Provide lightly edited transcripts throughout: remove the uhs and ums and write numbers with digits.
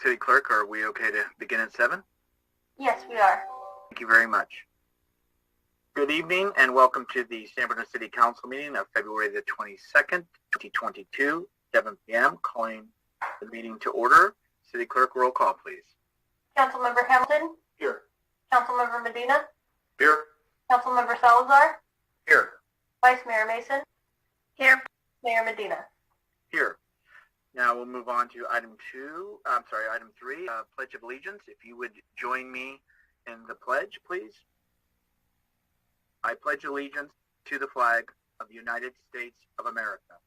City Clerk, are we okay to begin at 7? Yes, we are. Thank you very much. Good evening and welcome to the San Bruno City Council meeting of February the 22nd, 2022, 7 p.m. Calling the meeting to order. City Clerk, roll call, please. Councilmember Hamilton? Here. Councilmember Medina? Here. Councilmember Salazar? Here. Vice Mayor Mason? Here. Mayor Medina? Here. Now we'll move on to item 3, Pledge of Allegiance. If you would join me in the pledge, please. I pledge allegiance to the flag of the United States of America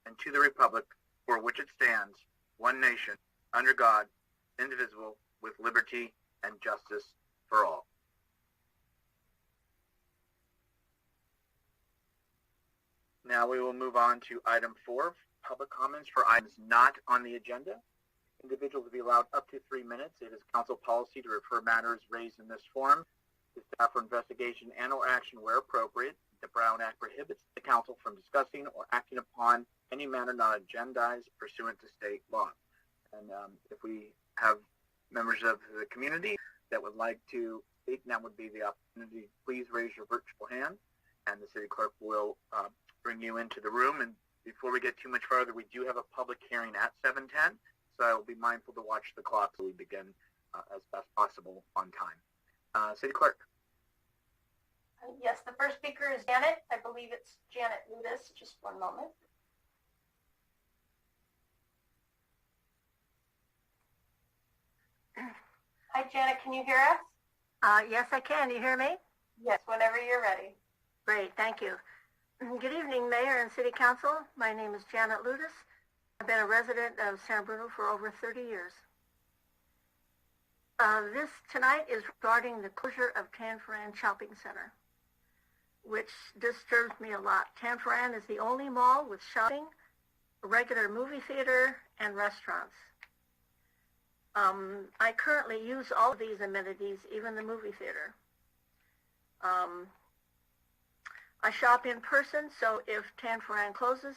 and to the republic for which it stands, one nation, under God, indivisible, with liberty and justice for all. Now we will move on to item 4, public comments for items not on the agenda. Individuals will be allowed up to 3 minutes. It is council policy to refer matters raised in this forum to staff for investigation and or action where appropriate. The Brown Act prohibits the council from discussing or acting upon any matter not agendized pursuant to state law. And if we have members of the community that would like to speak, now would be the opportunity. Please raise your virtual hand and the city clerk will bring you into the room. And before we get too much further, we do have a public hearing at 7:10, so I will be mindful to watch the clock so we begin as best possible on time. City Clerk. Yes, the first speaker is Janet. I believe it's Janet Ludis. Just one moment. Hi, Janet. Can you hear us? Yes, I can. You hear me? Yes, whenever you're ready. Great. Thank you. Good evening, Mayor and City Council. My name is Janet Ludis. I've been a resident of San Bruno for over 30 years. This tonight is regarding the closure of Tanforan Shopping Center, which disturbs me a lot. Tanforan is the only mall with shopping, a regular movie theater, and restaurants. I currently use all of these amenities, even the movie theater. I shop in person, so if Tanforan closes,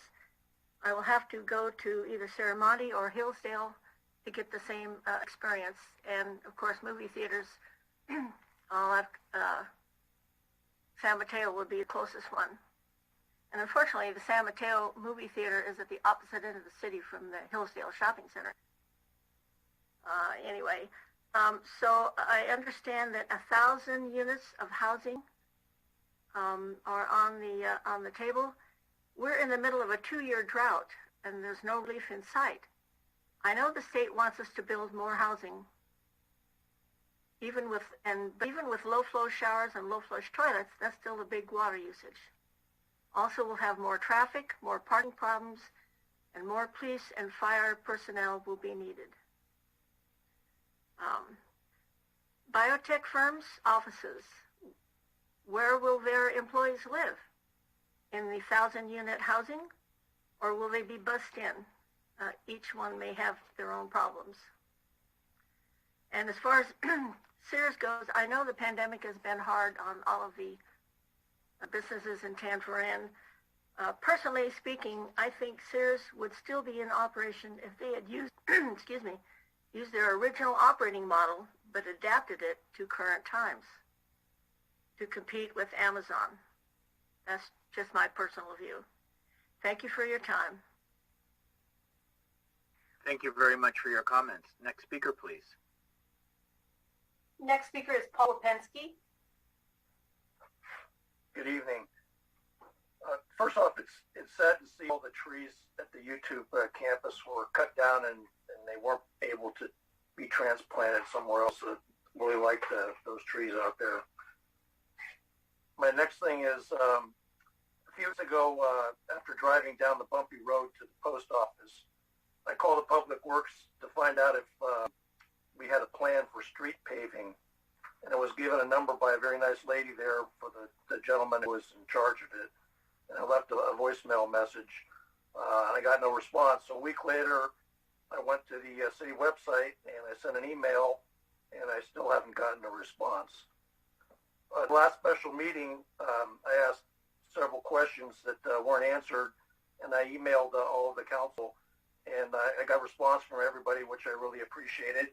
I will have to go to either Serramonte or Hillsdale to get the same experience. And of course, movie theaters, I'll have, San Mateo would be the closest one. And unfortunately, the San Mateo movie theater is at the opposite end of the city from the Hillsdale Shopping Center. Anyway, so I understand that 1,000 units of housing are on the table. We're in the middle of a 2-year drought, and there's no relief in sight. I know the state wants us to build more housing, even with low-flow showers and low-flow toilets. That's still a big water usage. Also, we'll have more traffic, more parking problems, and more police and fire personnel will be needed. Biotech firms' offices, where will their employees live? In the 1,000-unit housing, or will they be bussed in? Each one may have their own problems. And as far as Sears goes, I know the pandemic has been hard on all of the businesses in Tanforan. Personally speaking, I think Sears would still be in operation if they had used, used their original operating model, but adapted it to current times to compete with Amazon. That's just my personal view. Thank you for your time. Thank you very much for your comments. Next speaker, please. Next speaker is Wilpensky. Good evening. First off, it's sad to see all the trees at the YouTube campus were cut down and they weren't able to be transplanted somewhere else. I really like those trees out there. My next thing is, a few years ago, after driving down the bumpy road to the post office, I called the Public Works to find out if we had a plan for street paving. And I was given a number by a very nice lady there for the gentleman who was in charge of it. And I left a voicemail message, and I got no response. So a week later, I went to the city website, and I sent an email, and I still haven't gotten a response. At the last special meeting, I asked several questions that weren't answered, and I emailed all of the council. and I got a response from everybody, which I really appreciated.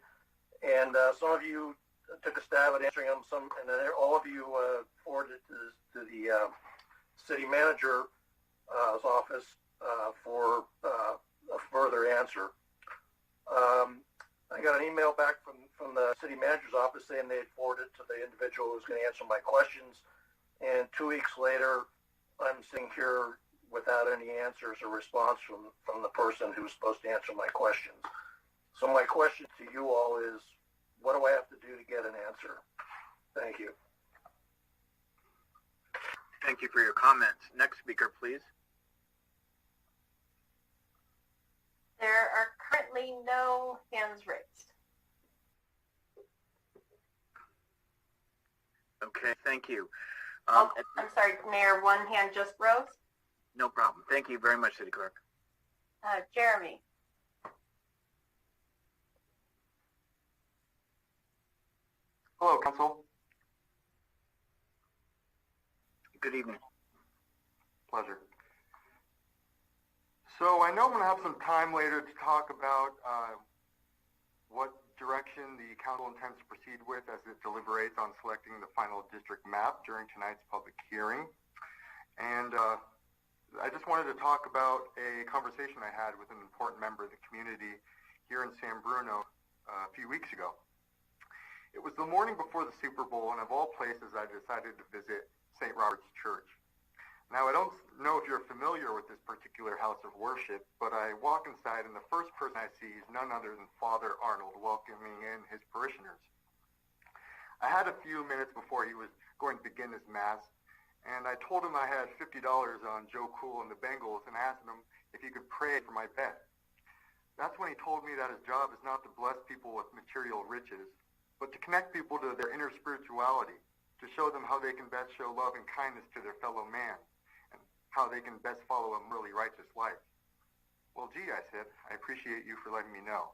And some of you took a stab at answering them, and then all of you forwarded to the city manager's office for a further answer. I got an email back from the city manager's office saying they had forwarded to the individual who was going to answer my questions. And 2 weeks later, I'm sitting here without any answers or response from the person who was supposed to answer my questions. So my question to you all is, what do I have to do to get an answer? Thank you. Thank you for your comments. Next speaker, please. There are currently no hands raised. Okay, thank you. I'm sorry, Mayor, one hand just rose. No problem. Thank you very much, City Clerk. Jeremy. Hello, Council. Good evening. Pleasure. So I know I'm going to have some time later to talk about what direction the council intends to proceed with as it deliberates on selecting the final district map during tonight's public hearing. And I just wanted to talk about a conversation I had with an important member of the community here in San Bruno a few weeks ago. It was the morning before the Super Bowl, and of all places, I decided to visit St. Robert's Church. Now, I don't know if you're familiar with this particular house of worship, but I walk inside, and the first person I see is none other than Father Arnold welcoming in his parishioners. I had a few minutes before he was going to begin his mass, and I told him I had $50 on Joe Cool and the Bengals and asked him if he could pray for my bet. That's when he told me that his job is not to bless people with material riches, but to connect people to their inner spirituality, to show them how they can best show love and kindness to their fellow man, and how they can best follow a morally righteous life. Well, gee, I said, I appreciate you for letting me know.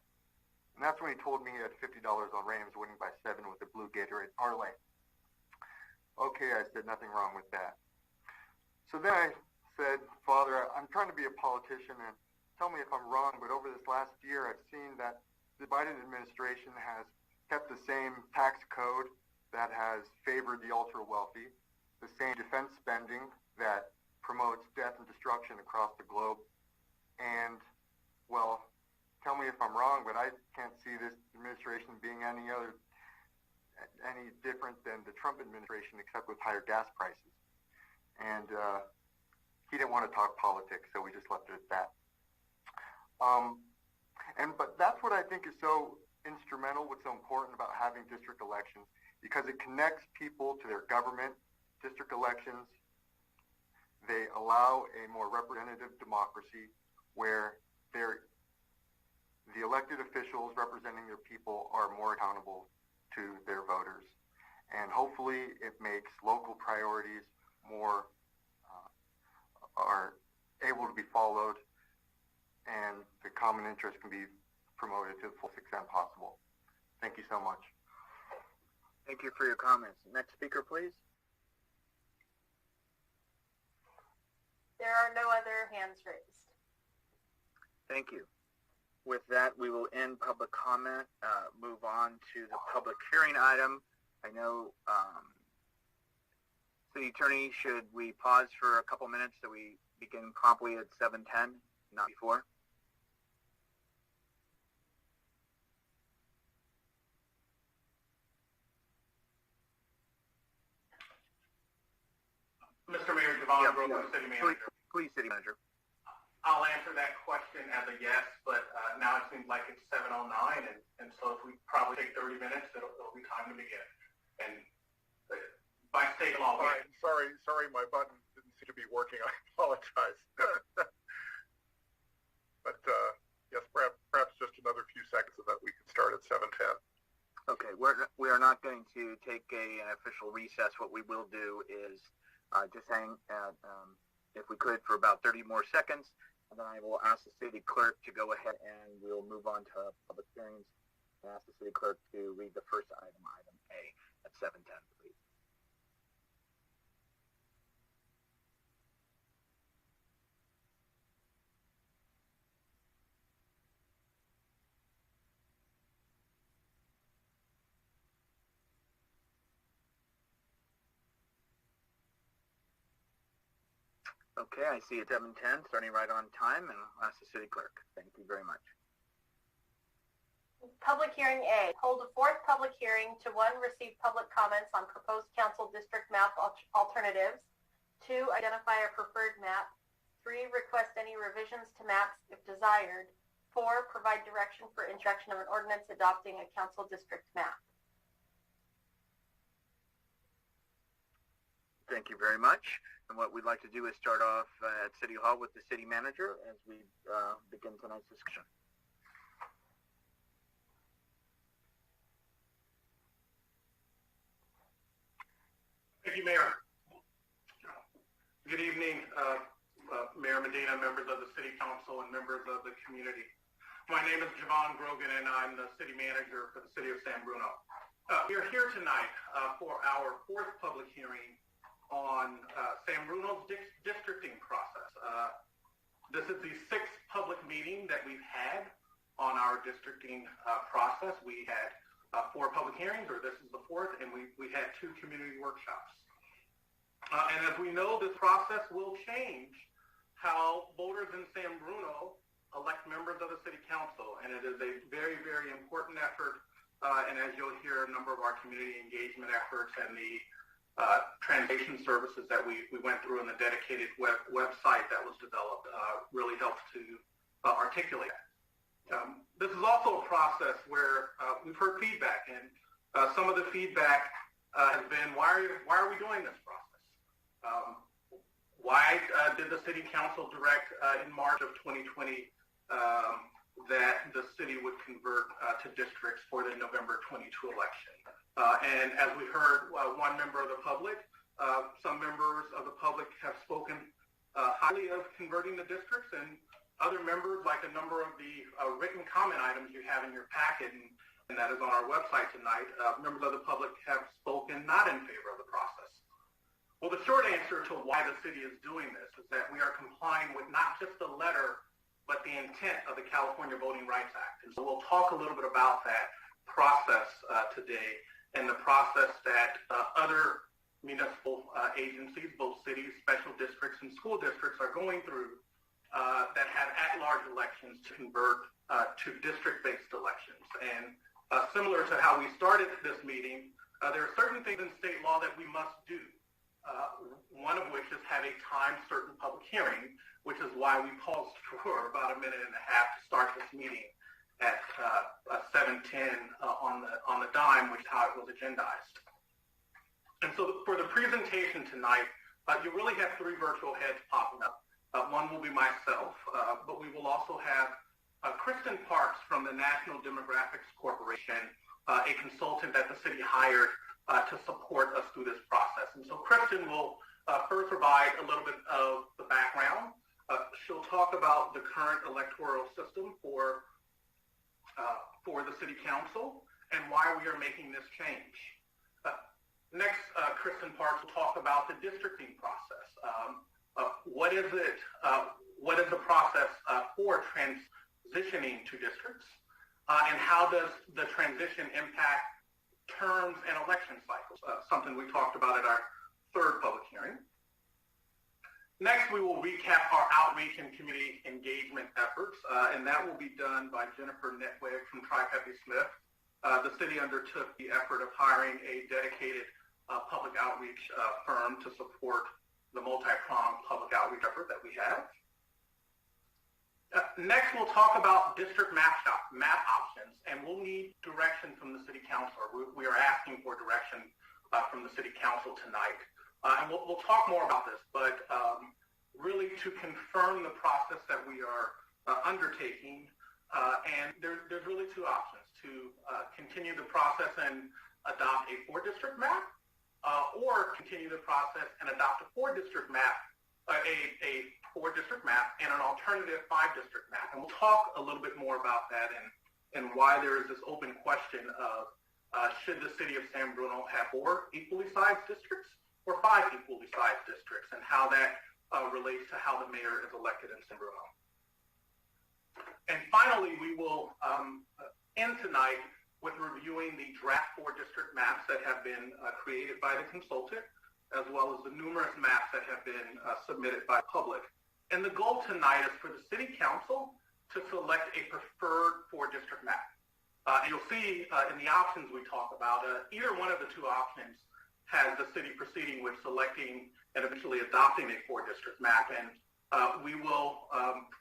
And that's when he told me he had $50 on Rams winning by 7 with the Blue Gatorade parlay. Okay, I said, nothing wrong with that. So then I said, Father, I'm trying to be a politician, and tell me if I'm wrong, but over this last year I've seen that the Biden administration has kept the same tax code that has favored the ultra-wealthy, the same defense spending that promotes death and destruction across the globe. And, well, tell me if I'm wrong, but I can't see this administration being any different than the Trump administration, except with higher gas prices. And he didn't want to talk politics, so we just left it at that. But that's what I think is so instrumental, what's so important about having district elections, because it connects people to their government. District elections, they allow a more representative democracy where the elected officials representing their people are more accountable to their voters. And hopefully it makes local priorities more are able to be followed, and the common interest can be promoted to the full extent possible. Thank you so much. Thank you for your comments. Next speaker, please. There are no other hands raised. Thank you. With that, we will end public comment, move on to the public hearing item. I know, City Attorney, should we pause for a couple minutes so we begin promptly at 7:10, not before? Mr. Mayor, Devon Bruno, City Manager. Please, City Manager. I'll answer that question as a yes, but now it seems like it's 7:09, and so if we probably take 30 minutes, it'll be time to begin. And by state law, sorry, my button didn't seem to be working. I apologize. But yes, perhaps just another few seconds so that we can start at 7:10. Okay, we are not going to take an official recess. What we will do is just hang at, if we could, for about 30 more seconds, and then I will ask the city clerk to go ahead and we'll move on to public hearings and ask the city clerk to read the first item, item A, at 7:10, please. Okay, I see it's 7:10, starting right on time, and I'll ask the city clerk. Thank you very much. Public hearing A, hold a fourth public hearing to 1, receive public comments on proposed council district map alternatives, 2, identify a preferred map, 3, request any revisions to maps if desired, 4, provide direction for introduction of an ordinance adopting a council district map. Thank you very much. And what we'd like to do is start off at City Hall with the city manager as we begin tonight's discussion. Thank you, Mayor. Good evening, Mayor Medina, members of the City Council, and members of the community. My name is Javon Grogan, and I'm the city manager for the city of San Bruno. We are here tonight for our fourth public hearing on San Bruno's districting process. This is the sixth public meeting that we've had on our districting process. We had 4 public hearings, or this is the fourth, and we had 2 community workshops. And as we know, this process will change how voters in San Bruno elect members of the city council, and it is a very, very important effort. And as you'll hear, a number of our community engagement efforts and the translation services that we went through in the dedicated website that was developed really helps to articulate that. This is also a process where we've heard feedback, and some of the feedback has been, why are we doing this process? Why did the city council direct in March of 2020 that the city would convert to districts for the November 22 election? And as we heard, one member of the public, some members of the public have spoken highly of converting the districts, and other members, like a number of the written comment items you have in your packet, and that is on our website tonight, members of the public have spoken not in favor of the process. Well, the short answer to why the city is doing this is that we are complying with not just the letter, but the intent of the California Voting Rights Act. And so we'll talk a little bit about that process today, and the process that other municipal agencies, both cities, special districts, and school districts are going through that have at-large elections to convert to district-based elections. And similar to how we started this meeting, there are certain things in state law that we must do. One of which is have a time-certain public hearing, which is why we paused for about a minute and a half to start this meeting at 7:10 on the dime, which is how it was agendized. And so for the presentation tonight, you really have 3 virtual heads popping up. One will be myself, but we will also have Kristen Parks from the National Demographics Corporation, a consultant that the city hired to support us through this process. And so Kristen will first provide a little bit of the background. She'll talk about the current electoral system for the city council and why we are making this change. Next, Kristen Parks will talk about the districting process. What is it? What is the process for transitioning to districts? And how does the transition impact terms and election cycles, something we talked about at our 3rd public hearing. Next, we will recap our outreach and community engagement efforts, and that will be done by Jennifer Netweg from Tri-Pepe Smith. The city undertook the effort of hiring a dedicated public outreach firm to support the multi-pronged public outreach effort that we have. Next, we'll talk about district map options, and we'll need direction from the city council. We are asking for direction from the city council tonight. And we'll talk more about this, but really to confirm the process that we are undertaking. And there's really 2 options: to continue the process and adopt a 4-district map, or continue the process and adopt a 4-district map, a 4-district map and an alternative 5-district map. And we'll talk a little bit more about that and why there is this open question of should the city of San Bruno have 4 equally sized districts or 5 equally sized districts, and how that relates to how the mayor is elected in San Bruno. And finally, we will end tonight with reviewing the draft 4-district maps that have been created by the consultant. as well as the numerous maps that have been submitted by public. And the goal tonight is for the City Council to select a preferred 4-district map. And you'll see in the options we talk about, either one of the two options has the city proceeding with selecting and eventually adopting a 4-district map. And we will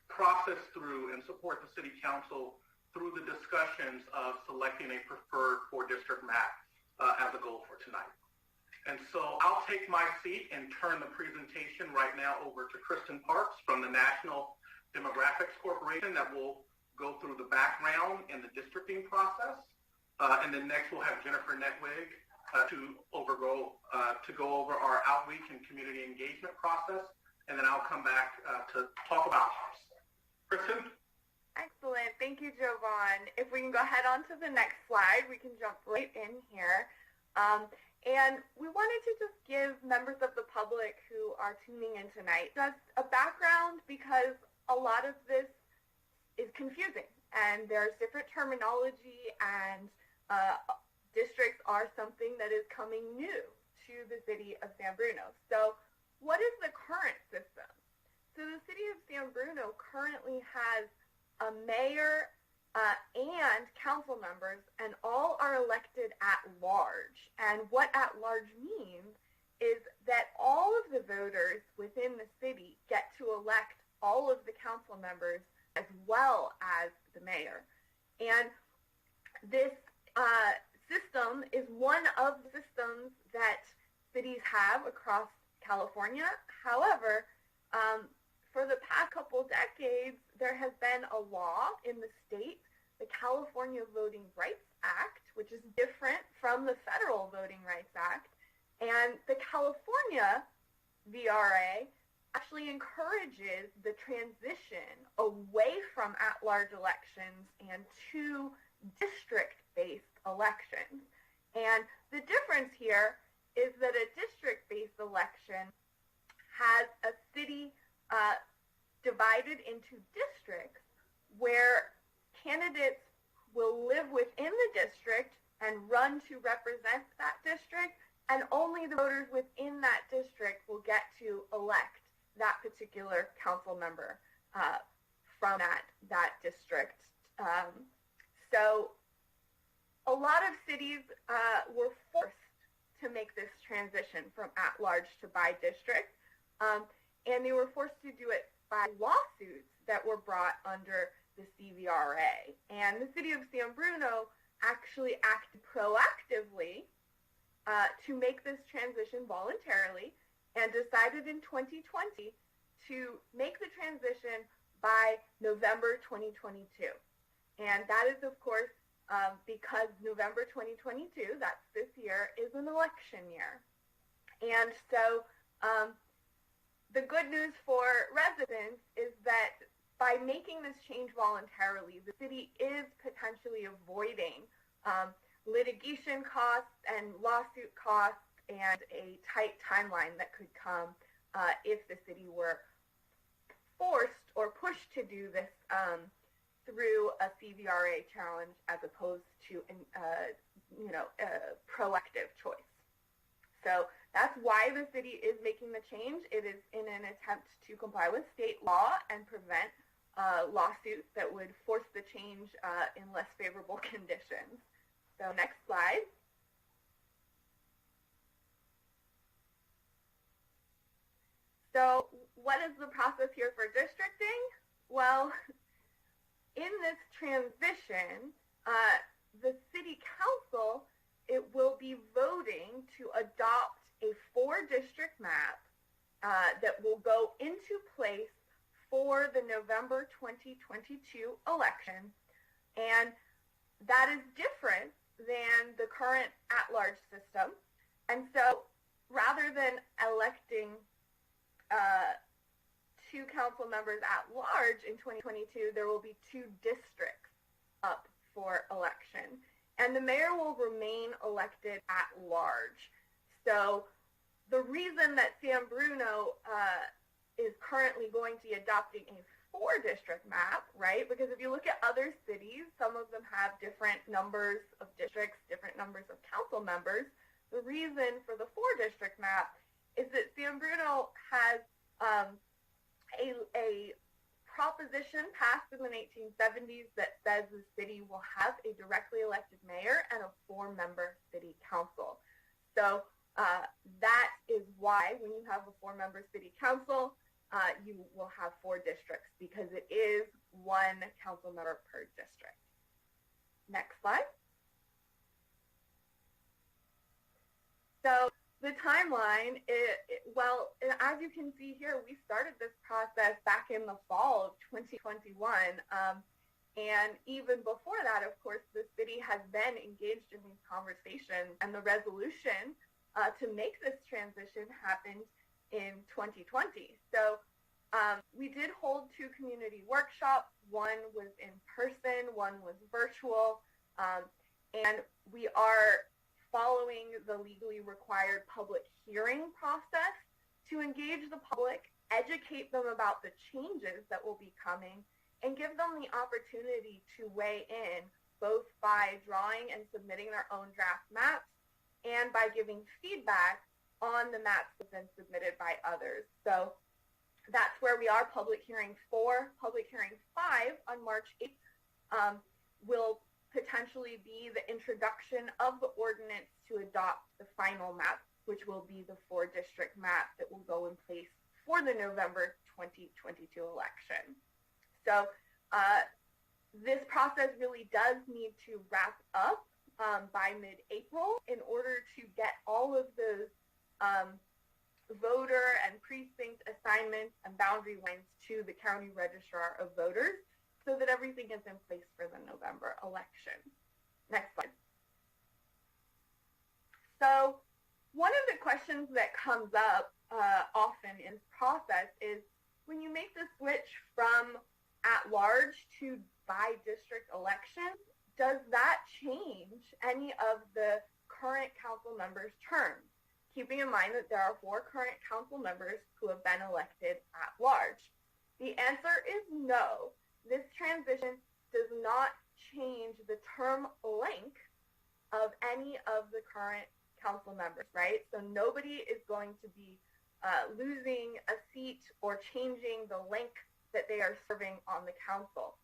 process through and support the City Council through the discussions of selecting a preferred 4-district map as a goal for tonight. And so I'll take my seat and turn the presentation right now over to Kristen Parks from the National Demographics Corporation that will go through the background and the districting process. And then next we'll have Jennifer Netwig to go over our outreach and community engagement process. And then I'll come back to talk about ours. Kristen? Excellent. Thank you, Jovan. If we can go ahead on to the next slide, we can jump right in here. And we wanted to just give members of the public who are tuning in tonight just a background, because a lot of this is confusing and there's different terminology, and districts are something that is coming new to the city of San Bruno. So what is the current system? So the city of San Bruno currently has a mayor and council members, and all are elected at large. And what at large means is that all of the voters within the city get to elect all of the council members as well as the mayor. And this system is one of the systems that cities have across California. However, for the past couple decades, there has been a law in the state, the California Voting Rights Act, which is different from the federal Voting Rights Act. And the California VRA actually encourages the transition away from at-large elections and to district-based elections. And the difference here is that a district-based election has a city divided into districts where candidates will live within the district and run to represent that district, and only the voters within that district will get to elect that particular council member from that district. So a lot of cities were forced to make this transition from at-large to by district, and they were forced to do it by lawsuits that were brought under the CVRA. And the city of San Bruno actually acted proactively to make this transition voluntarily, and decided in 2020 to make the transition by November 2022. And that is, of course, because November 2022, that's this year, is an election year. And so the good news for residents is that by making this change voluntarily, the city is potentially avoiding litigation costs and lawsuit costs and a tight timeline that could come if the city were forced or pushed to do this through a CVRA challenge as opposed to a proactive choice. So that's why the city is making the change. It is in an attempt to comply with state law and prevent lawsuits that would force the change in less favorable conditions. So next slide. So what is the process here for districting? Well, in this transition, the city council, it will be voting to adopt a 4-district map that will go into place for the November 2022 election. And that is different than the current at-large system. And so rather than electing 2 council members at large in 2022, there will be 2 districts up for election. And the mayor will remain elected at large. So the reason that San Bruno is currently going to be adopting a 4-district map, right? Because if you look at other cities, some of them have different numbers of districts, different numbers of council members. The reason for the 4-district map is that San Bruno has a proposition passed in the 1970s that says the city will have a directly elected mayor and a 4-member city council. So that is why when you have a 4-member city council, you will have 4 districts because it is 1 council member per district. Next slide. So the timeline, well, as you can see here, we started this process back in the fall of 2021. And even before that, of course, the city has been engaged in these conversations, and the resolution to make this transition happened in 2020. So we did hold 2 community workshops. One was in person, one was virtual. And we are following the legally required public hearing process to engage the public, educate them about the changes that will be coming, and give them the opportunity to weigh in, both by drawing and submitting their own draft maps and by giving feedback on the maps that have been submitted by others. So that's where we are. Public hearing 4. Public hearing 5 on March 8th will potentially be the introduction of the ordinance to adopt the final map, which will be the 4-district map that will go in place for the November 2022 election. So this process really does need to wrap up by mid-April in order to get all of those voter and precinct assignments and boundary lines to the county registrar of voters, so that everything is in place for the November election. Next slide. So one of the questions that comes up often in this process is, when you make the switch from at-large to by-district elections, does that change any of the current council members' terms? Keeping in mind that there are 4 current council members who have been elected at-large. The answer is no. This transition does not change the term length of any of the current council members, right? So nobody is going to be losing a seat or changing the length that they are serving on the council.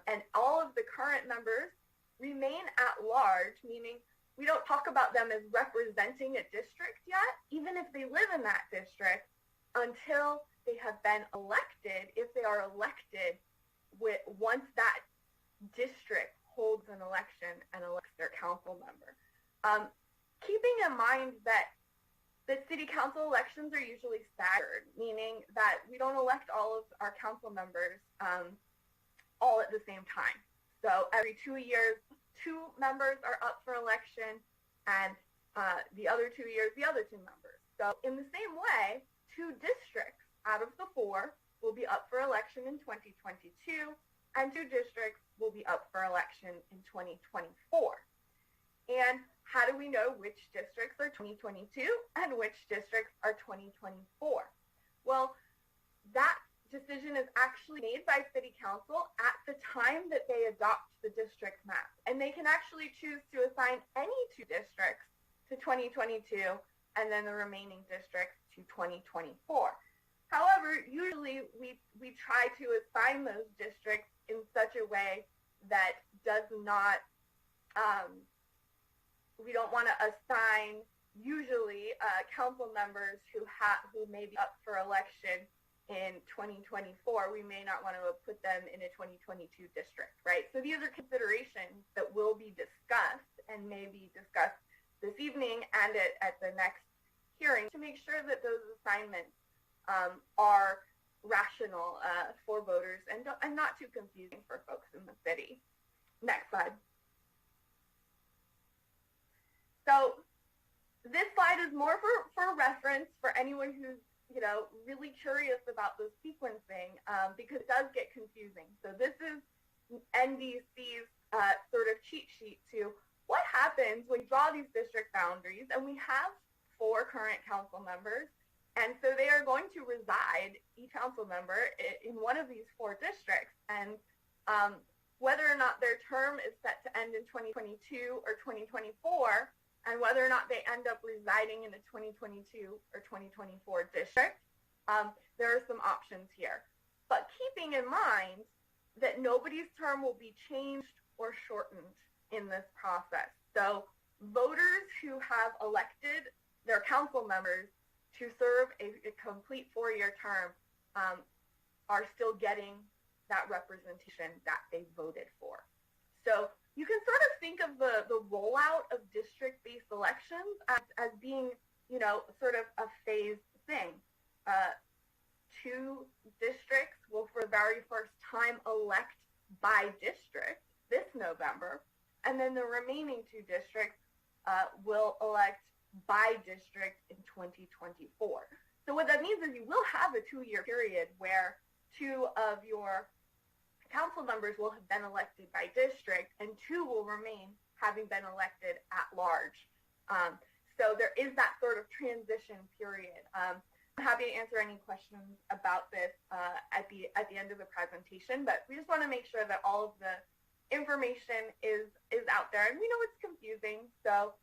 And all of the current members remain at large, meaning we don't talk about them as representing a district yet, even if they live in that district, until they have been elected, if they are elected once that district holds an election and elects their council member. Keeping in mind that the city council elections are usually staggered, meaning that we don't elect all of our council members all at the same time. So every 2 years, 2 members are up for election, and the other 2 years, the other 2 members. So in the same way, 2 districts out of the 4 will be up for election in 2022, and 2 districts will be up for election in 2024. And how do we know which districts are 2022 and which districts are 2024? Well, that decision is actually made by City Council at the time that they adopt the district map. And they can actually choose to assign any 2 districts to 2022 and then the remaining districts to 2024. However, usually we try to assign those districts in such a way that does not, we don't want to assign usually council members who may be up for election in 2024. We may not want to put them in a 2022 district, right? So these are considerations that will be discussed and may be discussed this evening and at the next hearing to make sure that those assignments are rational for voters and not too confusing for folks in the city. Next slide. So this slide is more for reference for anyone who's really curious about the sequencing because it does get confusing. So this is NDC's sort of cheat sheet to what happens when you draw these district boundaries, and we have 4 current council members. And so they are going to reside, each council member, in one of these 4 districts. And whether or not their term is set to end in 2022 or 2024, and whether or not they end up residing in the 2022 or 2024 district. There are some options here. But keeping in mind that nobody's term will be changed or shortened in this process. So voters who have elected their council members to serve a complete 4-year term are still getting that representation that they voted for. So you can sort of think of the rollout of district-based elections as being, you know, sort of a phased thing. 2 districts will for the very first time elect by district this November, and then the remaining 2 districts will elect by district in 2024. So what that means is you will have a 2-year period where 2 of your council members will have been elected by district and 2 will remain having been elected at large. So there is that sort of transition period. I'm happy to answer any questions about this at the end of the presentation, but we just want to make sure that all of the information is out there. And we know it's confusing, so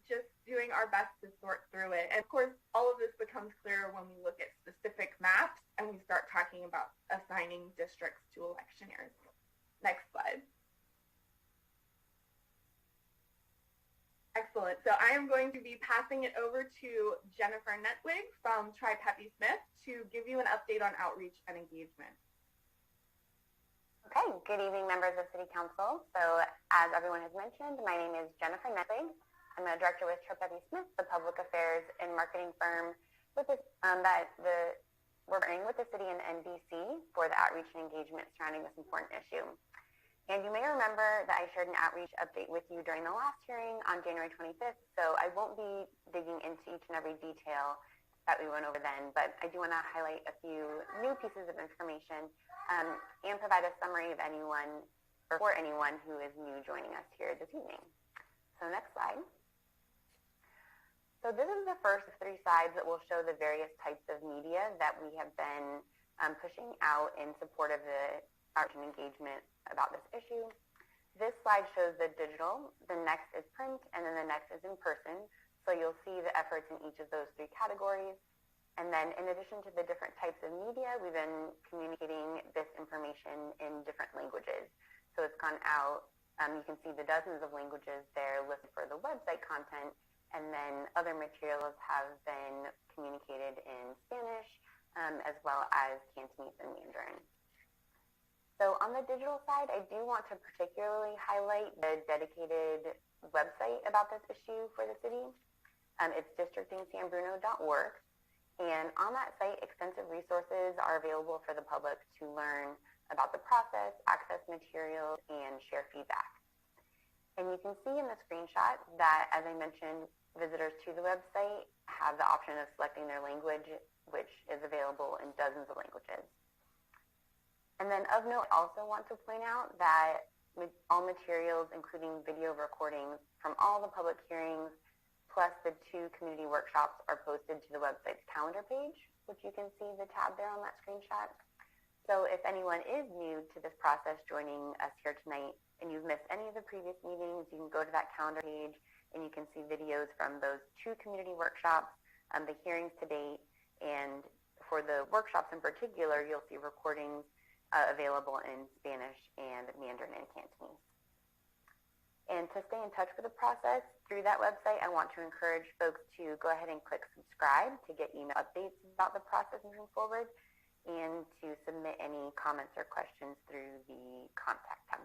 just doing our best to sort through it. And of course, all of this becomes clearer when we look at specific maps and we start talking about assigning districts to electioneers. Next slide. Excellent. So I am going to be passing it over to Jennifer Netwig from Tri-Peppy Smith to give you an update on outreach and engagement. Okay, good evening, members of City Council. So as everyone has mentioned, my name is Jennifer Netwig. I'm a director with Tri-Peppy Smith, the public affairs and marketing firm with this, we're partnering with the city and NBC for the outreach and engagement surrounding this important issue. And you may remember that I shared an outreach update with you during the last hearing on January 25th, so I won't be digging into each and every detail that we went over then, but I do want to highlight a few new pieces of information and provide a summary of anyone or for anyone who is new joining us here this evening. So next slide. So this is the first of 3 slides that will show the various types of media that we have been pushing out in support of the outreach and engagement about this issue. This slide shows the digital, the next is print, and then the next is in person. So you'll see the efforts in each of those 3 categories. And then in addition to the different types of media, we've been communicating this information in different languages. So it's gone out, you can see the dozens of languages there listed for the website content, and then other materials have been communicated in Spanish, as well as Cantonese and Mandarin. So on the digital side, I do want to particularly highlight the dedicated website about this issue for the city. It's districtingsanbruno.org. And on that site, extensive resources are available for the public to learn about the process, access materials, and share feedback. And you can see in the screenshot that, as I mentioned, visitors to the website have the option of selecting their language, which is available in dozens of languages. And then of note, I also want to point out that all materials, including video recordings from all the public hearings, plus the 2 community workshops, are posted to the website's calendar page, which you can see the tab there on that screenshot. So if anyone is new to this process joining us here tonight and you've missed any of the previous meetings, you can go to that calendar page and you can see videos from those 2 community workshops, the hearings to date, and for the workshops in particular, you'll see recordings available in Spanish and Mandarin and Cantonese. And to stay in touch with the process through that website, I want to encourage folks to go ahead and click subscribe to get email updates about the process moving forward, and to submit any comments or questions through the contact tab.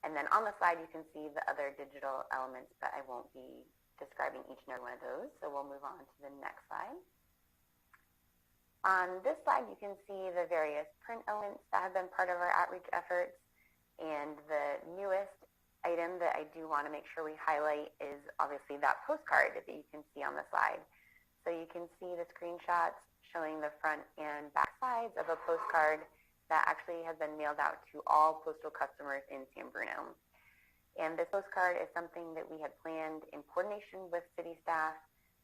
And then on the slide, you can see the other digital elements, but I won't be describing each and every one of those, so we'll move on to the next slide. On this slide, you can see the various print elements that have been part of our outreach efforts, and the newest item that I do want to make sure we highlight is obviously that postcard that you can see on the slide. So you can see the screenshots showing the front and back sides of a postcard that actually has been mailed out to all postal customers in San Bruno. And this postcard is something that we had planned in coordination with city staff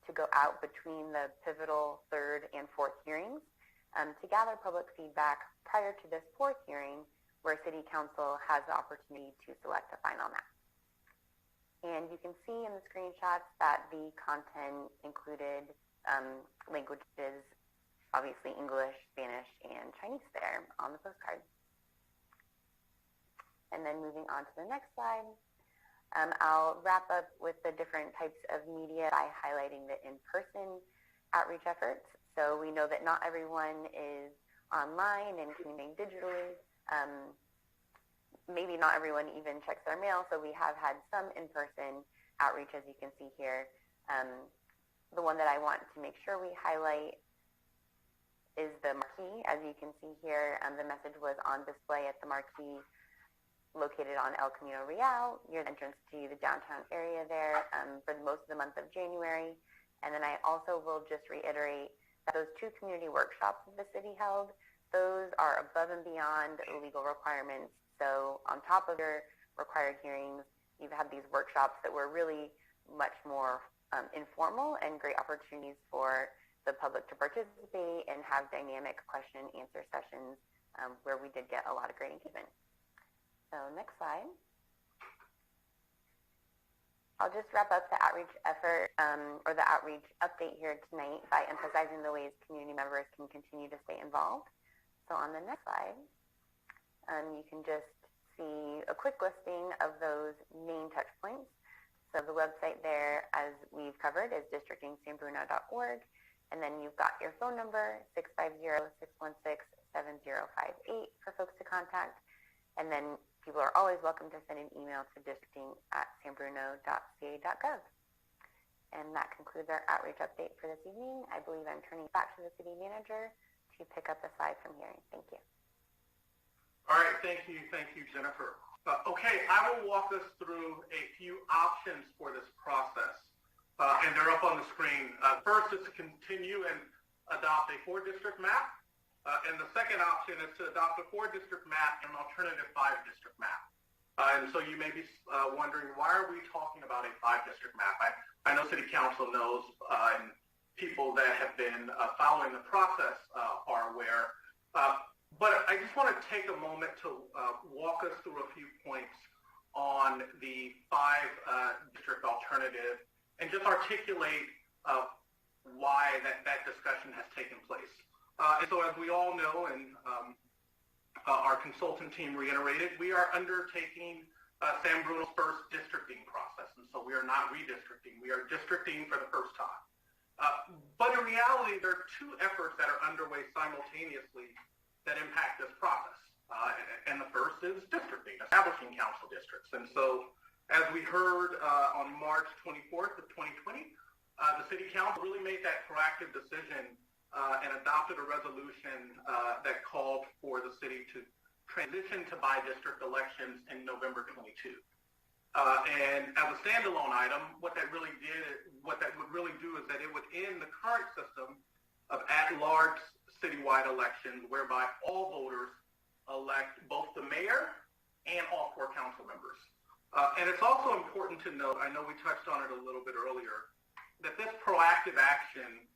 to go out between the pivotal 3rd and 4th hearings to gather public feedback prior to this 4th hearing, where City Council has the opportunity to select a final map. And you can see in the screenshots that the content included languages, obviously English, Spanish, and Chinese there on the postcard. And then moving on to the next slide, I'll wrap up with the different types of media by highlighting the in-person outreach efforts. So we know that not everyone is online and communicating digitally. Maybe not everyone even checks their mail, so we have had some in-person outreach, as you can see here. The one that I want to make sure we highlight is the marquee. As you can see here, the message was on display at the marquee located on El Camino Real, near the entrance to the downtown area there, for most of the month of January. And then I also will just reiterate that those 2 community workshops that the city held, those are above and beyond legal requirements. So on top of your required hearings, you've had these workshops that were really much more informal and great opportunities for the public to participate and have dynamic question and answer sessions where we did get a lot of great engagement. So next slide. I'll just wrap up the outreach effort or the outreach update here tonight by emphasizing the ways community members can continue to stay involved. So on the next slide, you can just see a quick listing of those main touch points. So the website there, as we've covered, is districtingsanbruno.org. And then you've got your phone number, 650-616-7058 for folks to contact. And then people are always welcome to send an email to districting@sanbruno.ca.gov. And that concludes our outreach update for this evening. I believe I'm turning back to the city manager to pick up the slide from here. Thank you. All right, thank you, Jennifer. Okay, I will walk us through a few options for this process, and they're up on the screen. First is to continue and adopt a 4-district map, and the second option is to adopt a 4-district map and an alternative 5-district map. And so you may be wondering, why are we talking about a 5-district map? I know City Council knows, and people that have been following the process are aware. But I just want to take a moment to walk us through a few points on the 5-district alternative and just articulate why that discussion has taken place. And so as we all know, and our consultant team reiterated, we are undertaking San Bruno's first districting process. And so we are not redistricting. We are districting for the first time. But in reality, there are 2 efforts that are underway simultaneously that impact this process. And the first is districting, establishing council districts. And so as we heard on March 24th of 2020, the City Council really made that proactive decision and adopted a resolution that called for the city to transition to by-district elections in November 22. And as a standalone item, what that would really do is that it would end the current system of at-large citywide elections whereby all voters elect both the mayor and all 4 council members. And it's also important to note, I know we touched on it a little bit earlier, that this proactive action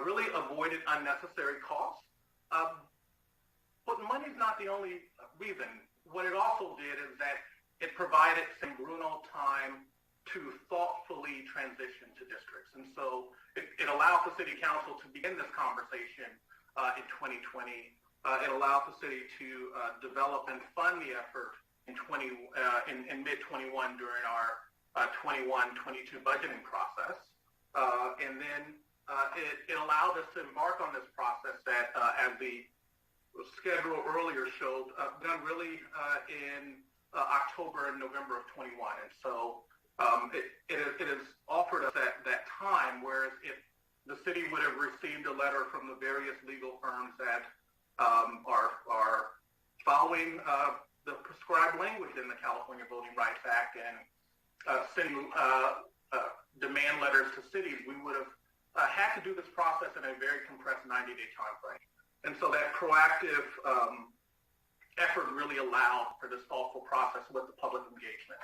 really avoided unnecessary costs. But money's not the only reason. What it also did is that it provided San Bruno time to thoughtfully transition to districts. And so it allows the City Council to begin this conversation in 2020. It allows the city to develop and fund the effort in mid-21 during our 21-22 budgeting process. And then it allowed us to embark on this process that, as the schedule earlier showed, done really in October and November of 21. And so it has offered us that time, whereas if the city would have received a letter from the various legal firms that are following the prescribed language in the California Voting Rights Act and sending demand letters to cities, we would have had to do this process in a very compressed 90-day time frame. And so that proactive effort really allowed for this thoughtful process with the public engagement.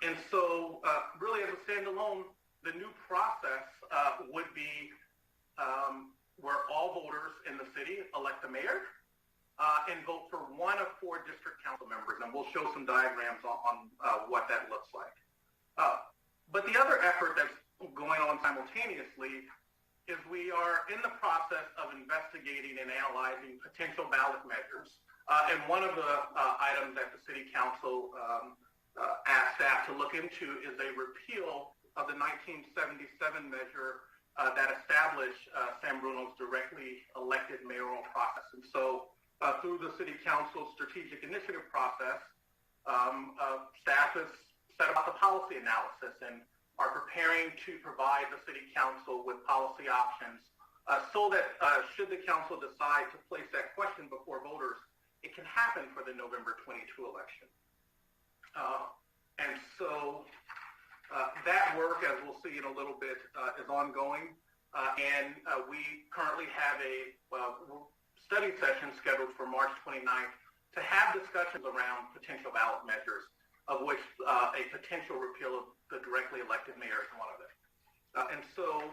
And so really as a standalone, the new process would be where all voters in the city elect the mayor and vote for one of 4 district council members. And we'll show some diagrams on what that looks like. But the other effort that's going on simultaneously is we are in the process of investigating and analyzing potential ballot measures. And one of the items that the City Council asked staff to look into is a repeal of the 1977 measure that established San Bruno's directly elected mayoral process. And so through the City Council's strategic initiative process, staff has set about the policy analysis and are preparing to provide the City Council with policy options so that should the Council decide to place that question before voters, it can happen for the November 22 election. And so that work, as we'll see in a little bit, is ongoing. And we currently have a study session scheduled for March 29th to have discussions around potential ballot measures, of which a potential repeal of the directly elected mayor is one of them. And so,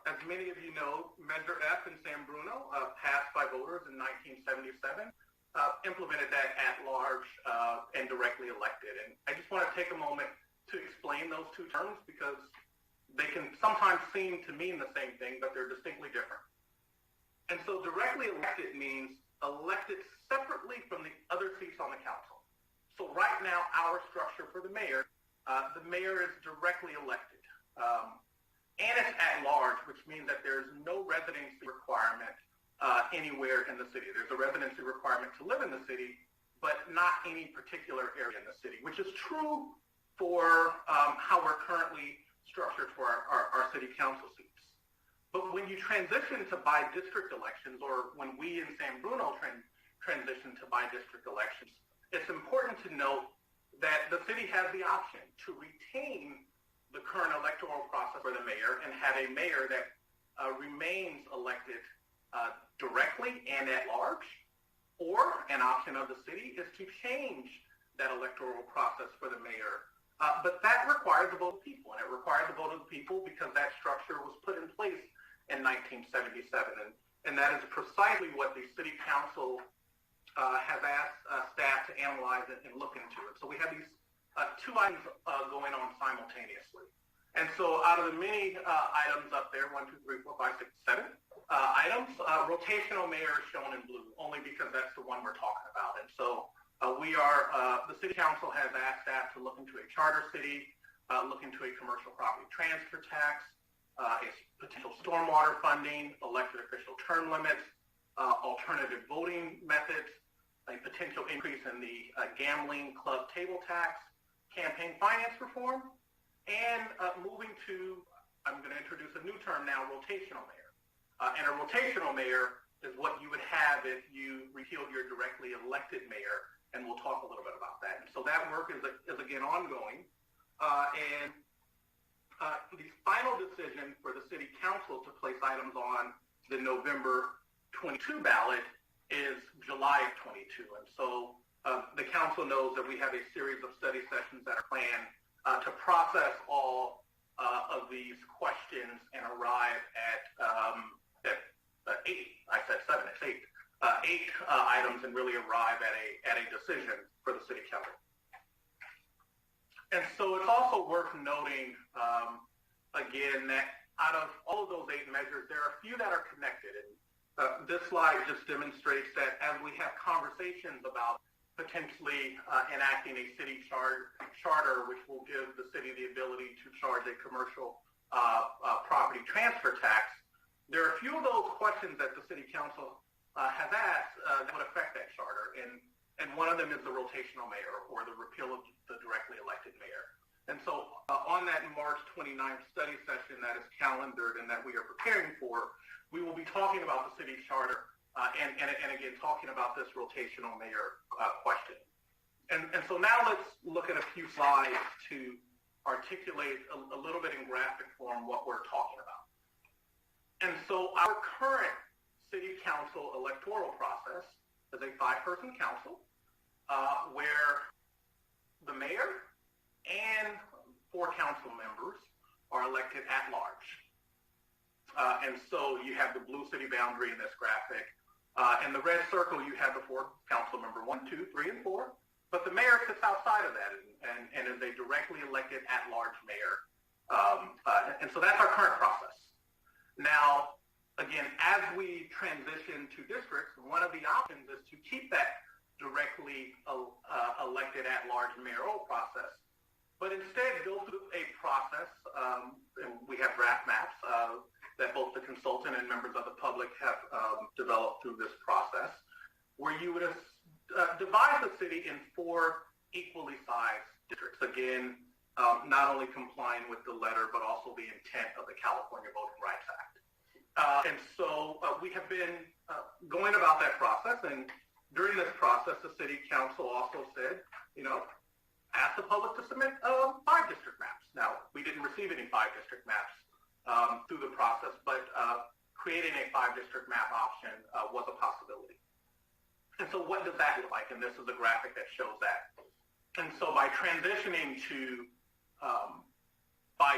as many of you know, Measure F in San Bruno, passed by voters in 1977, implemented that at large and directly elected. And I just want to take a moment to explain those two terms because they can sometimes seem to mean the same thing, but they're distinctly different. And so directly elected means elected separately from the other seats on the council. So right now, our structure for the mayor is directly elected. And it's at large, which means that there's no residency requirement anywhere in the city. There's a residency requirement to live in the city, but not any particular area in the city, which is true for how we're currently structured for our city council seats. But when you transition to by-district elections, or when we in San Bruno transition to by-district elections, it's important to note that the city has the option to retain the current electoral process for the mayor and have a mayor that remains elected directly and at large, or an option of the city is to change that electoral process for the mayor. But that requires the vote of the people, and it requires the vote of the people because that structure was put in place in 1977, and that is precisely what the City Council has asked staff to analyze it and look into it. So we have these two items going on simultaneously. And so out of the many items up there, 1, 2, 3, 4, 5, 6, 7 items, rotational mayor is shown in blue, only because that's the one we're talking about. And so the City Council has asked staff to look into a charter city, look into a commercial property transfer tax, a potential stormwater funding, elected official term limits, alternative voting methods, a potential increase in the gambling club table tax, campaign finance reform, and moving to, I'm going to introduce a new term now, rotational mayor. And a rotational mayor is what you would have if you repealed your directly elected mayor, and we'll talk a little bit about that. And so that work is again ongoing. And the final decision for the City Council to place items on the November 22 ballot is July of 22. And so the council knows that we have a series of study sessions that are planned to process all of these questions and arrive at 8, I said 7, it's 8, 8 items and really arrive at a decision for the City Council. And so it's also worth noting, again, that out of all of those 8 measures, there are a few that are connected. And this slide just demonstrates that as we have conversations about potentially enacting a city charter, which will give the city the ability to charge a commercial property transfer tax, there are a few of those questions that the City Council has asked that would affect that charter. And one of them is the rotational mayor, or the repeal of the directly elected mayor. And so on that March 29th study session that is calendared and that we are preparing for, we will be talking about the city charter and again talking about this rotational mayor question. And so now let's look at a few slides to articulate a little bit in graphic form what we're talking about. And so our current City Council electoral process is a 5-person council where the mayor and 4 council members are elected at large. And so you have the blue city boundary in this graphic. In the red circle, you have the 4 council member 1, 2, 3, and 4. But the mayor sits outside of that and is a directly elected at-large mayor And so that's our current process. Now, again, as we transition to districts, one of the options is to keep that directly elected at-large mayoral process, but instead go through a process, and we have draft maps that both the consultant and members of the public have developed through this process, where you would divide the city in 4 equally sized districts. Again, not only complying with the letter, but also the intent of the California Voting Rights Act. And so we have been going about that process, and during this process, the city council also said, ask the public to submit 5 district maps. Now, we didn't receive any 5 district maps through the process, but creating a 5 district map option was a possibility. And so what does that look like? And this is a graphic that shows that. And so by transitioning to 5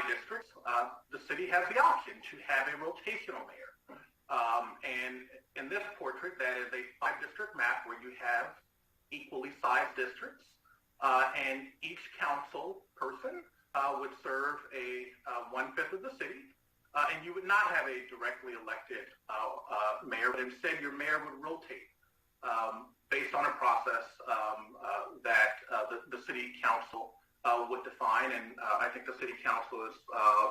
districts, the city has the option to have a rotational mayor. And in this portrait, that is a 5 district map where you have equally sized districts, and each council person would serve a 1/5 of the city, and you would not have a directly elected mayor, but instead your mayor would rotate based on a process that the city council would define. And I think the city council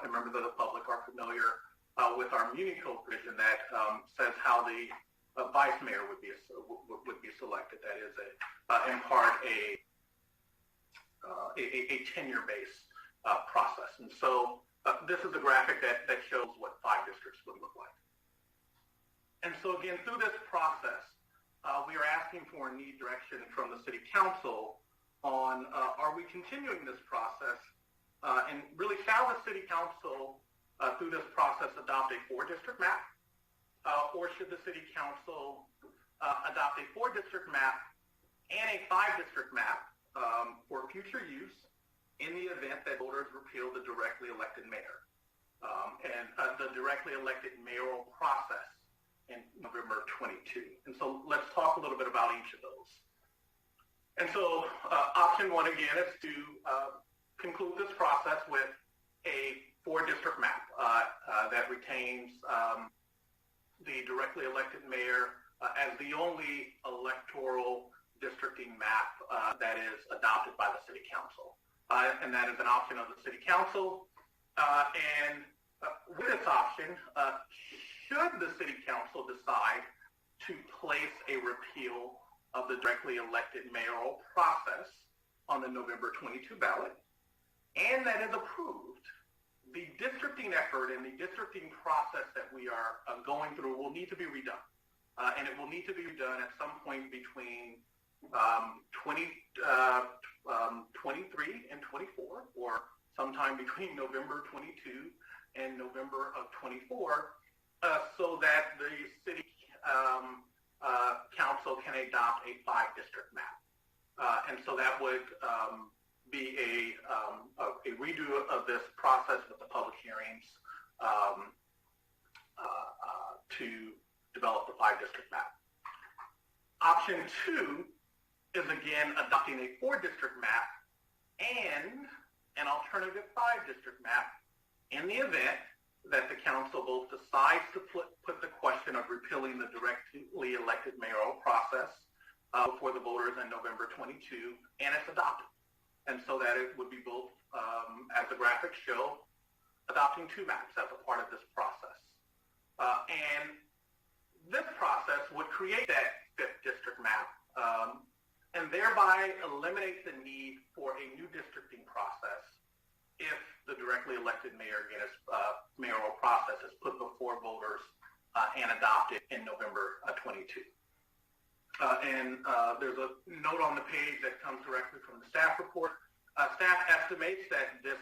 and members of the public are familiar with our muni code provision that says how the vice mayor would be selected. That is in part a tenure-based process. And so this is a graphic that shows what 5 districts would look like. And so again, through this process, we are asking for a need direction from the city council on are we continuing this process, and really shall the city council through this process adopt a 4-district map, or should the city council adopt a 4-district map and a 5-district map for future use in the event that voters repeal the directly elected mayor and the directly elected mayoral process in November 22. And so let's talk a little bit about each of those. And so option 1, again, is to conclude this process with a 4-district map that retains the directly elected mayor as the only electoral districting map that is adopted by the city council. And that is an option of the city council. And with this option, should the city council decide to place a repeal of the directly elected mayoral process on the November 22 ballot, and that is approved, the districting effort and the districting process that we are going through will need to be redone. And it will need to be redone at some point between 23 and 24, or sometime between November 22 and November of 24, so that the city council can adopt a 5-district map. And so that would be a redo of this process with the public hearings to develop the 5-district map. Option 2 is again adopting a 4-district map and an alternative 5-district map in the event that the council both decides to put the question of repealing the directly elected mayoral process before the voters in November 22, and it's adopted. And so that it would be both, as the graphics show, adopting 2 maps as a part of this process. And this process would create that 5th district map and thereby eliminate the need for a new districting process if the directly elected mayor, again, mayoral process is put before voters and adopted in November 22. And there's a note on the page that comes directly from the staff report. Staff estimates that this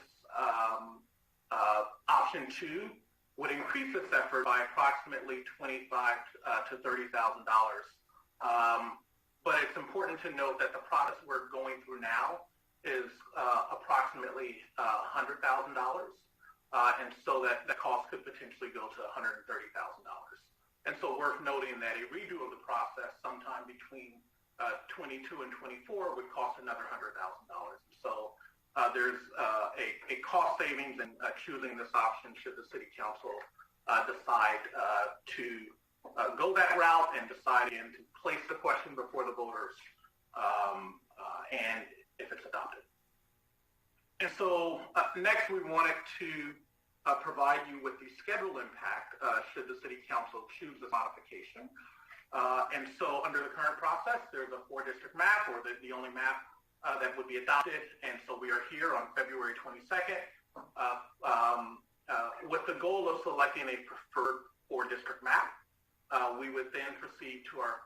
option 2 would increase this effort by approximately $25,000 to $30,000. But it's important to note that the process we're going through now is approximately $100,000. And so that the cost could potentially go to $130,000. And so worth noting that a redo of the process sometime between 22 and 24 would cost another $100,000. So there's a cost savings in choosing this option should the city council decide to go that route and decide again to place the question before the voters and if it's adopted. And so next we wanted to provide you with the schedule impact should the city council choose this modification. And so under the current process, there's a 4-district map, or the only map that would be adopted. And so we are here on February 22nd with the goal of selecting a preferred 4-district map. We would then proceed to our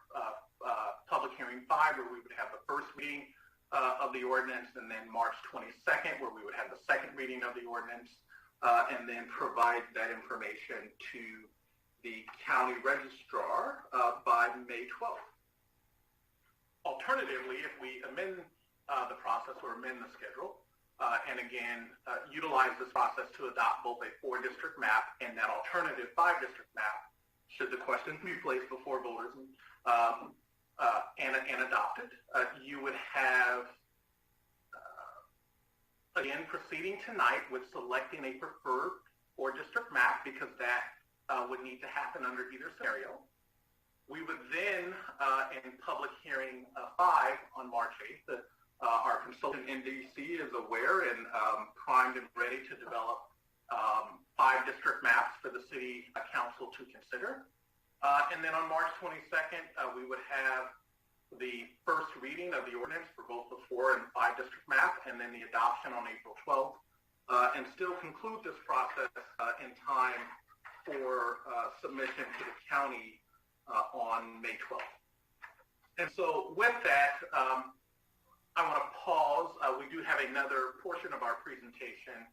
public hearing 5, where we would have the first reading of the ordinance, and then March 22nd, where we would have the second reading of the ordinance, and then provide that information to the county registrar by May 12th. Alternatively, if we amend the process or amend the schedule, and again, utilize this process to adopt both a 4-district map and that alternative 5-district map, should the question be placed before voters and adopted, you would have, again, proceeding tonight with selecting a preferred 4-district map, because that would need to happen under either scenario. We would then, in public hearing 5 on March 8th, our consultant in DC is aware and primed and ready to develop 5-district maps for the city council to consider. And then on March 22nd, we would have the first reading of the ordinance for both the 4 and 5-district map, and then the adoption on April 12th, and still conclude this process in time for submission to the county on May 12th. And so with that, I want to pause. We do have another portion of our presentation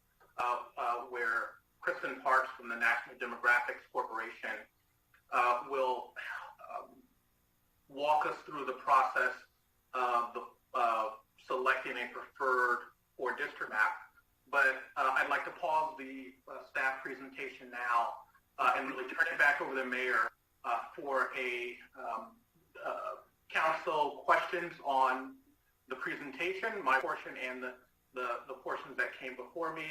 where Kristen Parks from the National Demographics Corporation will walk us through the process of selecting a preferred 4-district map. But I'd like to pause the staff presentation now and really turn it back over to the mayor for a council questions on the presentation, my portion, and the portions that came before me,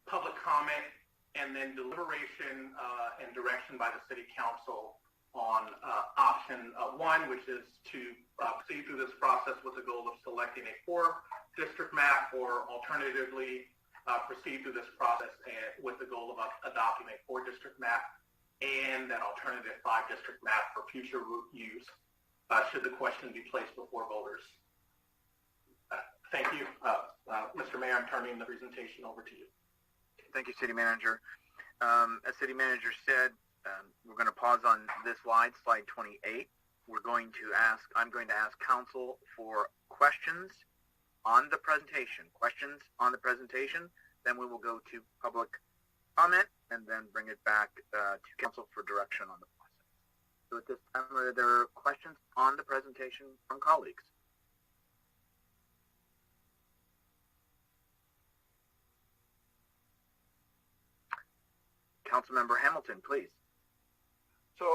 public comment, and then deliberation and direction by the city council on option 1, which is to proceed through this process with the goal of selecting a 4-district map, or alternatively proceed through this process with the goal of adopting a 4-district map and that alternative 5-district map for future use should the question be placed before voters. Thank you. Mr. Mayor, I'm turning the presentation over to you. Thank you, City Manager. As City Manager said, we're going to pause on this slide 28. I'm going to ask Council for questions on the presentation. Then we will go to public comment and then bring it back to Council for direction on the process. So at this time, are there questions on the presentation from colleagues? Councilmember Hamilton, please. So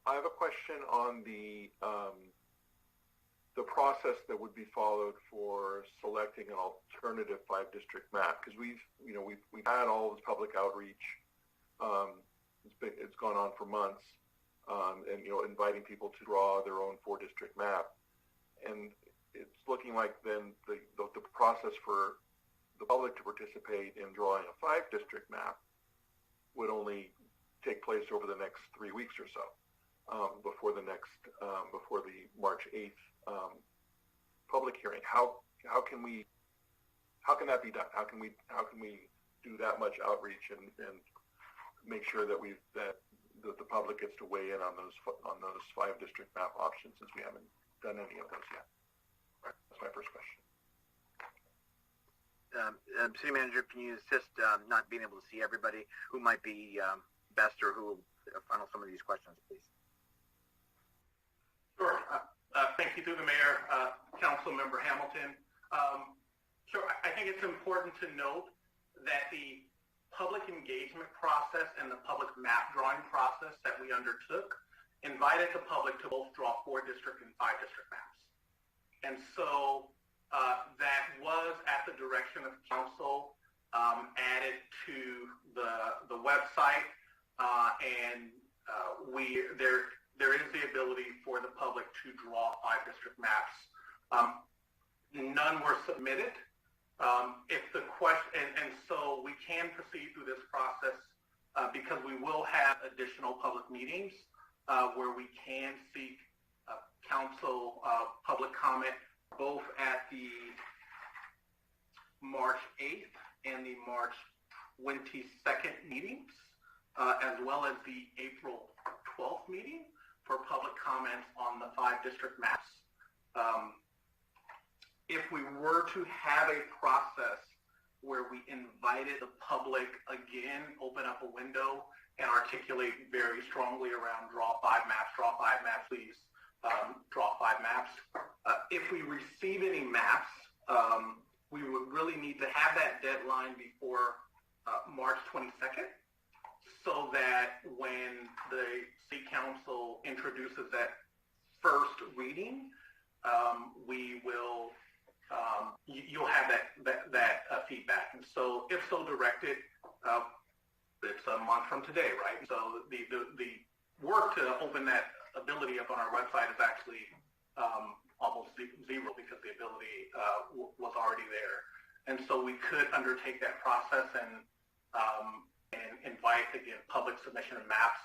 I have a question on the process that would be followed for selecting an alternative 5-district map, because we've had all this public outreach. It's gone on for months, and inviting people to draw their own 4-district map, and it's looking like then the process for the public to participate in drawing a 5-district map would only take place over the next 3 weeks or so, before the March 8th public hearing. How can that be done? How can we do that much outreach and make sure that the public gets to weigh in on those 5-district map options, since we haven't done any of those yet? That's my first question. City Manager, can you assist not being able to see everybody? Who might be best, or who will funnel some of these questions, please? Sure. Thank you, through the Mayor, Councilmember Hamilton. Sure. I think it's important to note that the public engagement process and the public map drawing process that we undertook invited the public to both draw 4-district and 5-district maps. And so that was at the direction of council, added to the website, and there is the ability for the public to draw 5 district maps. None were submitted. If the question, and so we can proceed through this process because we will have additional public meetings where we can seek council public comment both at the March 8th and the March 22nd meetings, as well as the April 12th meeting for public comments on the 5 district maps. If we were to have a process where we invited the public again, open up a window and articulate very strongly around draw 5 maps, please, draw 5 maps. If we receive any maps, we would really need to have that deadline before March 22nd so that when the city council introduces that first reading, we will, you'll have that feedback. And so if so directed, it's a month from today, right? So the work to open that ability up on our website is actually almost zero because the ability was already there. And so we could undertake that process and invite, again, public submission of maps.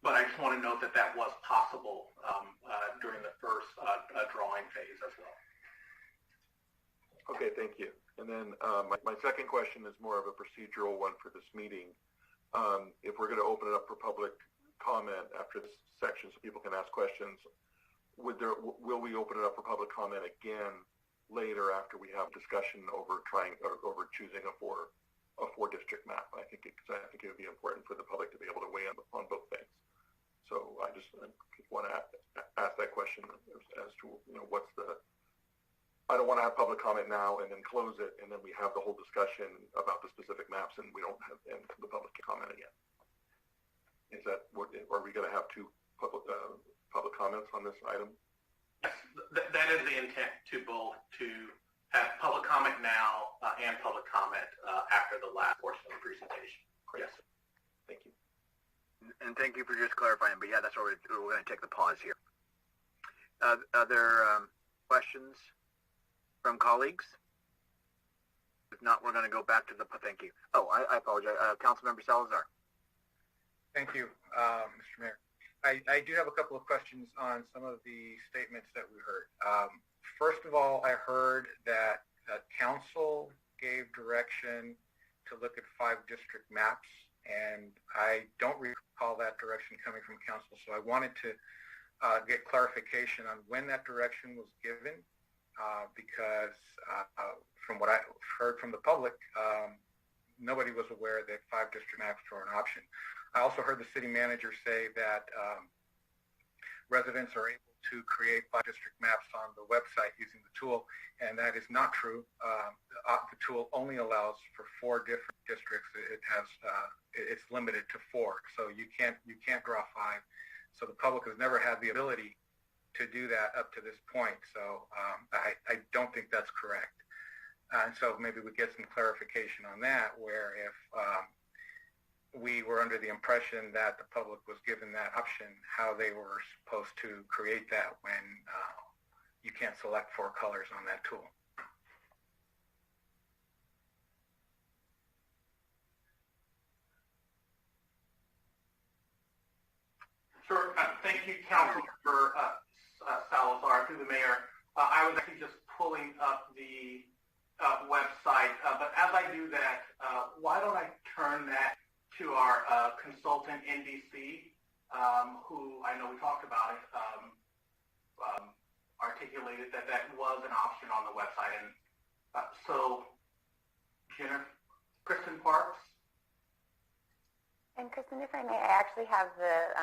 But I just want to note that that was possible during the first drawing phase as well. Okay, thank you. And then my second question is more of a procedural one for this meeting. If we're going to open it up for public comment after this section so people can ask questions, will we open it up for public comment again later after we have discussion over choosing a four district map? I think it would be important for the public to be able to weigh in on both things. So I just want to ask that question as to what's the. I don't want to have public comment now and then close it, and then we have the whole discussion about the specific maps, and we don't have and the public can comment again. Is that what? Are we going to have 2 public comments on this item? Yes, that is the intent to have public comment now and public comment after the last portion of the presentation. Great. Yes. Thank you. And thank you for just clarifying. But yeah, that's where we're going to take the pause here. Other questions from colleagues? If not, we're going to go back to the. Thank you. Oh, I apologize. Councilmember Salazar. Thank you, Mr. Mayor. I do have a couple of questions on some of the statements that we heard. First of all, I heard that council gave direction to look at 5 district maps, and I don't recall that direction coming from council, so I wanted to get clarification on when that direction was given, because from what I heard from the public, nobody was aware that 5 district maps were an option. I also heard the city manager say that residents are able to create 5 district maps on the website using the tool, and that is not true. The tool only allows for 4 different districts. It's limited to 4, so you can't draw 5. So the public has never had the ability to do that up to this point. So I don't think that's correct. And so maybe we get some clarification on that, where if we were under the impression that the public was given that option, how they were supposed to create that when you can't select 4 colors on that tool. Sure. Thank you, Councilmember Salazar, through the mayor. I was actually just pulling up the website, but as I do that, why don't I turn that to our consultant, NDC, who I know we talked about it, articulated that was an option on the website. And so, Kristen Parks. And Kristen, if I may, I actually have the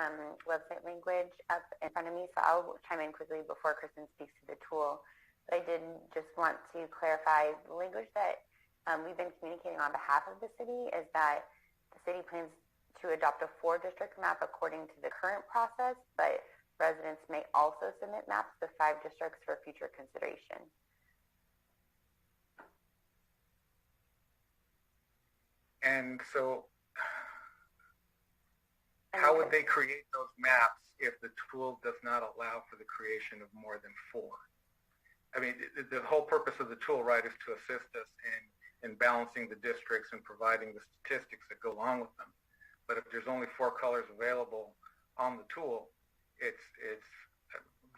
website language up in front of me, so I'll chime in quickly before Kristen speaks to the tool. But I did just want to clarify the language that we've been communicating on behalf of the city is that the city plans to adopt a 4 district map according to the current process, but Residents may also submit maps to 5 districts for future consideration. And so how would they create those maps if the tool does not allow for the creation of more than 4? I mean, the whole purpose of the tool, right, is to assist us in balancing the districts and providing the statistics that go along with them. But if there's only 4 colors available on the tool, it's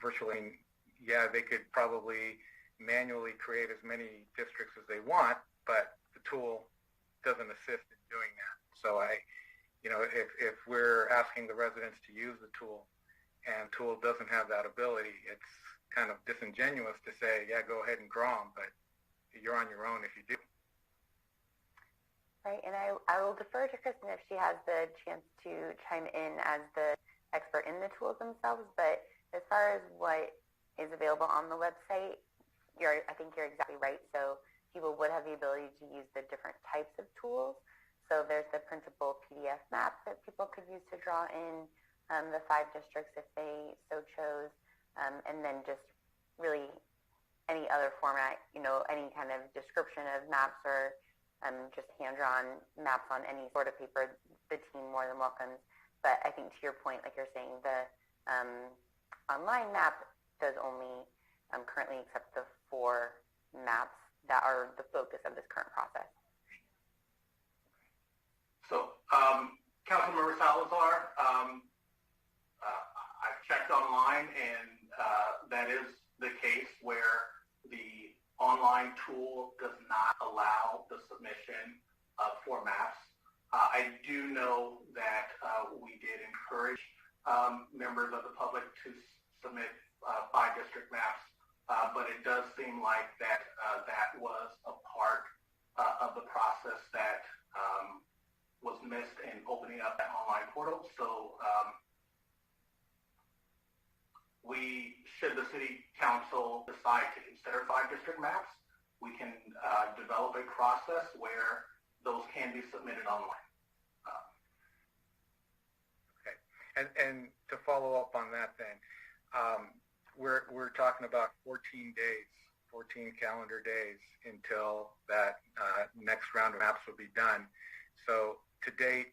virtually, yeah, they could probably manually create as many districts as they want, but the tool doesn't assist in doing that. So if we're asking the residents to use the tool and the tool doesn't have that ability, it's kind of disingenuous to say, yeah, go ahead and draw them, but you're on your own if you do. Right, and I will defer to Kristen if she has the chance to chime in as the expert in the tools themselves, but as far as what is available on the website, I think you're exactly right. So people would have the ability to use the different types of tools. So there's the printable PDF map that people could use to draw in the 5 districts if they so chose, and then just really any other format, any kind of description of maps or just hand-drawn maps on any sort of paper, the team more than welcomes. But I think to your point, like you're saying, the online map does only currently accept the 4 maps that are the focus of this current process. So, Councilmember Salazar, I've checked online, and that is the case where the online tool does not allow the submission of 4 maps. I do know that we did encourage members of the public to submit 5 district maps, but it does seem like that was a part of the process that was missed in opening up that online portal. So should the city council decide to consider 5 district maps, we can develop a process where those can be submitted online. Okay, and to follow up on that then, we're talking about 14 days, 14 calendar days until that next round of maps will be done. So to date,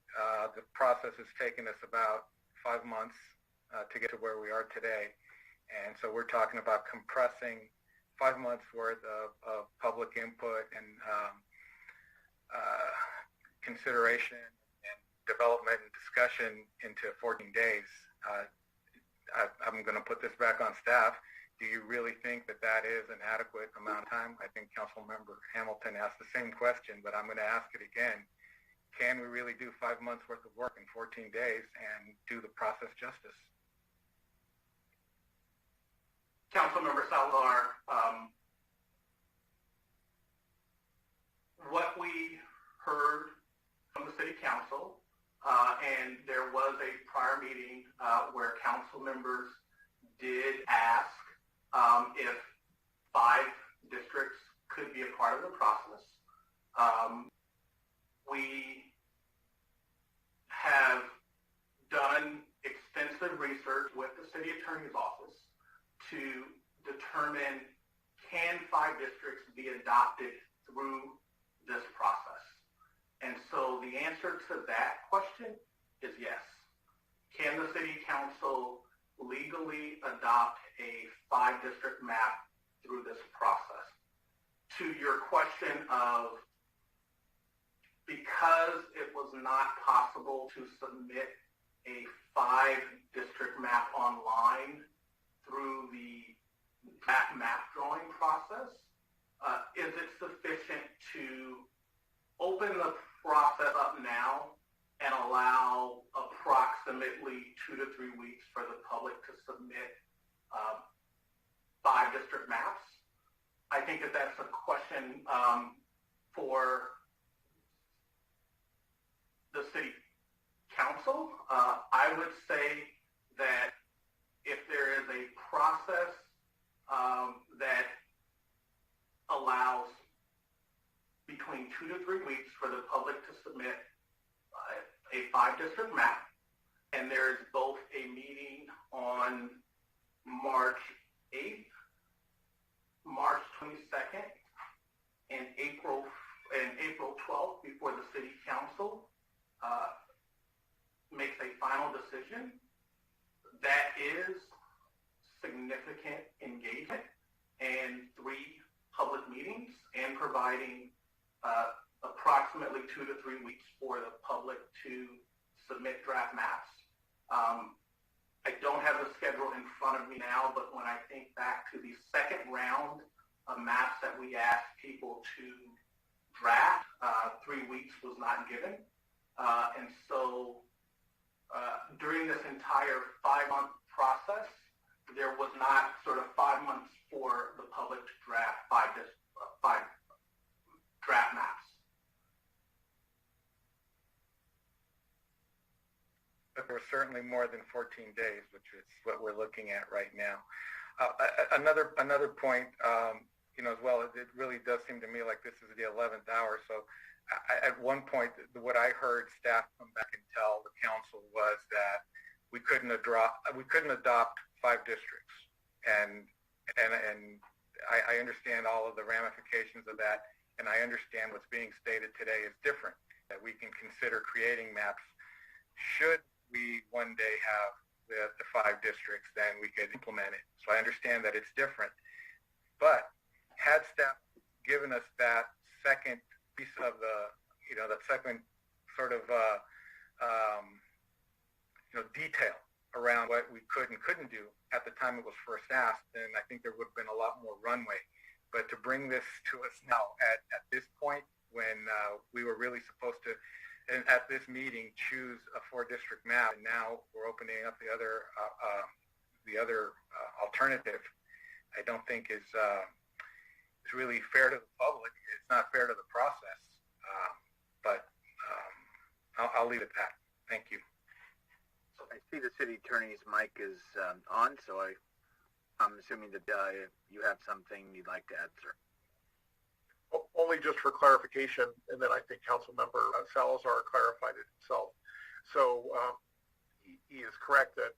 the process has taken us about 5 months to get to where we are today. And so we're talking about compressing 5 months worth of public input and consideration and development and discussion into 14 days. I'm going to put this back on staff. Do you really think that that is an adequate amount of time? I think Councilmember Hamilton asked the same question, but I'm going to ask it again. Can we really do 5 months worth of work in 14 days and do the process justice? Councilmember Salazar, what we heard from the city council, and there was a prior meeting where council members did ask if 5 districts could be a part of the process. We have done extensive research with the city attorney's office to determine, can 5 districts be adopted through this process? And so the answer to that question is yes. Can the city council legally adopt a 5 district map through this process? To your question of, because it was not possible to submit a 5 district map online through the map drawing process, is it sufficient to open the process up now and allow approximately 2 to 3 weeks for the public to submit 5 district maps? I think that that's a question for the city council. I would say that if there is a process that allows between 2 to 3 weeks for the public to submit a 5 district map, and there is both a meeting on March 8th, March 22nd, and April 12th before the City Council makes a final decision. That is significant engagement and 3 public meetings and providing approximately 2 to 3 weeks for the public to submit draft maps. I don't have the schedule in front of me now, but when I think back to the second round of maps that we asked people to draft, 3 weeks was not given. And so during this entire 5-month process, there was not sort of 5 months for the public to draft 5 draft maps. But there were certainly more than 14 days, which is what we're looking at right now. Another point, as well, it really does seem to me like this is the 11th hour. So at one point, what I heard staff come back and tell the council was that we couldn't adopt 5 districts, and I understand all of the ramifications of that, and I understand what's being stated today is different, that we can consider creating maps. Should we one day have the 5 districts, then we could implement it. So I understand that it's different, but had staff given us that second piece of that second sort of detail around what we could and couldn't do at the time it was first asked, then I think there would have been a lot more runway. But to bring this to us now at this point, when we were really supposed to, and at this meeting, choose a 4-district map, and now we're opening up the other alternative, I don't think is really fair to the public. It's not fair to the process. But I'll leave it at that. Thank you. I see the city attorney's mic is on, so I'm assuming that you have something you'd like to add, sir. Only just for clarification, and then I think Councilmember Salazar clarified it himself. So he is correct that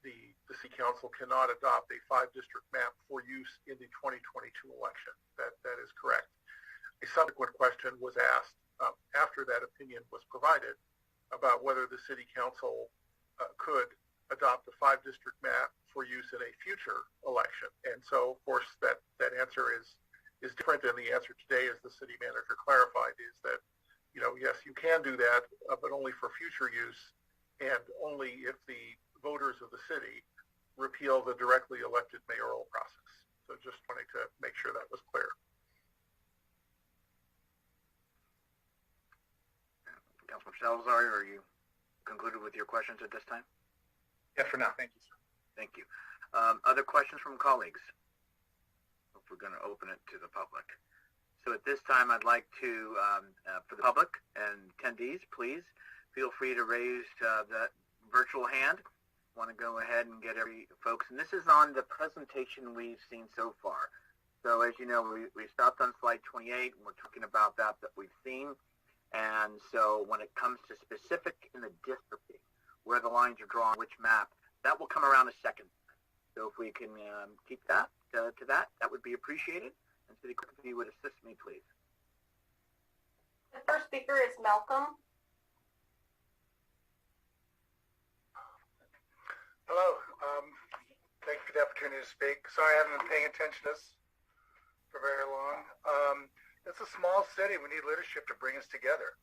the City Council cannot adopt a 5-district map for use in the 2022 election. That is correct. A subsequent question was asked after that opinion was provided about whether the City Council could adopt a 5-district map for use in a future election. And so, of course, that answer is different than the answer today, as the city manager clarified, is that, yes, you can do that, but only for future use, and only if the voters of the city repeal the directly elected mayoral process. So just wanting to make sure that was clear. Councilman Salazar, are you concluded with your questions at this time? Yeah, for now. Thank you, sir. Thank you. Other questions from colleagues? If we're going to open it to the public. So at this time, I'd like to, for the public and attendees, please feel free to raise that virtual hand. I want to go ahead and get folks, and this is on the presentation we've seen so far. So as you know, we stopped on slide 28, and we're talking about that we've seen. And so when it comes to specific in the districting, where the lines are drawn, which map, that will come around a second. So if we can keep that to that would be appreciated. And City Clerk, if you would assist me, please. The first speaker is Malcolm. Hello. Thank you for the opportunity to speak. Sorry I haven't been paying attention to this for very long. It's a small city. We need leadership to bring us together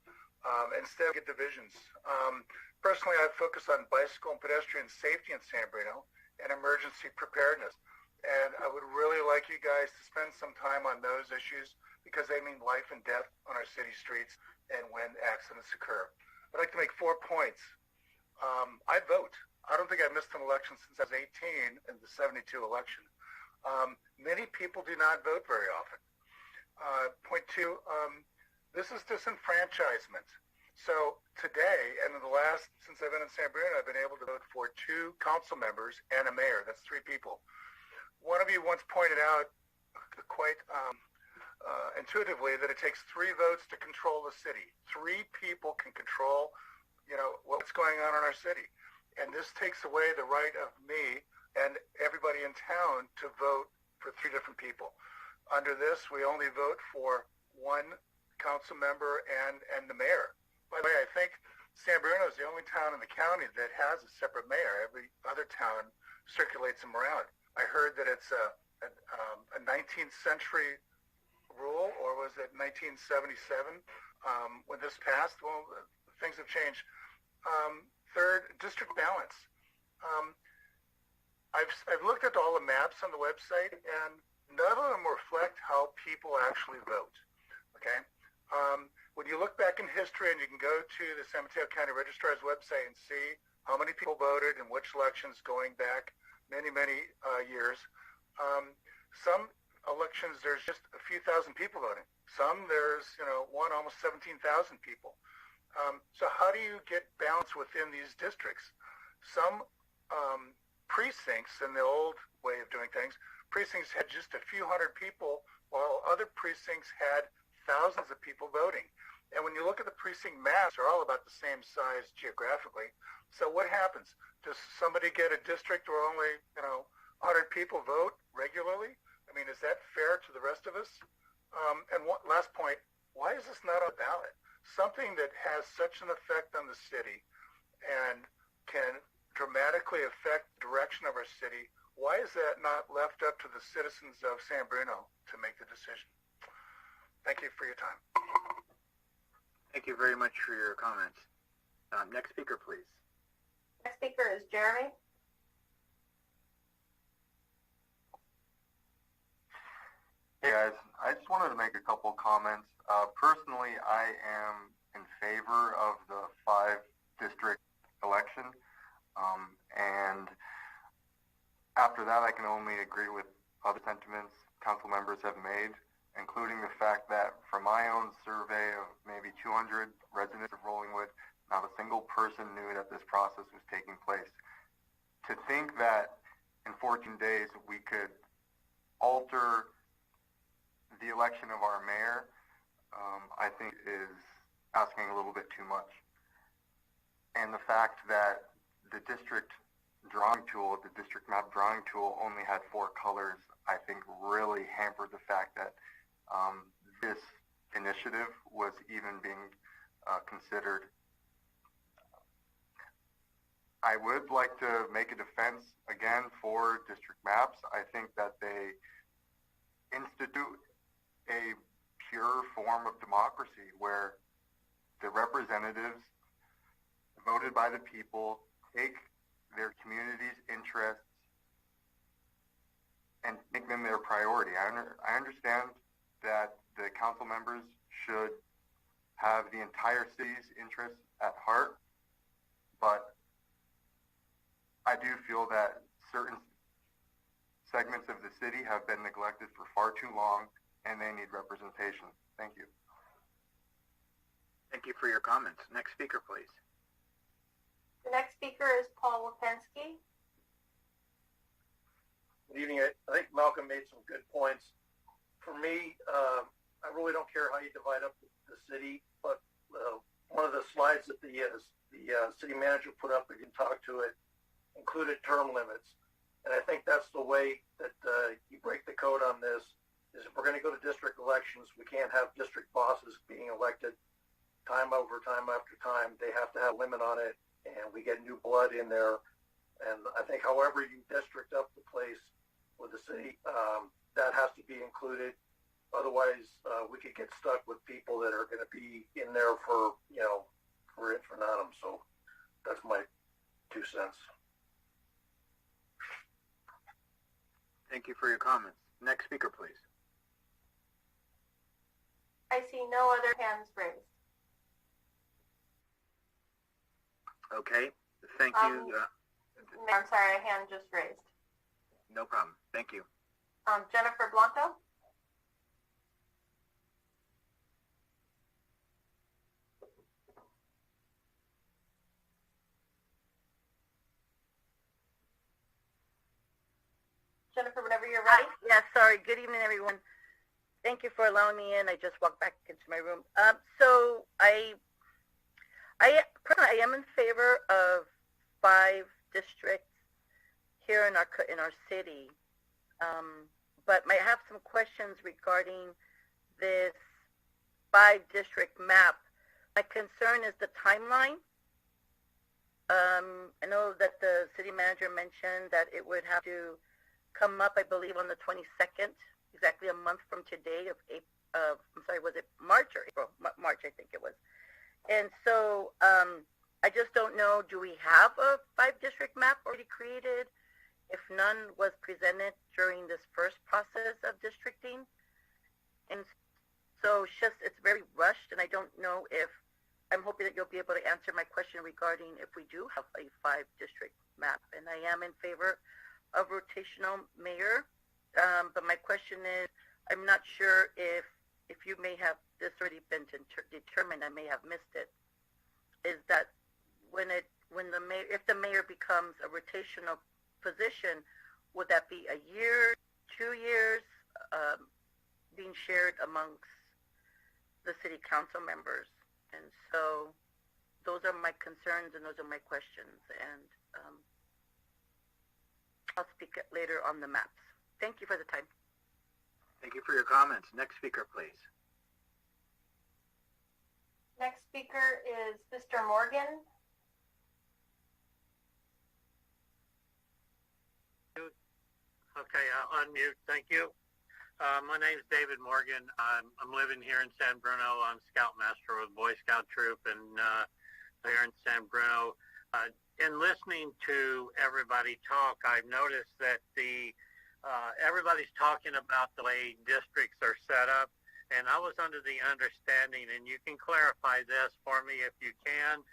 instead of get divisions. Personally, I focus on bicycle and pedestrian safety in San Bruno and emergency preparedness. And I would really like you guys to spend some time on those issues because they mean life and death on our city streets and when accidents occur. I'd like to make 4 points. I vote. I don't think I've missed an election since I was 18 in the 72 election. Many people do not vote very often. Point 2, this is disenfranchisement. So today, and since I've been in San Bruno, I've been able to vote for 2 council members and a mayor. That's 3 people. One of you once pointed out quite intuitively that it takes 3 votes to control the city. 3 people can control, what's going on in our city. and this takes away the right of me and everybody in town to vote for 3 different people. Under this, we only vote for 1 council member and the mayor. By the way, I think San Bruno is the only town in the county that has a separate mayor. Every other town circulates them around. I heard that it's a 19th century rule, or was it 1977 when this passed? Well, things have changed. Third, district balance. I've looked at all the maps on the website, and none of them reflect how people actually vote. Okay. When you look back in history, and you can go to the San Mateo County Registrar's website and see how many people voted in which elections going back many years. Some elections there's just a few thousand people voting. Some there's one almost 17,000 people. So how do you get balance within these districts? Some precincts, in the old way of doing things, precincts had just a few hundred people, while other precincts had thousands of people voting. And when you look at the precinct maps, they're all about the same size geographically. So what happens? Does somebody get a district where only 100 people vote regularly? I mean, is that fair to the rest of us? And last point, why is this not on the ballot? Something that has such an effect on the city and can dramatically affect the direction of our city, why is that not left up to the citizens of San Bruno to make the decision? Thank you for your time. Thank you very much for your comments. Next speaker, please. Next speaker is Jeremy. Hey guys, I just wanted to make a couple comments. Personally, I am in favor of the 5-district election, and after that I can only agree with other sentiments council members have made, including the fact that from my own survey of maybe 200 residents of Rollingwood, not a single person knew that this process was taking place. To think that in 14 days we could alter the election of our mayor, I think is asking a little bit too much. And the fact that the district drawing tool, the district map drawing tool only had 4 colors, I think really hampered the fact that this initiative was even being considered. I would like to make a defense again for district maps. I think that they institute a pure form of democracy where the representatives voted by the people take their community's interests and make them their priority. I understand that the council members should have the entire city's interests at heart, but I do feel that certain segments of the city have been neglected for far too long, and they need representation. Thank you. Thank you for your comments. Next speaker, please. The next speaker is Paul Wilpensky. Good evening. I think Malcolm made some good points. For me, I really don't care how you divide up the city, but one of the slides that the city manager put up, we can talk to it, included term limits. And I think that's the way that you break the code on this, is if we're going to go to district elections, we can't have district bosses being elected time over time after time. They have to have a limit on it, and we get new blood in there. And I think however you district up the place with the city, that has to be included. Otherwise, we could get stuck with people that are going to be in there for infinitum. So that's my 2 cents. Thank you for your comments. Next speaker, please. I see no other hands raised. Okay. Thank you. I'm sorry, a hand just raised. No problem. Thank you. Jennifer Blanco. Jennifer, whenever you're ready. Yes, sorry. Good evening, everyone. Thank you for allowing me in. I just walked back into my room. So I personally, I am in favor of 5 districts here in our city, but I have some questions regarding this 5-district map. My concern is the timeline. I know that the city manager mentioned that it would have to come up, I believe, on the 22nd, exactly a month from today was it March or April? March, I think it was. And so I just don't know, do we have a 5-district map already created? If none was presented during this first process of districting? And so it's very rushed, and I don't know if, I'm hoping that you'll be able to answer my question regarding if we do have a 5-district map. And I am in favor of rotational mayor, but my question is, I'm not sure if you may have this already been determined, I may have missed it, is that if the mayor becomes a rotational position, would that be a year, 2 years, being shared amongst the city council members? And so those are my concerns and those are my questions, and I'll speak later on the maps. Thank you for the time. Thank you for your comments. Next speaker, please. Next speaker is Mr. Morgan. Okay, I'll unmute. Thank you. My name is David Morgan. I'm living here in San Bruno. I'm Scoutmaster with Boy Scout Troop, and here in San Bruno. In listening to everybody talk, I've noticed that everybody's talking about the way districts are set up, and I was under the understanding, and you can clarify this for me if you can,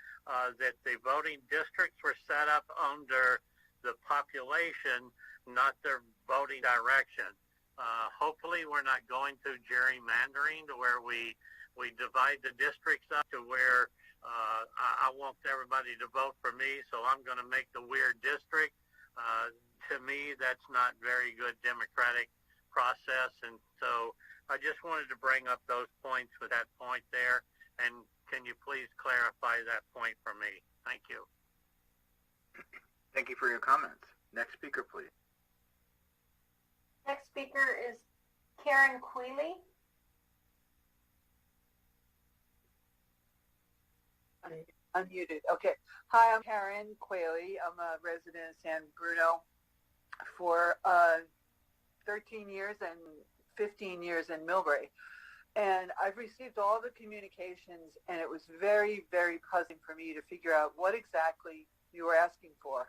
that the voting districts were set up under the population, not their voting direction. Hopefully we're not going through gerrymandering to where we divide the districts up to where I want everybody to vote for me, so I'm going to make the weird district. To me, that's not very good democratic process, and so I just wanted to bring up those points with that point there, and can you please clarify that point for me? Thank you. Thank you for your comments. Next speaker, please. Next speaker is Karen Quayley. Unmuted. Okay. Hi, I'm Karen Quayley. I'm a resident of San Bruno for 13 years and 15 years in Millbrae. And I've received all the communications, and it was very, very puzzling for me to figure out what exactly you were asking for.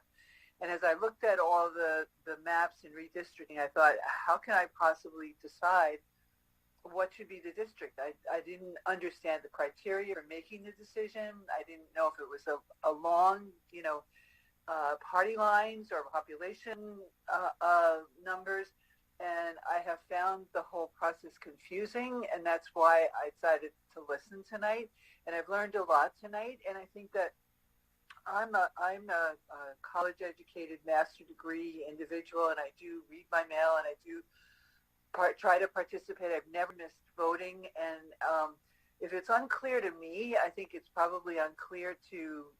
And as I looked at all the maps and redistricting, I thought, how can I possibly decide what should be the district? I didn't understand the criteria for making the decision. I didn't know if it was along, party lines or population numbers. And I have found the whole process confusing, and that's why I decided to listen tonight. And I've learned a lot tonight, and I think that I'm a college-educated, master degree individual, and I do read my mail, and I do try to participate. I've never missed voting, and if it's unclear to me, I think it's probably unclear to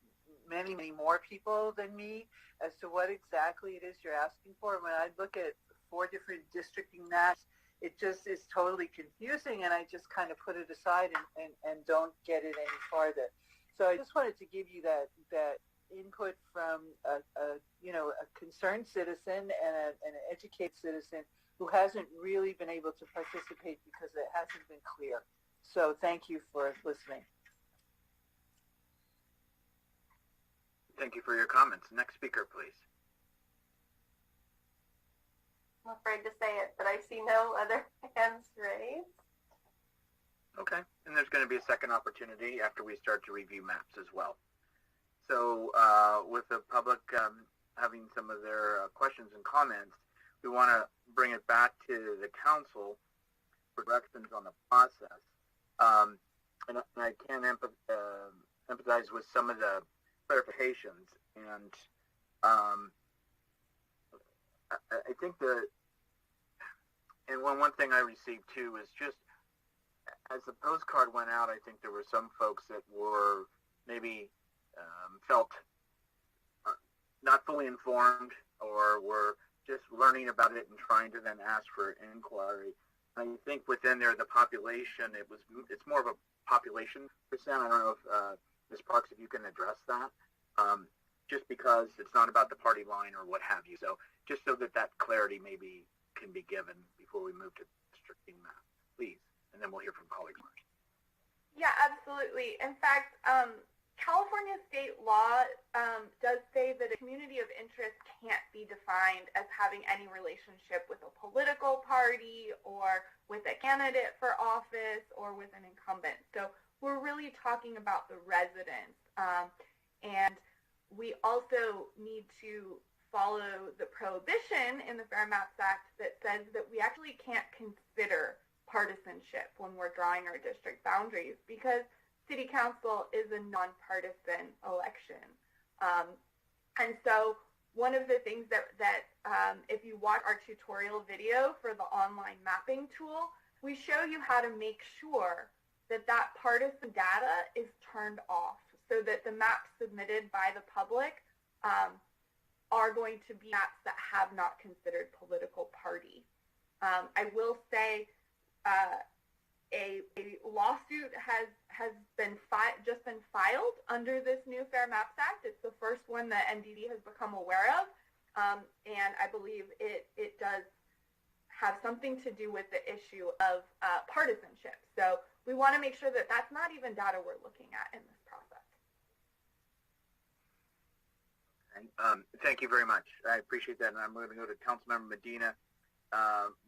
many, many more people than me as to what exactly it is you're asking for. When I look at 4 different districting maps, it just is totally confusing, and I just kind of put it aside and don't get it any farther. So I just wanted to give you that input from a concerned citizen and an educated citizen who hasn't really been able to participate because it hasn't been clear. So thank you for listening. Thank you for your comments. Next speaker, please. I'm afraid to say it, but I see no other hands raised. Okay, and there's going to be a second opportunity after we start to review maps as well. So with the public having some of their questions and comments, we want to bring it back to the council for directions on the process. And I can empathize with some of the clarifications. And I think and one thing I received too is just, as the postcard went out, I think there were some folks that were maybe felt not fully fully informed or were just learning about it and trying to then ask for inquiry. I think within there, the population, it's more of a population percent. I don't know if Ms. Parks, if you can address that, just because it's not about the party line or what have you. So just so that clarity maybe can be given before we move to districting map, please. And then we'll hear from colleagues first. Yeah, absolutely. In fact, California state law does say that a community of interest can't be defined as having any relationship with a political party or with a candidate for office or with an incumbent. So we're really talking about the residents. And we also need to follow the prohibition in the Fair Maps Act that says that we actually can't consider partisanship when we're drawing our district boundaries, because city council is a nonpartisan election. And so one of the things that if you watch our tutorial video for the online mapping tool, we show you how to make sure that partisan data is turned off so that the maps submitted by the public are going to be maps that have not considered political party. I will say a lawsuit has just been filed under this new Fair Maps Act. It's the first one that NDD has become aware of, and I believe it does have something to do with the issue of partisanship. So we want to make sure that that's not even data we're looking at in this process. Thank you very much. I appreciate that, and I'm going to go to Councilmember Medina.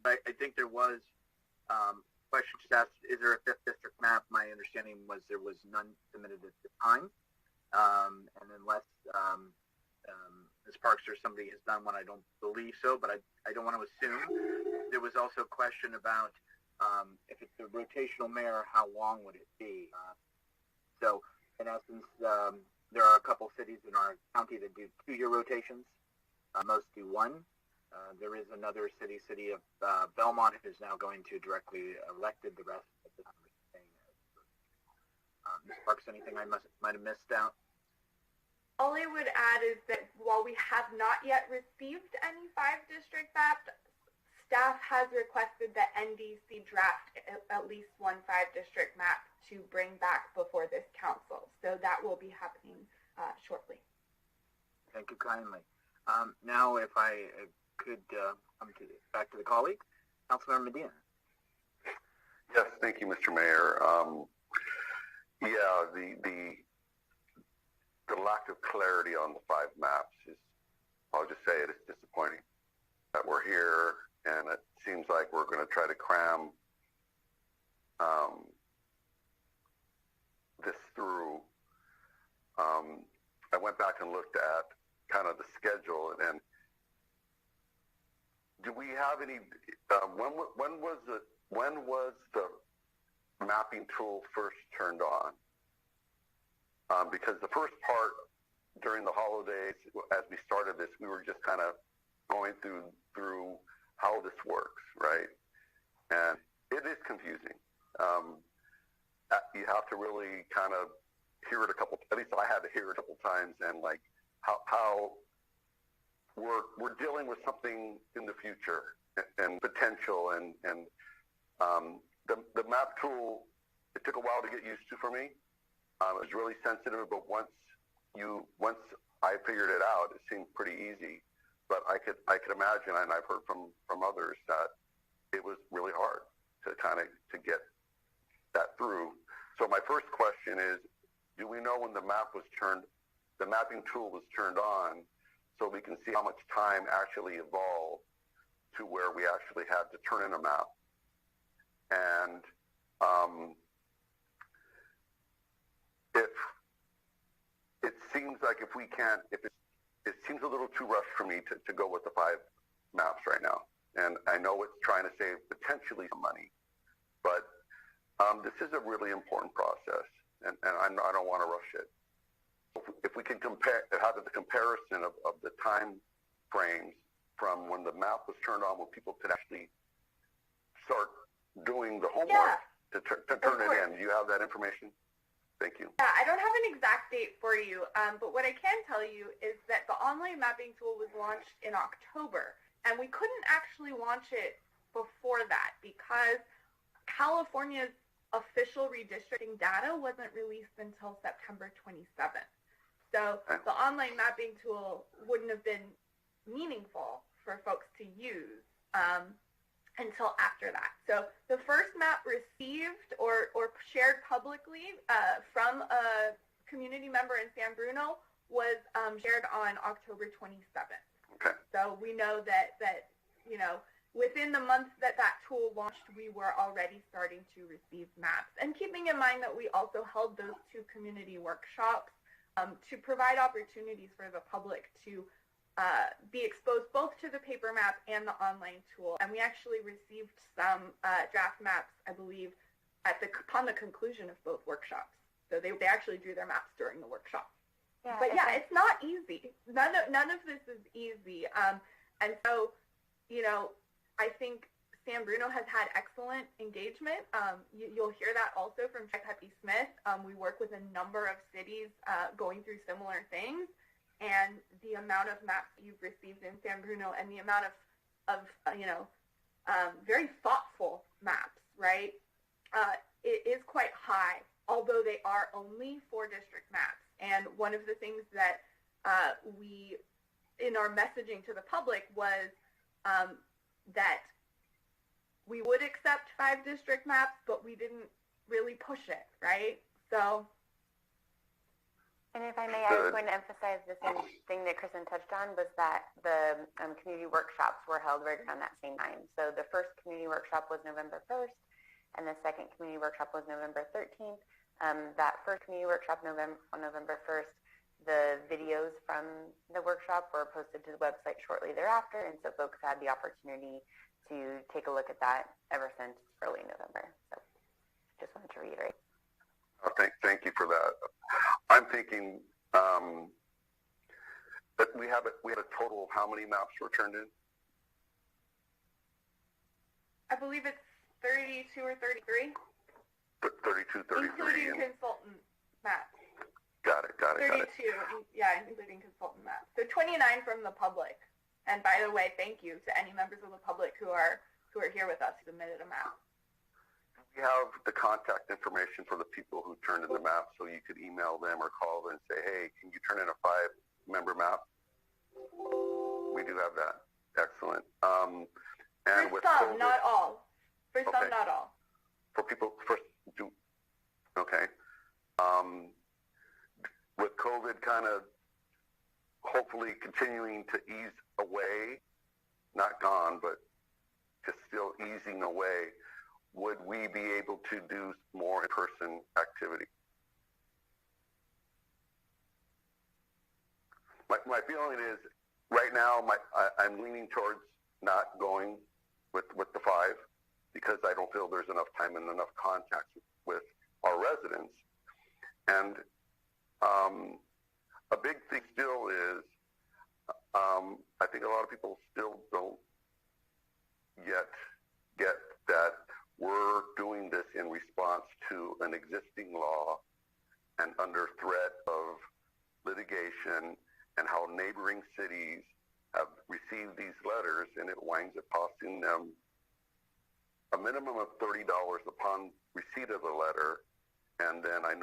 But I think there was questions asked, is there a 5th district map? My understanding was there was none submitted at the time. And unless Ms. Parks or somebody has done one, I don't believe so, but I don't want to assume. There was also a question about if it's a rotational mayor, how long would it be? So in essence, there are a couple cities in our county that do 2-year rotations. Most do 1. There is another city of Belmont, who's now going to directly elected. The rest of the time we're staying Ms. Parks, anything I might have missed out? All I would add is that while we have not yet received any 5-district maps, staff has requested that NDC draft at least one 5-district map to bring back before this council. So that will be happening shortly. Thank you kindly. Now, if I could come back to the colleague, Councilmember Medina. Yes, thank you, Mr. Mayor. Yeah, the lack of clarity on the 5 maps is, I'll just say it, it's disappointing that we're here, and it seems like we're going to try to cram this through. I went back and looked at kind of the schedule, and do we have any? When was the mapping tool first turned on? Because the first part during the holidays, as we started this, we were just kind of going through how this works, right? And it is confusing. You have to really kind of hear it at least I had to hear it a couple times, and like how we're dealing with something in the future and potential, and the map tool, it took a while to get used to for me. It was really sensitive, but once I figured it out, it seemed pretty easy. But I could imagine, and I've heard from others, that it was really hard to get that through. So my first question is, do we know when the mapping tool was turned on, so we can see how much time actually evolved to where we actually had to turn in a map? And if it seems like it seems a little too rushed for me to go with the 5 maps right now. And I know it's trying to save potentially some money, but this is a really important process, and I don't want to rush it. If we can have the comparison of the time frames from when the map was turned on, when people could actually start doing the homework to turn it in. Do you have that information? Thank you. Yeah, I don't have an exact date for you, but what I can tell you is that the online mapping tool was launched in October, and we couldn't actually launch it before that because California's official redistricting data wasn't released until September 27th. So the online mapping tool wouldn't have been meaningful for folks to use until after that. So the first map received or shared publicly from a community member in San Bruno was shared on October 27th. Okay. So we know that you know, within the month that tool launched, we were already starting to receive maps. And keeping in mind that we also held those 2 community workshops to provide opportunities for the public to be exposed both to the paper map and the online tool. And we actually received some draft maps, I believe, upon the conclusion of both workshops. So they actually drew their maps during the workshop. Yeah, but yeah, it's not easy. None of this is easy. And so, you know, I think San Bruno has had excellent engagement. You'll hear that also from Pepe Smith. We work with a number of cities going through similar things. And the amount of maps you've received in San Bruno and the amount of very thoughtful maps, right, it is quite high, although they are only 4 district maps. And one of the things that we, in our messaging to the public, was that we would accept 5 district maps, but we didn't really push it, right? So. And if I may, I was going to emphasize the same thing that Kristen touched on, was that the community workshops were held right around that same time. So the first community workshop was November 1st, and the second community workshop was November 13th. That first community workshop on November 1st, the videos from the workshop were posted to the website shortly thereafter, and so folks had the opportunity to take a look at that ever since early November. So just wanted to reiterate. Oh, thank you for that. I'm thinking that we have a total of how many maps were turned in? I believe it's 32 or 33. 32, 33. Including consultant maps. Got it. 32, yeah, including consultant maps. So 29 from the public. And by the way, thank you to any members of the public who are here with us who submitted a map. We have the contact information for the people who turned in the map, so you could email them or call them and say, hey, can you turn in a 5-member map? We do have that. Excellent. And for some, not all. For some, not all. For people, okay. With COVID kind of hopefully continuing to ease away, not gone, but just still easing away, would we be able to do more in-person activity? My feeling is, right now, I'm leaning towards not going with the 5 because I don't feel there's enough time and enough contact with our residents. And a big thing still is, I think a lot of people still don't yet get that we're doing this in response to an existing law and under threat of litigation, and how neighboring cities have received these letters, and it winds up costing them a minimum of $30 upon receipt of the letter. And then I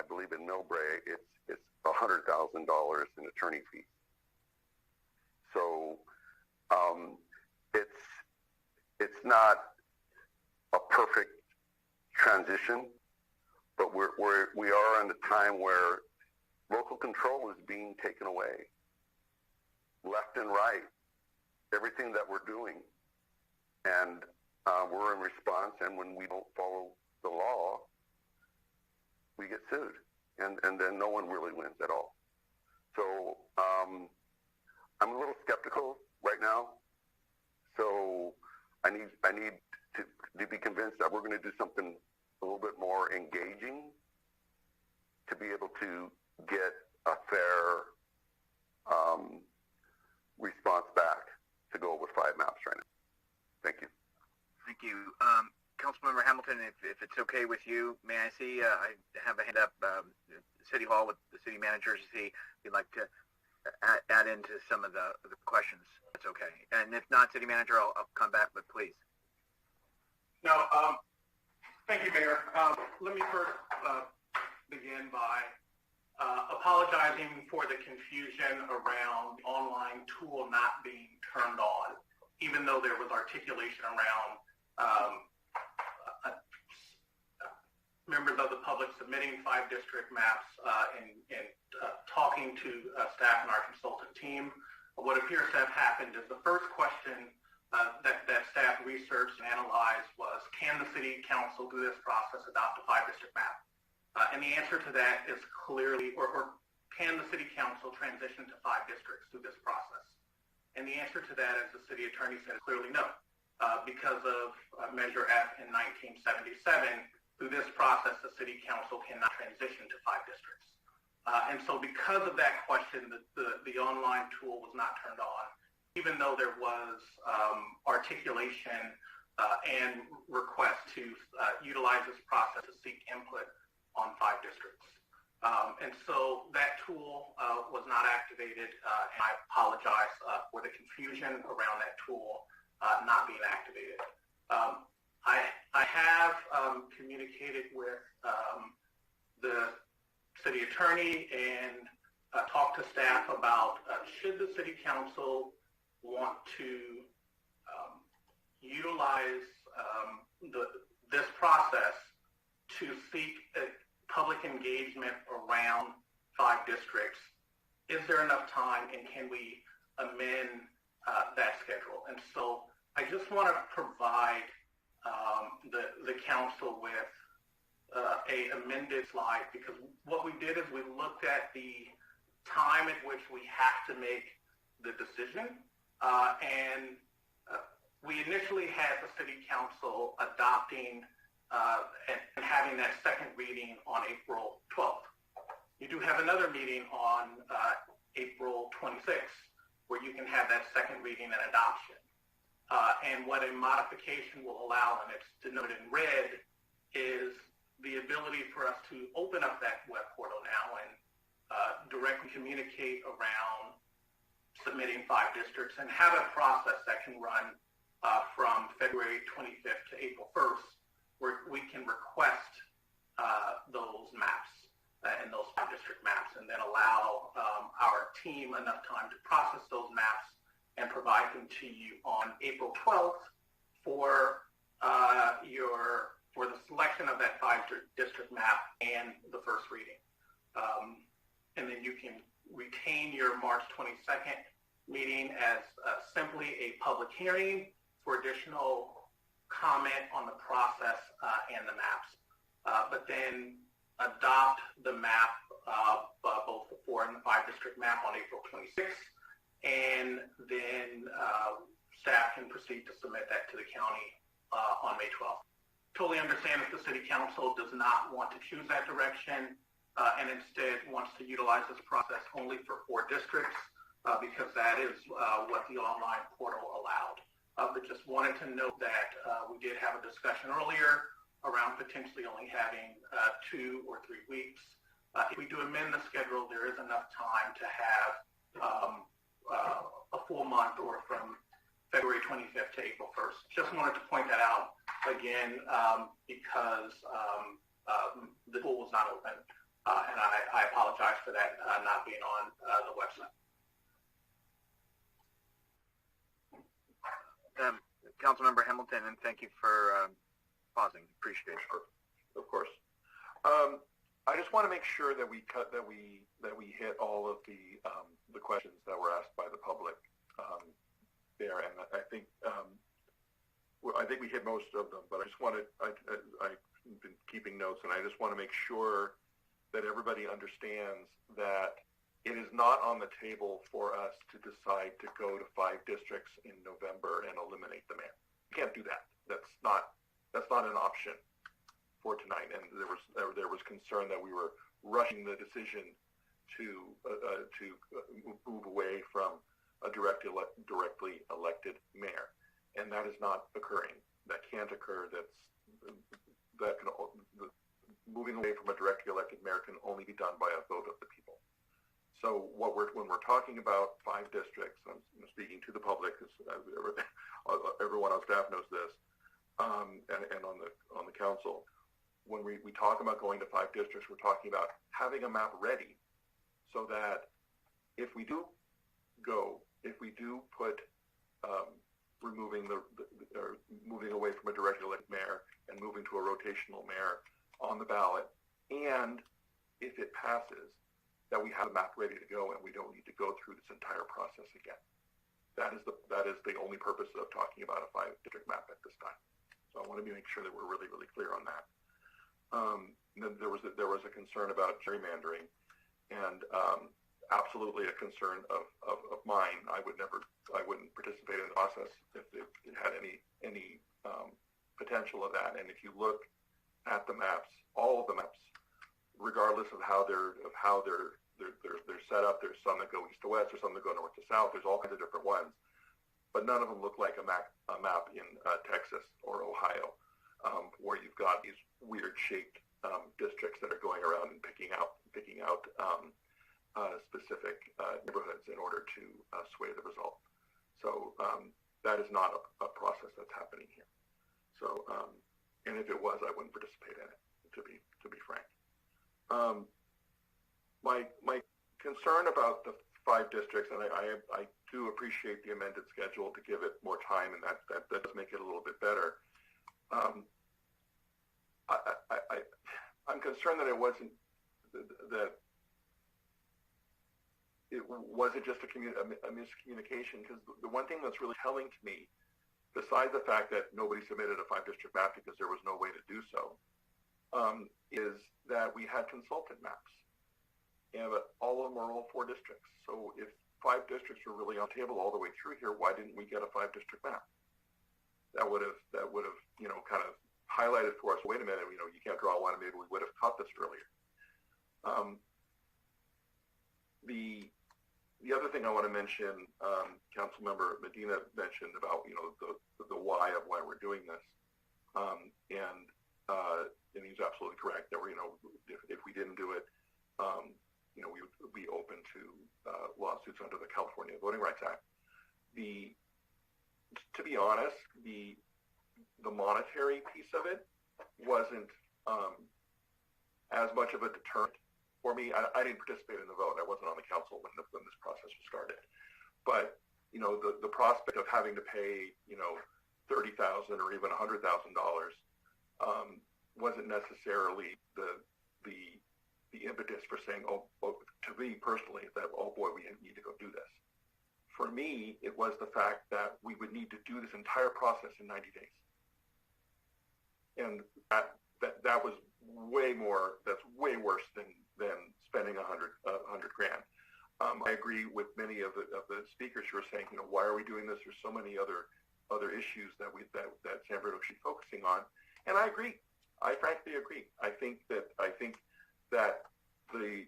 believe in Millbrae, it's $100,000 in attorney fees. So it's not a perfect transition, but we are in a time where local control is being taken away, left and right, everything that we're doing, and we're in response. And when we don't follow the law, we get sued, and then no one really wins at all. So I'm a little skeptical right now. So I need to be convinced that we're going to do something a little bit more engaging to be able to get a fair response back to go with 5 maps right now. Thank you. Thank you. Councilmember Hamilton, if it's okay with you, may I see, I have a hand up, City Hall with the city manager to see if you'd like to add into some of the questions. That's okay. And if not, City Manager, I'll come back, but please. No, thank you, Mayor. Let me first begin by apologizing for the confusion around the online tool not being turned on, even though there was articulation around members of the public submitting 5 district maps and talking to staff and our consultant team. What appears to have happened is the first question that staff researched and analyzed was, can the City Council through this process adopt a 5 district map? And the answer to that is clearly, or can the City Council transition to 5 districts through this process? And the answer to that, as the City Attorney said, is clearly no. Because of Measure F in 1977, through this process, the City Council cannot transition to 5 districts. And so because of that question, the online tool was not turned on, even though there was articulation and request to utilize this process to seek input on 5 districts. And so that tool was not activated, and I apologize for the confusion around that tool not being activated. I have communicated with the City Attorney and talked to staff about should the City Council want to utilize this process to seek public engagement around 5 districts. Is there enough time, and can we amend that schedule? And so I just want to provide the council with a amended slide, because what we did is we looked at the time at which we have to make the decision, and we initially had the City Council adopting and having that second reading on April 12th. You do have another meeting on April 26th where you can have that second reading and adoption. And what a modification will allow, and it's denoted in red, is the ability for us to open up that web portal now and directly communicate around submitting 5 districts and have a process that can run from February 25th to April 1st, where we can request those maps and those 5 district maps, and then allow our team enough time to process those maps and provide them to you on April 12th for the selection of that 5 district map and the first reading. And then you can retain your March 22nd meeting as simply a public hearing for additional comment on the process and the maps. But then adopt the map, both the 4 and the 5 district map on April 26th, and then staff can proceed to submit that to the county on May 12th. Totally understand if the City Council does not want to choose that direction and instead wants to utilize this process only for 4 districts, because that is what the online portal allowed. But just wanted to note that we did have a discussion earlier around potentially only having 2 or 3 weeks. If we do amend the schedule, there is enough time to have a full month, or from February 25th to April 1st. Just wanted to point that out again because the tool was not open, and I apologize for that not being on the website. Councilmember Hamilton, and thank you for pausing. Appreciate it. Sure. Of course. I just want to make sure that we hit all of the questions that were asked by the public there, and I think we hit most of them. But I just wanted I've been keeping notes, and I just want to make sure that everybody understands that it is not on the table for us to decide to go to 5 districts in November and eliminate the mayor. We can't do that. That's not an option for tonight. And there was concern that we were rushing the decision to move away from a directly elected mayor, and that is not occurring. That can't occur. Moving away from a directly elected mayor can only be done by a vote of the people. So when we're talking about 5 districts, I'm speaking to the public, because everyone on staff knows this, and on the council. When we talk about going to 5 districts, we're talking about having a map ready, so that if we do put removing or moving away from a directly elected mayor and moving to a rotational mayor on the ballot, and if it passes, that we have a map ready to go and we don't need to go through this entire process again. That is the only purpose of talking about a 5-district map at this time. So I want to make sure that we're really, really clear on that. Then there was a concern about gerrymandering, and absolutely a concern of mine. I wouldn't participate in the process if it had any potential of that. And if you look at the maps, all of the maps, regardless of how they're set up, there's some that go east to west, there's some that go north to south. There's all kinds of different ones, but none of them look like a map in Texas or Ohio, where you've got these weird shaped districts that are going around and picking out specific neighborhoods in order to sway the result. So that is not a process that's happening here. So, and if it was, I wouldn't participate in it, to be frank. My concern about the 5 districts, and I do appreciate the amended schedule to give it more time, and that does make it a little bit better. I'm concerned that it wasn't just a miscommunication, because the one thing that's really telling to me, besides the fact that nobody submitted a 5-district map because there was no way to do so, is that we had consultant maps. But all of them are all 4 districts. So if 5 districts were really on the table all the way through here, why didn't we get a 5-district map? That would have kind of highlighted for us, wait a minute, you can't draw one, and maybe we would have caught this earlier. The other thing I want to mention, Councilmember Medina mentioned about the why of why we're doing this, and he's absolutely correct that if we didn't do it, we would be open to lawsuits under the California Voting Rights Act. To be honest, the monetary piece of it wasn't as much of a deterrent for me. I didn't participate in the vote. I wasn't on the council when this process was started. But the prospect of having to pay $30,000 or even $100,000 wasn't necessarily the impetus for saying, to me personally, that, oh boy, we need to go do this. For me, it was the fact that we would need to do this entire process in 90 days. And that was way more, that's way worse than spending $100 grand. I agree with many of the speakers who are saying, why are we doing this? There's so many other issues that San Bruno should be focusing on. And I agree. I frankly agree. I think that the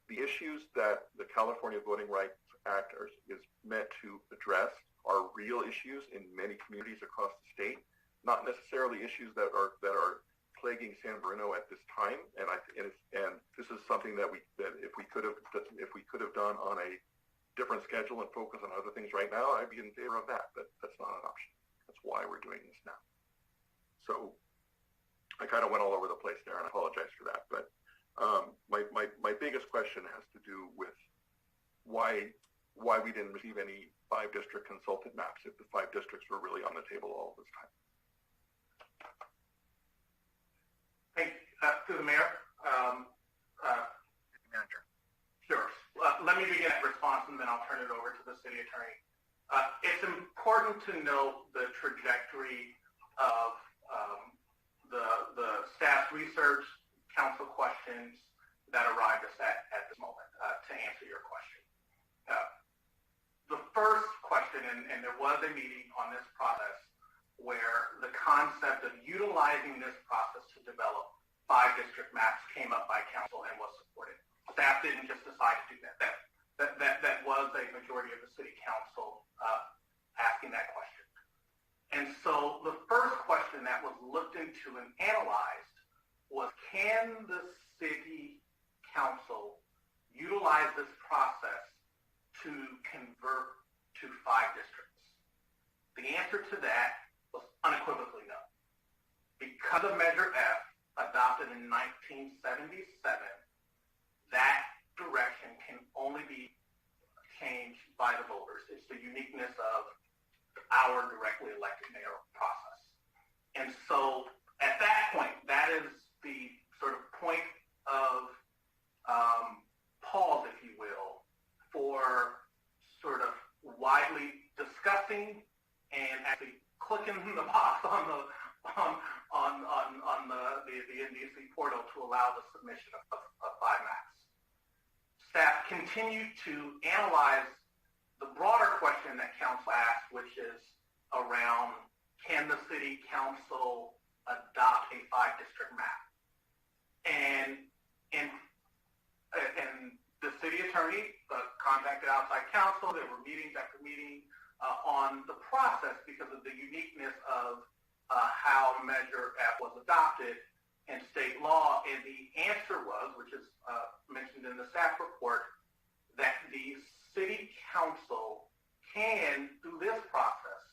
issues that the California Voting Rights Act is meant to address are real issues in many communities across the state, not necessarily issues that are plaguing San Bruno at this time. And this is something that if we could have done on a different schedule and focus on other things right now, I'd be in favor of that. But that's not an option. That's why we're doing this now. So I kind of went all over the place there, and I apologize for that. But my biggest question has to do with why we didn't receive any 5-district consultant maps if the 5 districts were really on the table all this time. Hey, to the mayor. Manager. Sure. Let me begin that response, and then I'll turn it over to the city attorney. It's important to note the trajectory of the staff research, council questions that arrived us at this moment to answer your question. The first question, and there was a meeting on this process where the concept of utilizing this process to develop 5-district maps came up by council and was supported. Staff didn't just decide to do that. That was a majority of the city council asking that question. And so the first question that was looked into and analyzed was, can the city council utilize this process to 5 districts? The answer to that was unequivocally no. Because of Measure F, adopted in 1977, that direction can only be changed by the voters. It's the uniqueness of our directly elected mayoral process. And so at that point, that is the sort of point of pause, if you will, for sort of widely discussing and actually clicking the box on the NDC portal to allow the submission of 5 maps. Staff continued to analyze the broader question that council asked, which is around, can the city council adopt a 5-district map? And the city attorney contacted outside counsel. There were meetings after meeting on the process because of the uniqueness of how Measure F was adopted in state law. And the answer was, which is mentioned in the staff report, that the city council can, through this process,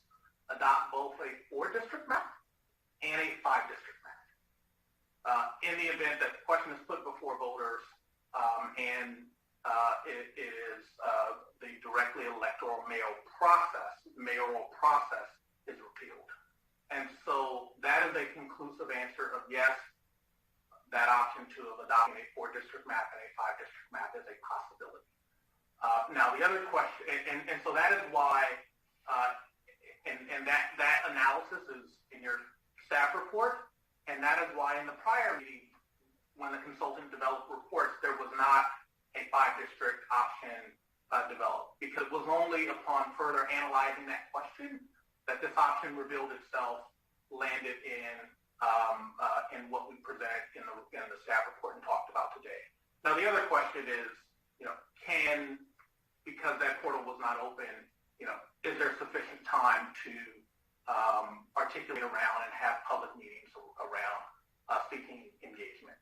adopt both a 4-district map and a 5-district map. In the event that the question is put before voters and it is the directly electoral mayoral process is repealed. And so that is a conclusive answer of yes, that option of adopting a 4-district map and a 5-district map is a possibility. Now the other question, and so that is why, and that analysis is in your staff report, and that is why in the prior meeting, when the consultant developed reports, there was not a 5-district option developed, because it was only upon further analyzing that question that this option revealed itself, landed in what we presented in the staff report and talked about today. Now the other question is, because that portal was not open, is there sufficient time to articulate around and have public meetings around seeking engagement?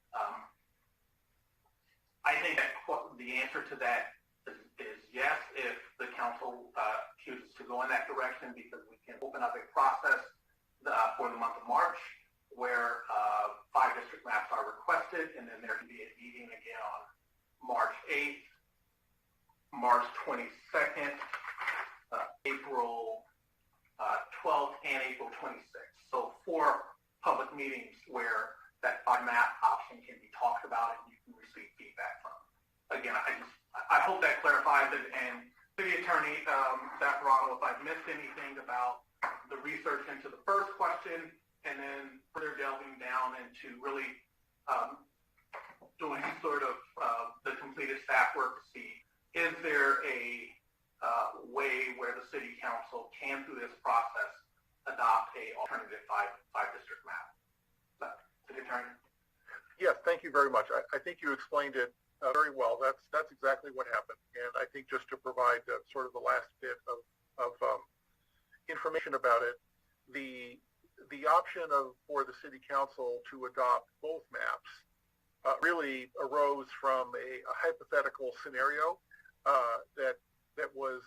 I think that the answer to that is yes, if the council chooses to go in that direction, because we can open up a process for the month of March where 5-district maps are requested, and then there can be a meeting again on March 8th, March 22nd, April 12th, and April 26th. So 4 public meetings where that 5-map option can be talked about and you can receive feedback from. Again, I hope that clarifies it. And City Attorney Zaffarano, if I've missed anything about the research into the first question, and then further delving down into really doing sort of the completed staff work to see, is there a way where the City Council can, through this process, adopt a alternative 5-district map? City Attorney? Yes, thank you very much. I think you explained it very well. That's exactly what happened. And I think just to provide sort of the last bit of information about it, the option for the City Council to adopt both maps really arose from a hypothetical scenario that was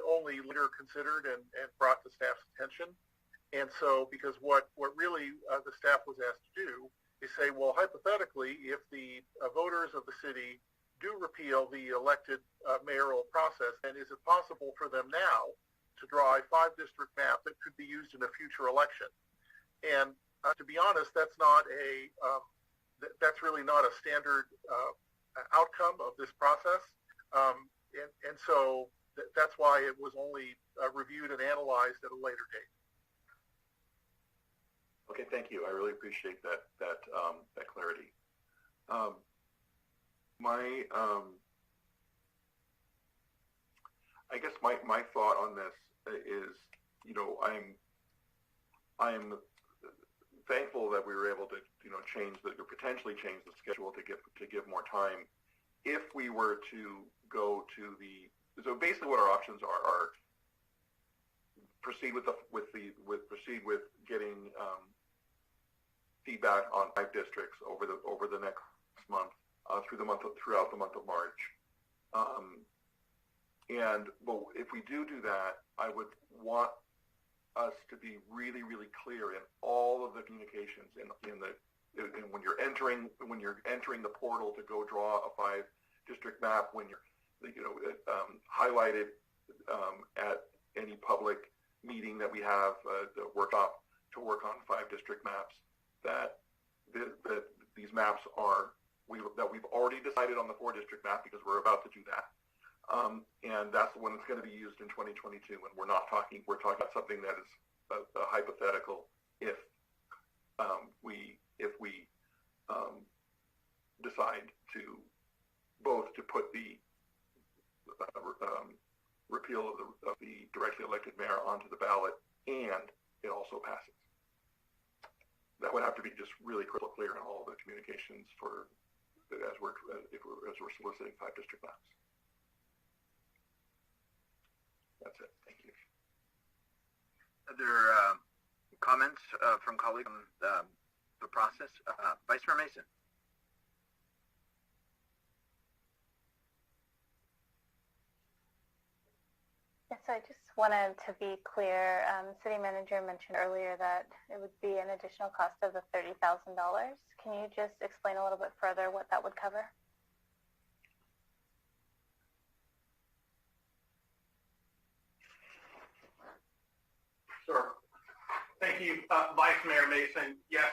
only later considered and brought to staff's attention. And so, because what really the staff was asked to do is say, well, hypothetically, if the voters of the city do repeal the elected mayoral process, then is it possible for them now to draw a 5-district map that could be used in a future election? And to be honest, that's really not a standard outcome of this process. And so that's why it was only reviewed and analyzed at a later date. Okay, thank you. I really appreciate that clarity. I guess my thought on this is, I'm thankful that we were able to potentially change the schedule to give more time. If we were to go to so basically what our options are proceed with getting feedback on 5 districts over the next month, throughout the month of March, But if we do that, I would want us to be really, really clear in all of the communications when you're entering the portal to go draw a 5-district map, when you're highlighted at any public meeting that we have, the workshop to work on 5-district maps, that these maps that we've already decided on the 4-district map, because we're about to do that. And that's when it's going to be used in 2022. And we're talking about something that is a hypothetical if we decide to put the repeal of the directly elected mayor onto the ballot, and it also passes. That would have to be just really crystal clear in all the communications as we're soliciting 5-district maps. That's it. Thank you. Other comments from colleagues on the process? Vice Mayor Mason. Yes, I just wanted to be clear. City Manager mentioned earlier that it would be an additional cost of the $30,000. Can you just explain a little bit further what that would cover? Sure. Thank you, Vice Mayor Mason. Yes,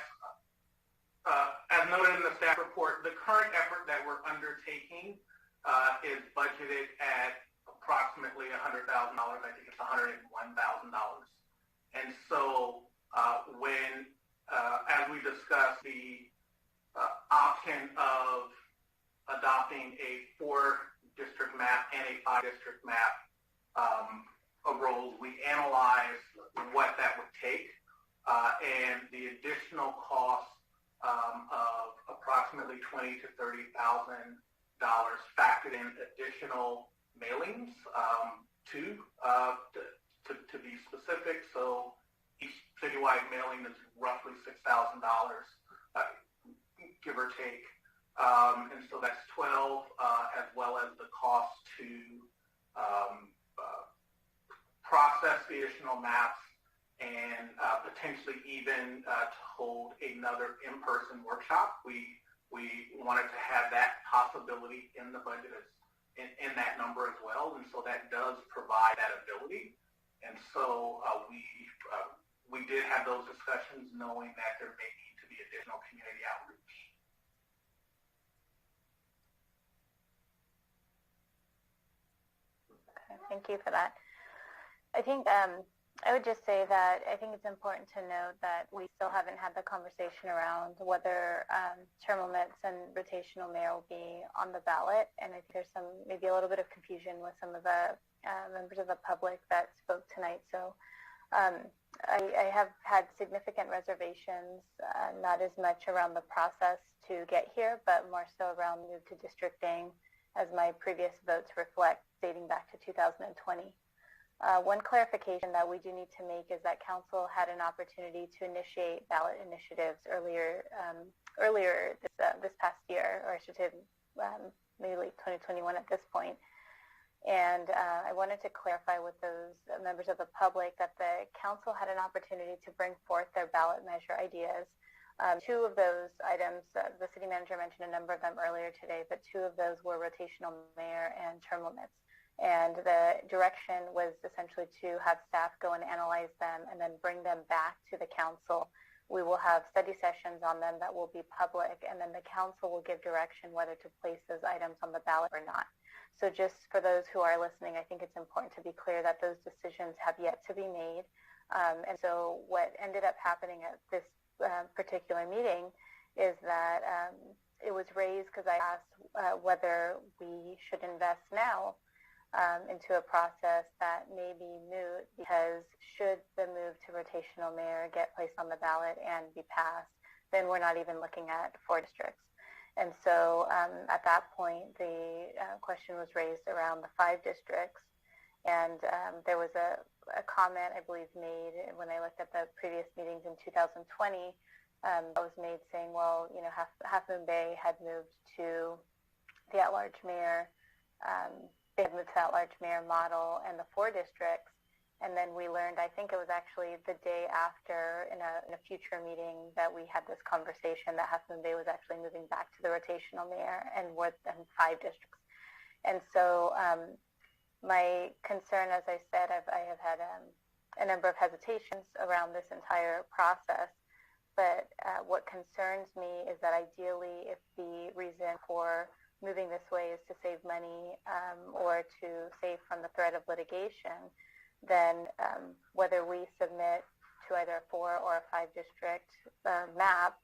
as noted in the staff report, the current effort that we're undertaking is budgeted at approximately $100,000. I think it's $101,000. And so as we discussed, the option of adopting a 4-district map and a 5-district map arose, we analyzed what that would take, and the additional cost of approximately $20,000 to $30,000 factored in additional mailings to be specific. So each citywide mailing is roughly $6,000, give or take, and so that's 12, as well as the cost to process the additional maps and potentially even to hold another in-person workshop. We wanted to have that possibility in the budget in that number as well, and so that does provide that ability. And so we did have those discussions, knowing that there may need to be additional community outreach. Okay, thank you for that. I think I would just say that I think it's important to note that we still haven't had the conversation around whether term limits and rotational mayor will be on the ballot, and I think there's maybe a little bit of confusion with some of the members of the public that spoke tonight. So I have had significant reservations, not as much around the process to get here, but more so around move to districting, as my previous votes reflect, dating back to 2020. One clarification that we do need to make is that Council had an opportunity to initiate ballot initiatives earlier this past year, or I should say maybe late 2021 at this point. And I wanted to clarify with those members of the public that the Council had an opportunity to bring forth their ballot measure ideas. Two of those items, the City Manager mentioned a number of them earlier today, but two of those were rotational mayor and term limits. And the direction was essentially to have staff go and analyze them and then bring them back to the Council. We will have study sessions on them that will be public, and then the Council will give direction whether to place those items on the ballot or not. So just for those who are listening, I think it's important to be clear that those decisions have yet to be made. And so what ended up happening at this particular meeting is that it was raised because I asked whether we should invest now into a process that may be moot, because should the move to rotational mayor get placed on the ballot and be passed, then we're not even looking at 4 districts. And so at that point, the question was raised around the 5 districts. And there was a comment, I believe, made when I looked at the previous meetings in 2020, that was made saying, well, you know, Half Moon Bay had moved to the at-large mayor they had moved to that large mayor model and the 4 districts. And then we learned, I think it was actually the day after in a future meeting that we had this conversation that Huffman Bay was actually moving back to the rotational mayor and more than 5 districts. And so my concern, as I said, I have had a number of hesitations around this entire process. But what concerns me is that ideally, if the reason for moving this way is to save money or to save from the threat of litigation, then whether we submit to either a 4 or a 5 district map,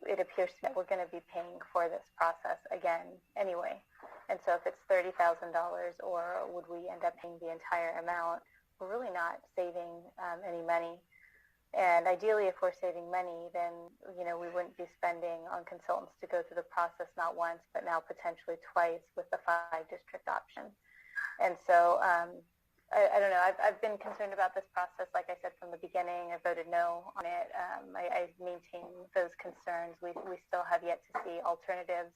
it appears that we're going to be paying for this process again anyway. And so if it's $30,000 or would we end up paying the entire amount, we're really not saving any money. And ideally, if we're saving money, then we wouldn't be spending on consultants to go through the process not once, but now potentially twice with the 5 district option. And so I don't know. I've been concerned about this process. Like I said from the beginning, I voted no on it. I maintain those concerns. We still have yet to see alternatives,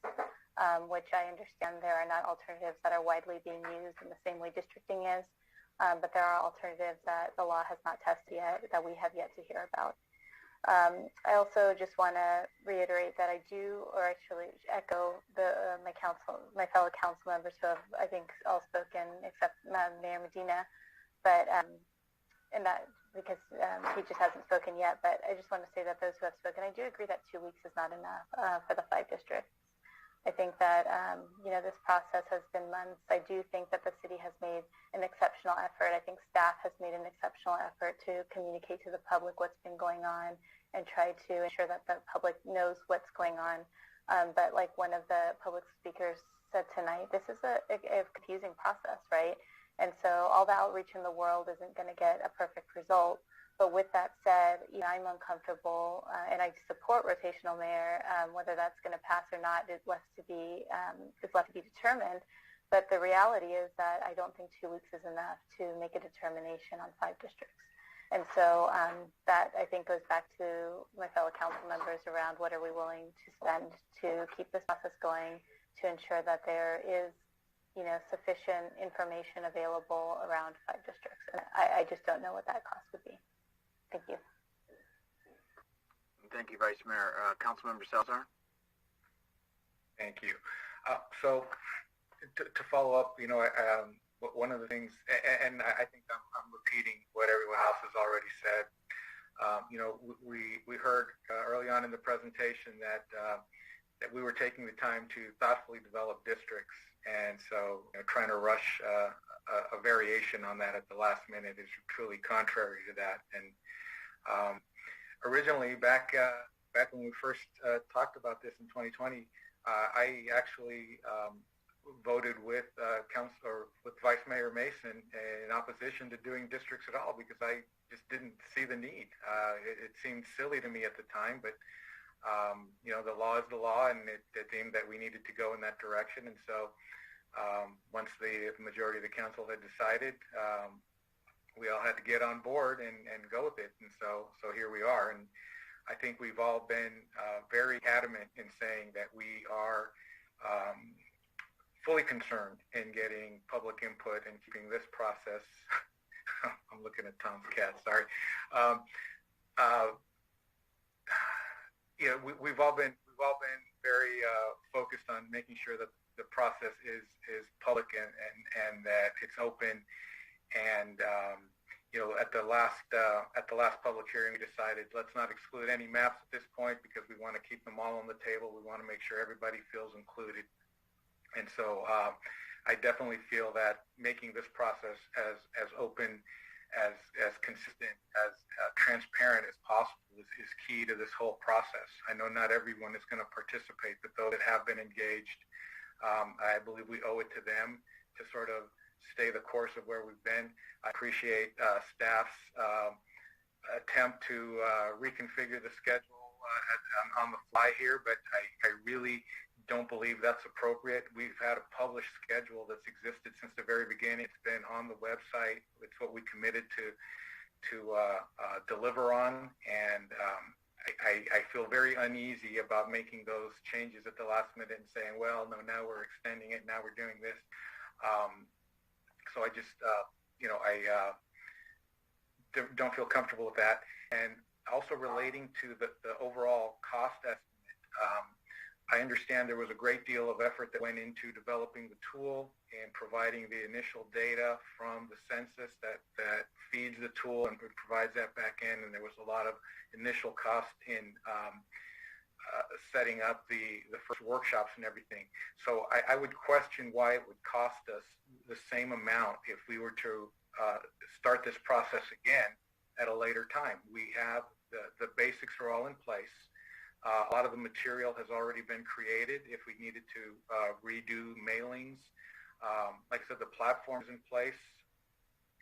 which I understand there are not alternatives that are widely being used in the same way districting is. But there are alternatives that the law has not tested yet that we have yet to hear about. I also just want to reiterate that I do, or actually echo my fellow council members who have, I think, all spoken except Mayor Medina, but and that because he just hasn't spoken yet. But I just want to say that those who have spoken, I do agree that 2 weeks is not enough for the 5 districts. I think that, this process has been months. I do think that the city has made an exceptional effort. I think staff has made an exceptional effort to communicate to the public what's been going on and try to ensure that the public knows what's going on. But like one of the public speakers said tonight, this is a confusing process, right? And so all the outreach in the world isn't going to get a perfect result. But with that said, I'm uncomfortable, and I support rotational mayor. Whether that's going to pass or not is left to be determined. But the reality is that I don't think 2 weeks is enough to make a determination on 5 districts. And so that I think goes back to my fellow council members around what are we willing to spend to keep this process going, to ensure that there is sufficient information available around 5 districts. And I just don't know what that cost would be. Thank you. Thank you, Vice Mayor. Councilmember Salazar. Thank you. So to follow up, one of the things, and I think I'm repeating what everyone else has already said. We heard early on in the presentation that we were taking the time to thoughtfully develop districts, and so trying to rush a variation on that at the last minute is truly contrary to that. And originally, back when we first talked about this in 2020, I actually voted with Vice Mayor Mason in opposition to doing districts at all because I just didn't see the need. It seemed silly to me at the time, but the law is the law, and it deemed that we needed to go in that direction. And so once the majority of the council had decided, we all had to get on board and go with it. And so here we are. And I think we've all been very adamant in saying that we are fully concerned in getting public input and keeping this process. I'm looking at Tom's cat. Sorry. We've all been very focused on making sure that the process is public and that it's open. And at the last public hearing, we decided let's not exclude any maps at this point because we want to keep them all on the table. We want to make sure everybody feels included. And so I definitely feel that making this process as open, as consistent, as transparent as possible is key to this whole process. I know not everyone is going to participate, but those that have been engaged, I believe we owe it to them to sort of stay the course of where we've been. I appreciate staff's attempt to reconfigure the schedule on the fly here, but I really don't believe that's appropriate. We've had a published schedule that's existed since the very beginning. It's been on the website. It's what we committed to deliver on, and I feel very uneasy about making those changes at the last minute and saying, well, no, now we're extending it, now we're doing this. So I just, I don't feel comfortable with that. And also relating to the overall cost estimate, I understand there was a great deal of effort that went into developing the tool and providing the initial data from the census that feeds the tool and provides that back in. And there was a lot of initial cost in setting up the first workshops and everything. So I would question why it would cost us the same amount if we were to start this process again at a later time. We have the basics are all in place. A lot of the material has already been created if we needed to redo mailings. Like I said, the platform is in place.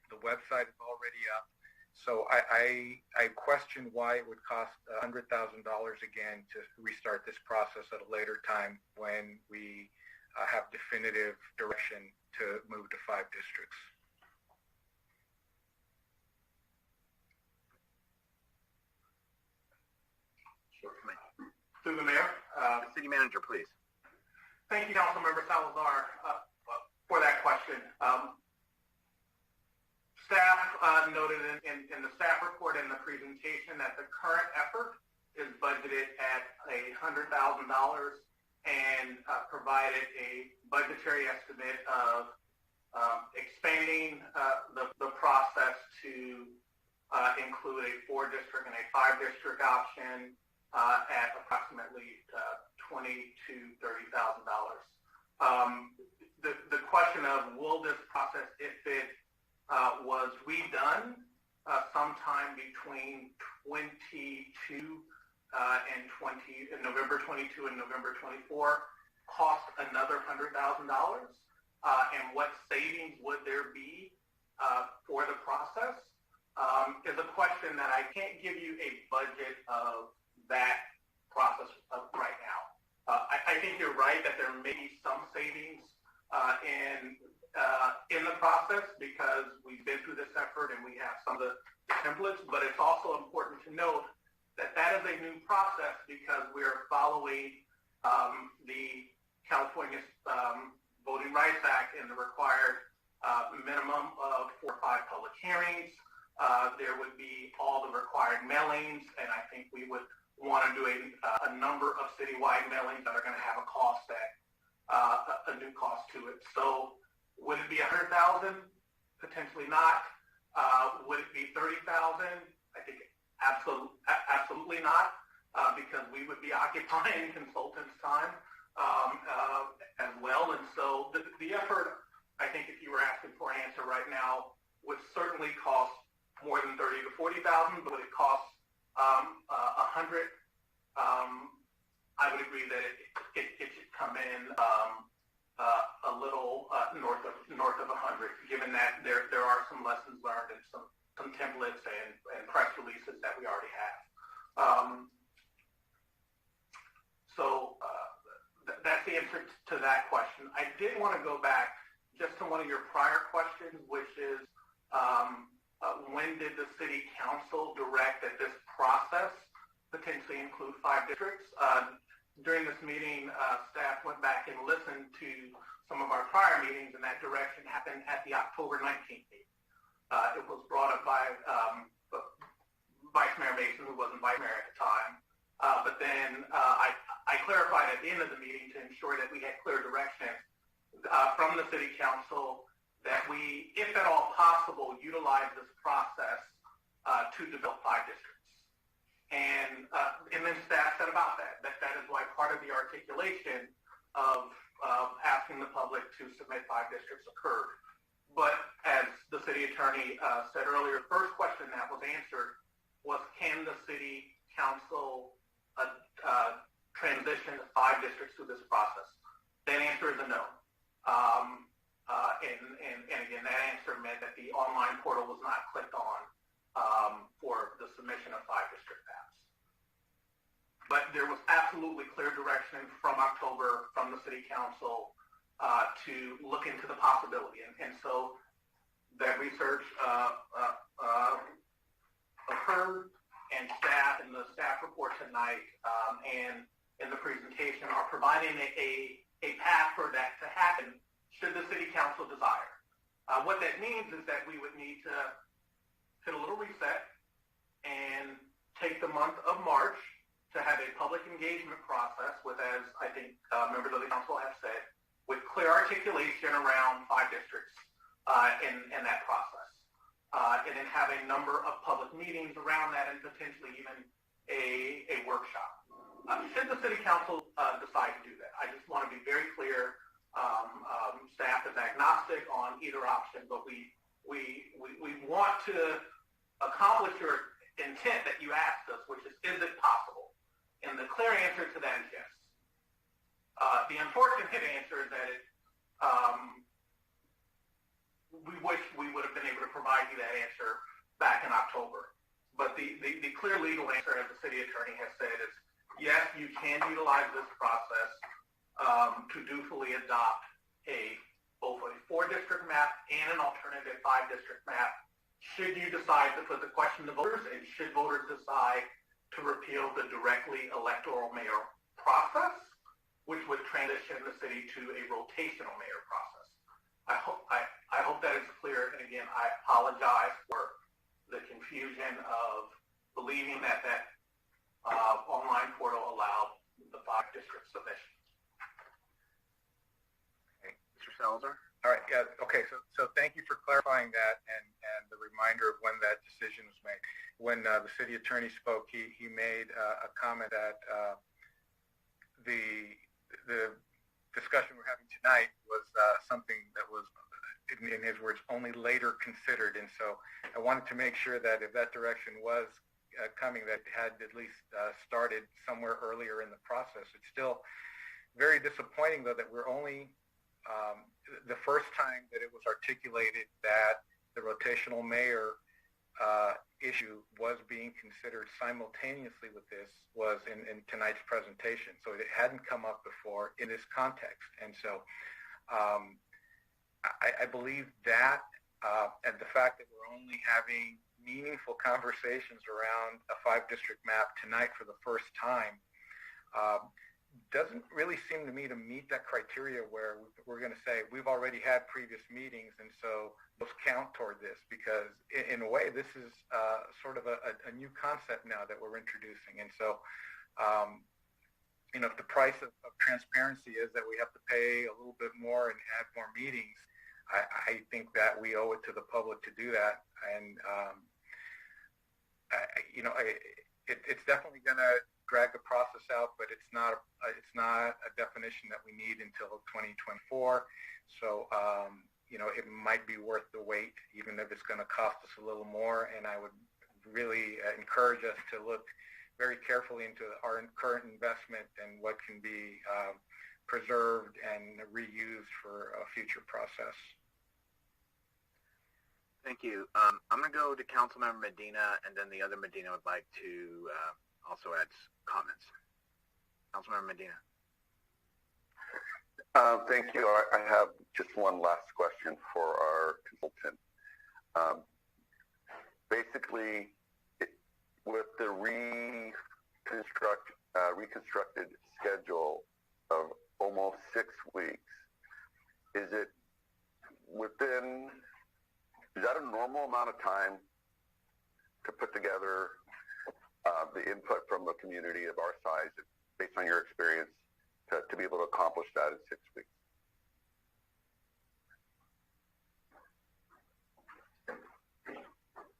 The website is already up. So I question why it would cost $100,000 again to restart this process at a later time when we have definitive direction to move to 5 districts. Through the mayor. City manager, please. Thank you, Councilmember Salazar, for that question. Staff noted in the staff report and the presentation that the current effort is budgeted at $100,000 and provided a budgetary estimate of expanding the process to include a 4-district and a 5-district option at approximately $20,000 to $30,000. The question of will this process, if it was redone sometime between November 22 and November 24, cost another $100,000, and what savings would there be for the process, is a question that I can't give you a budget of that process right now. I think you're right that there may be some savings in the process because we've been through this effort and we have some of the templates, but it's also important to note that that is a new process because we're following the California Voting Rights Act and the required minimum of 4 or 5 public hearings. There would be all the required mailings, and I think we would want to do a number of citywide mailings that are going to have a cost a new cost to it. So would it be $100,000? Potentially not. Would it be $30,000? I think absolutely not, because we would be occupying consultants' time as well. And so the effort, I think, if you were asking for an answer right now, would certainly cost more than $30,000 to $40,000. But would it cost $100,000? I would agree that it should come in a little north of $100,000, given that there are some lessons learned and some templates and press releases that we already have. So that's the answer to that question. I did want to go back just to one of your prior questions, which is when did the city council direct that this process potentially include 5 districts? During this meeting, staff went back and listened to some of our prior meetings, and that direction happened at the October 19th meeting. It was brought up by Vice Mayor Mason, who wasn't Vice Mayor at the time. But then I clarified at the end of the meeting to ensure that we had clear direction from the city council that we, if at all possible, utilize this process to develop 5 districts. And then staff said about that is why part of the articulation of asking the public to submit 5 districts occurred. But as the city attorney said earlier, the first question that was answered was, can the city council transition to 5 districts through this process? That answer is a no. And again, that answer meant that the online portal was not clicked on for the submission of 5 district maps. But there was absolutely clear direction from October from the city council to look into the possibility. And so that research occurred, and staff in the staff report tonight and in the presentation are providing a path for that to happen should the city council that means is that we would need to hit a little reset and take the month of March to have a public engagement process with, as I think members of the council have said, with clear articulation around 5 districts in that process. And then have a number of public meetings around that and potentially even a workshop. Should the city council decide to do that? I just want to be very clear. Staff is agnostic on either option, but we want to accomplish your intent that you asked us, which is it possible? And the clear answer to that is yes. The unfortunate answer is that we wish we would have been able to provide you that answer back in October. But the clear legal answer, as the city attorney has said, is yes, you can utilize this process to dutifully adopt both a 4-district map and an alternative 5-district map should you decide to put the question to voters, and should voters decide to repeal the directly electoral mayor process, which would transition the city to a rotational mayor process. I hope that is clear, and again, I apologize for the confusion of believing that online portal allowed the 5-district submission. Salazar? All right. Yeah. Okay. So thank you for clarifying that and the reminder of when that decision was made. When the city attorney spoke, he made a comment that the discussion we're having tonight was something that was, in his words, only later considered. And so I wanted to make sure that if that direction was coming, that it had at least started somewhere earlier in the process. It's still very disappointing, though, that we're only the first time that it was articulated that the rotational mayor issue was being considered simultaneously with this was in tonight's presentation. So it hadn't come up before in this context. And so I believe that and the fact that we're only having meaningful conversations around a 5-district map tonight for the first time doesn't really seem to me to meet that criteria where we're going to say we've already had previous meetings and so let's count toward this, because in a way this is sort of a new concept now that we're introducing. And so if the price of transparency is that we have to pay a little bit more and add more meetings, I think that we owe it to the public to do that. And it's definitely going to drag the process out, but it's not a definition that we need until 2024. So it might be worth the wait, even if it's going to cost us a little more. And I would really encourage us to look very carefully into our current investment and what can be preserved and reused for a future process. Thank you. I'm going to go to Councilmember Medina, and then the other Medina would like to also add comments. Councilmember Medina. Thank you. I have just one last question for our consultant. Basically, with the reconstructed schedule of almost 6 weeks, is that a normal amount of time to put together the input from a community of our size, based on your experience, to be able to accomplish that in 6 weeks?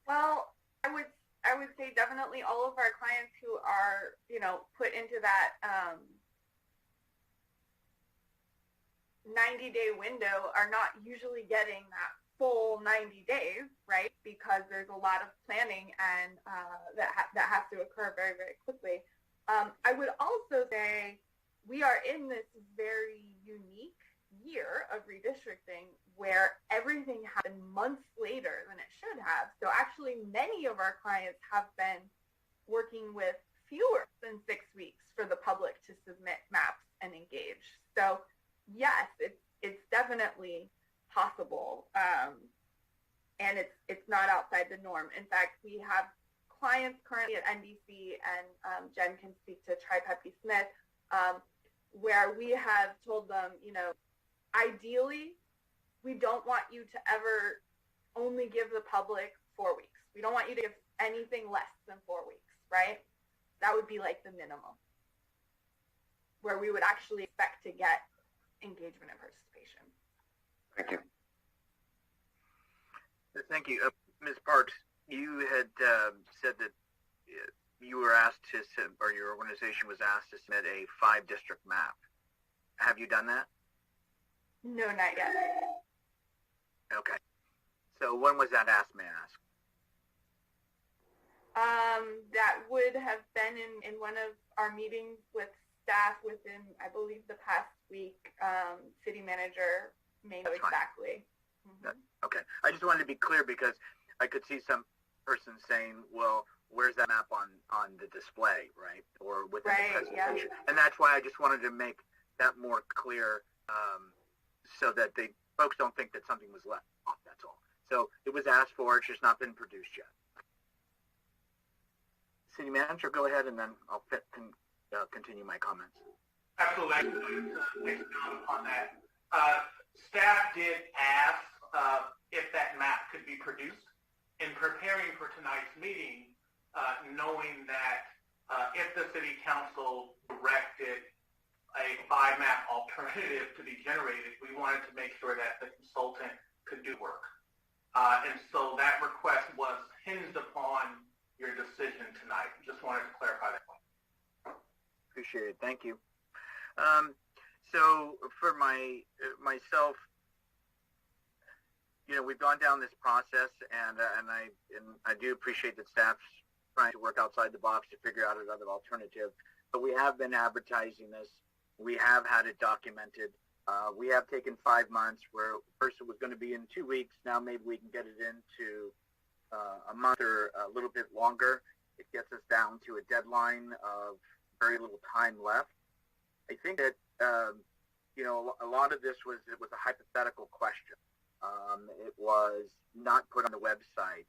Well, I would say definitely all of our clients who are, put into that 90-day window are not usually getting that full 90 days, right? Because there's a lot of planning and that has to occur very, very quickly. I would also say we are in this very unique year of redistricting where everything happened months later than it should have. So actually many of our clients have been working with fewer than 6 weeks for the public to submit maps and engage. So yes, it's definitely possible, and it's not outside the norm. In fact, we have clients currently at NDC, and Jen can speak to Tri-Pepe Smith, where we have told them, ideally, we don't want you to ever only give the public 4 weeks. We don't want you to give anything less than 4 weeks, right? That would be like the minimum where we would actually expect to get engagement and participation. Thank you. Thank you. Ms. Parks, you had said that you were asked to, or your organization was asked to submit a 5-district map. Have you done that? No, not yet. Okay. So when was that asked, may I ask? That would have been in one of our meetings with staff within, I believe, the past week. City manager may know exactly. Mm-hmm. Okay. I just wanted to be clear because I could see some person saying, well, where's that map on the display, right? Or within the presentation. Yeah. And that's why I just wanted to make that more clear so that folks don't think that something was left off, that's all. So it was asked for, it's just not been produced yet. City Manager, go ahead, and then I'll continue my comments. Absolutely. Expound upon that. Staff did ask if that map could be produced. In preparing for tonight's meeting, knowing that if the City Council directed a 5-map alternative to be generated, we wanted to make sure that the consultant could do work. And so that request was hinged upon your decision tonight. Just wanted to clarify that point. Appreciate it. Thank you. So for myself, we've gone down this process, and I do appreciate that staff's trying to work outside the box to figure out another alternative. But we have been advertising this. We have had it documented. We have taken 5 months where first it was going to be in 2 weeks. Now maybe we can get it into a month or a little bit longer. It gets us down to a deadline of very little time left. I think that, a lot of this was a hypothetical question. It was not put on the website.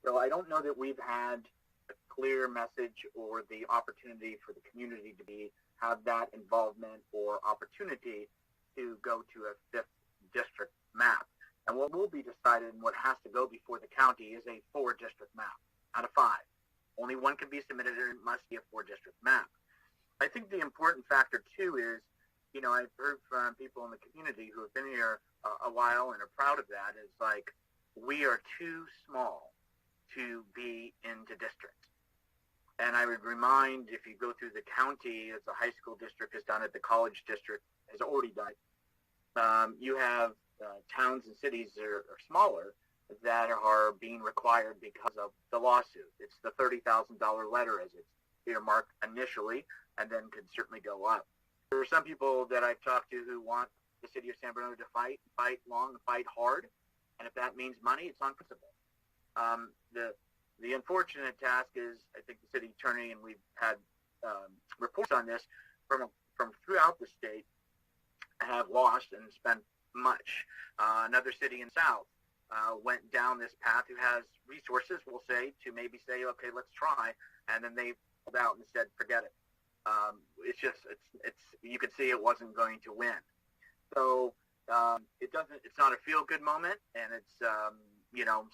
So I don't know that we've had a clear message or the opportunity for the community to have that involvement or opportunity to go to a 5th district map. And what will be decided and what has to go before the county is a 4-district map out of 5. Only one can be submitted, and it must be a 4-district map. I think the important factor, too, is, I've heard from people in the community who have been here a while and are proud of that, is like, we are too small to be into districts. And I would remind, if you go through the county, as the high school district has done it, the college district has already done it. You have towns and cities that are smaller that are being required because of the lawsuit. It's the $30,000 letter as it's earmarked initially, and then could certainly go up. There are some people that I've talked to who want the city of San Bruno to fight long, fight hard, and if that means money, it's on principle. The unfortunate task is, I think the city attorney, and we've had reports on this from throughout the state, have lost and spent much. Another city in South went down this path who has resources, we'll say, to maybe say, okay, let's try, and then they pulled out and said, forget it. You could see it wasn't going to win. So it's not a feel-good moment, and it's,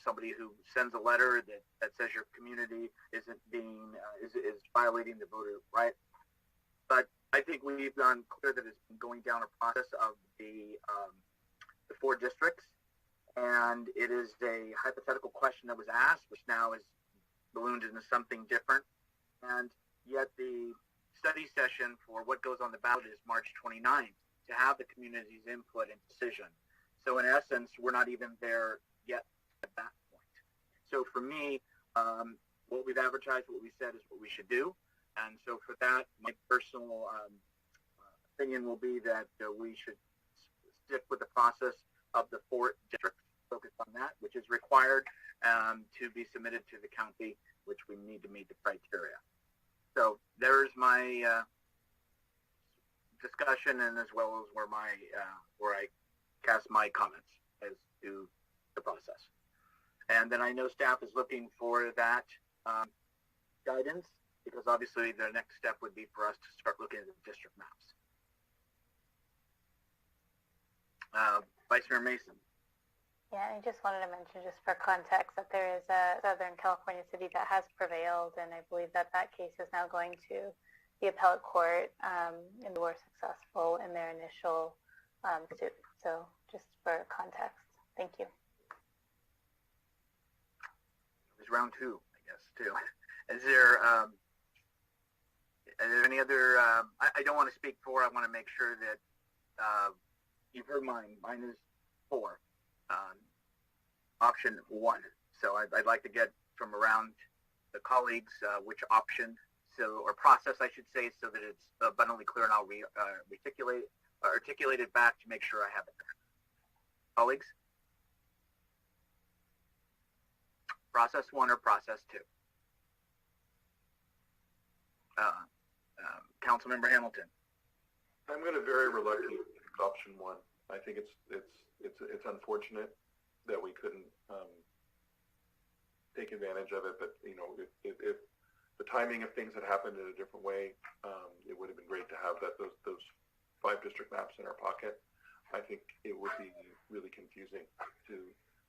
somebody who sends a letter that says your community isn't is violating the voter right. But I think we've gone clear that it's been going down a process of the 4 districts, and it is a hypothetical question that was asked, which now is ballooned into something different. And yet the study session for what goes on the ballot is March 29th to have the community's input and decision. So in essence, we're not even there yet at that point. So for me, what we've advertised, what we said is what we should do. And so for that, my personal opinion will be that we should stick with the process of the 4 districts, focus on that, which is required to be submitted to the county, which we need to meet the criteria. So there's my discussion, and as well as where I cast my comments as to the process. And then I know staff is looking for that guidance, because obviously the next step would be for us to start looking at the district maps. Vice Mayor Mason. Yeah, I just wanted to mention, just for context, that there is a Southern California city that has prevailed, and I believe that case is now going to the appellate court, and they were successful in their initial suit. So just for context, thank you. It was round 2, I guess, too. Is there any other, I don't want to speak for, I want to make sure that you've heard mine. Mine is 4. Option 1. So I'd like to get from around the colleagues which option, or process I should say, so that it's abundantly clear, and I'll articulate it back to make sure I have it. Colleagues? Process 1 or process 2? Councilmember Hamilton. I'm going to very reluctantly pick option 1. I think it's unfortunate that we couldn't take advantage of it, but if the timing of things had happened in a different way, it would have been great to have those 5 district maps in our pocket. I think it would be really confusing to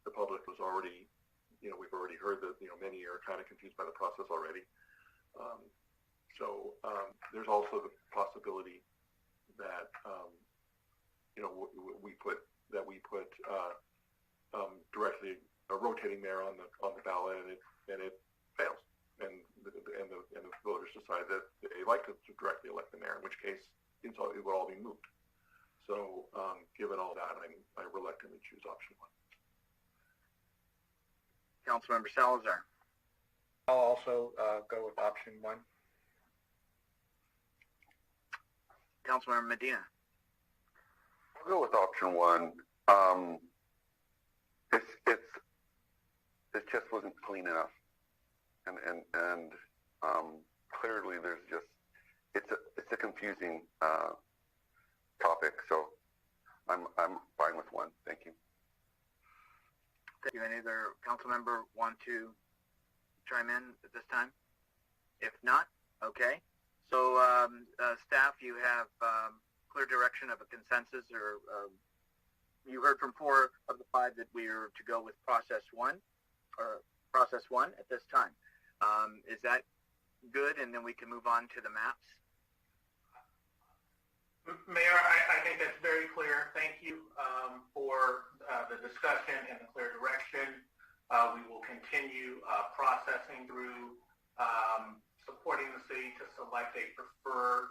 the public. Was already, we've already heard that many are kind of confused by the process already. So there's also the possibility that we put directly a rotating mayor on the ballot, and it fails, and the voters decide that they like to directly elect the mayor, in which case it would all be moot. So given all that, I reluctantly choose option 1. Councilmember Salazar. I'll also go with option 1. Councilmember Medina. I'll go with option 1. It just wasn't clean enough, and clearly there's just it's a confusing topic. So I'm fine with 1. Thank you. Thank you. Any other council member want to chime in at this time? If not, okay. So staff, you have clear direction of a consensus, or you heard from 4 of the 5 that we are to go with process 1 at this time. Is that good? And then we can move on to the maps. Mayor, I think that's very clear. Thank you for the discussion and the clear direction. We will continue processing through supporting the city to select a preferred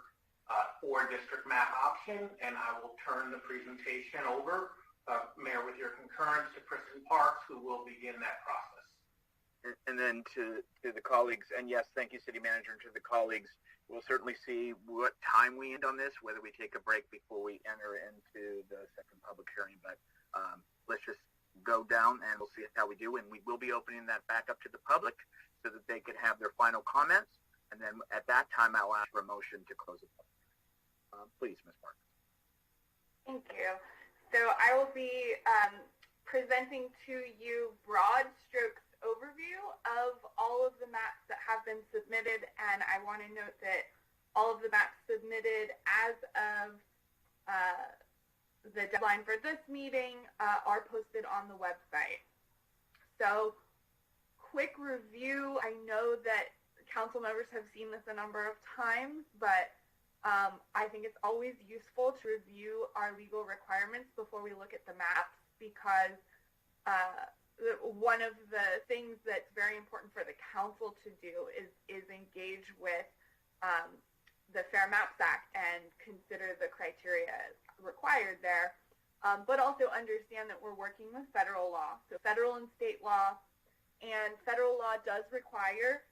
4-district map option, and I will turn the presentation over, Mayor, with your concurrence, to Kristen Parks, who will begin that process. And then to the colleagues, and yes, thank you, City Manager, and to the colleagues, we'll certainly see what time we end on this, whether we take a break before we enter into the second public hearing. But let's just go down, and we'll see how we do. And we will be opening that back up to the public so that they can have their final comments. And then at that time, I'll ask for a motion to close the public. Please, Ms. Parks. Thank you. So I will be presenting to you broad strokes overview of all of the maps that have been submitted, and I want to note that all of the maps submitted as of the deadline for this meeting are posted on the website. So quick review, I know that council members have seen this a number of times, but I think it's always useful to review our legal requirements before we look at the maps, because one of the things that's very important for the council to do is engage with the Fair Maps Act and consider the criteria required there, but also understand that we're working with federal law, so federal and state law, and federal law does require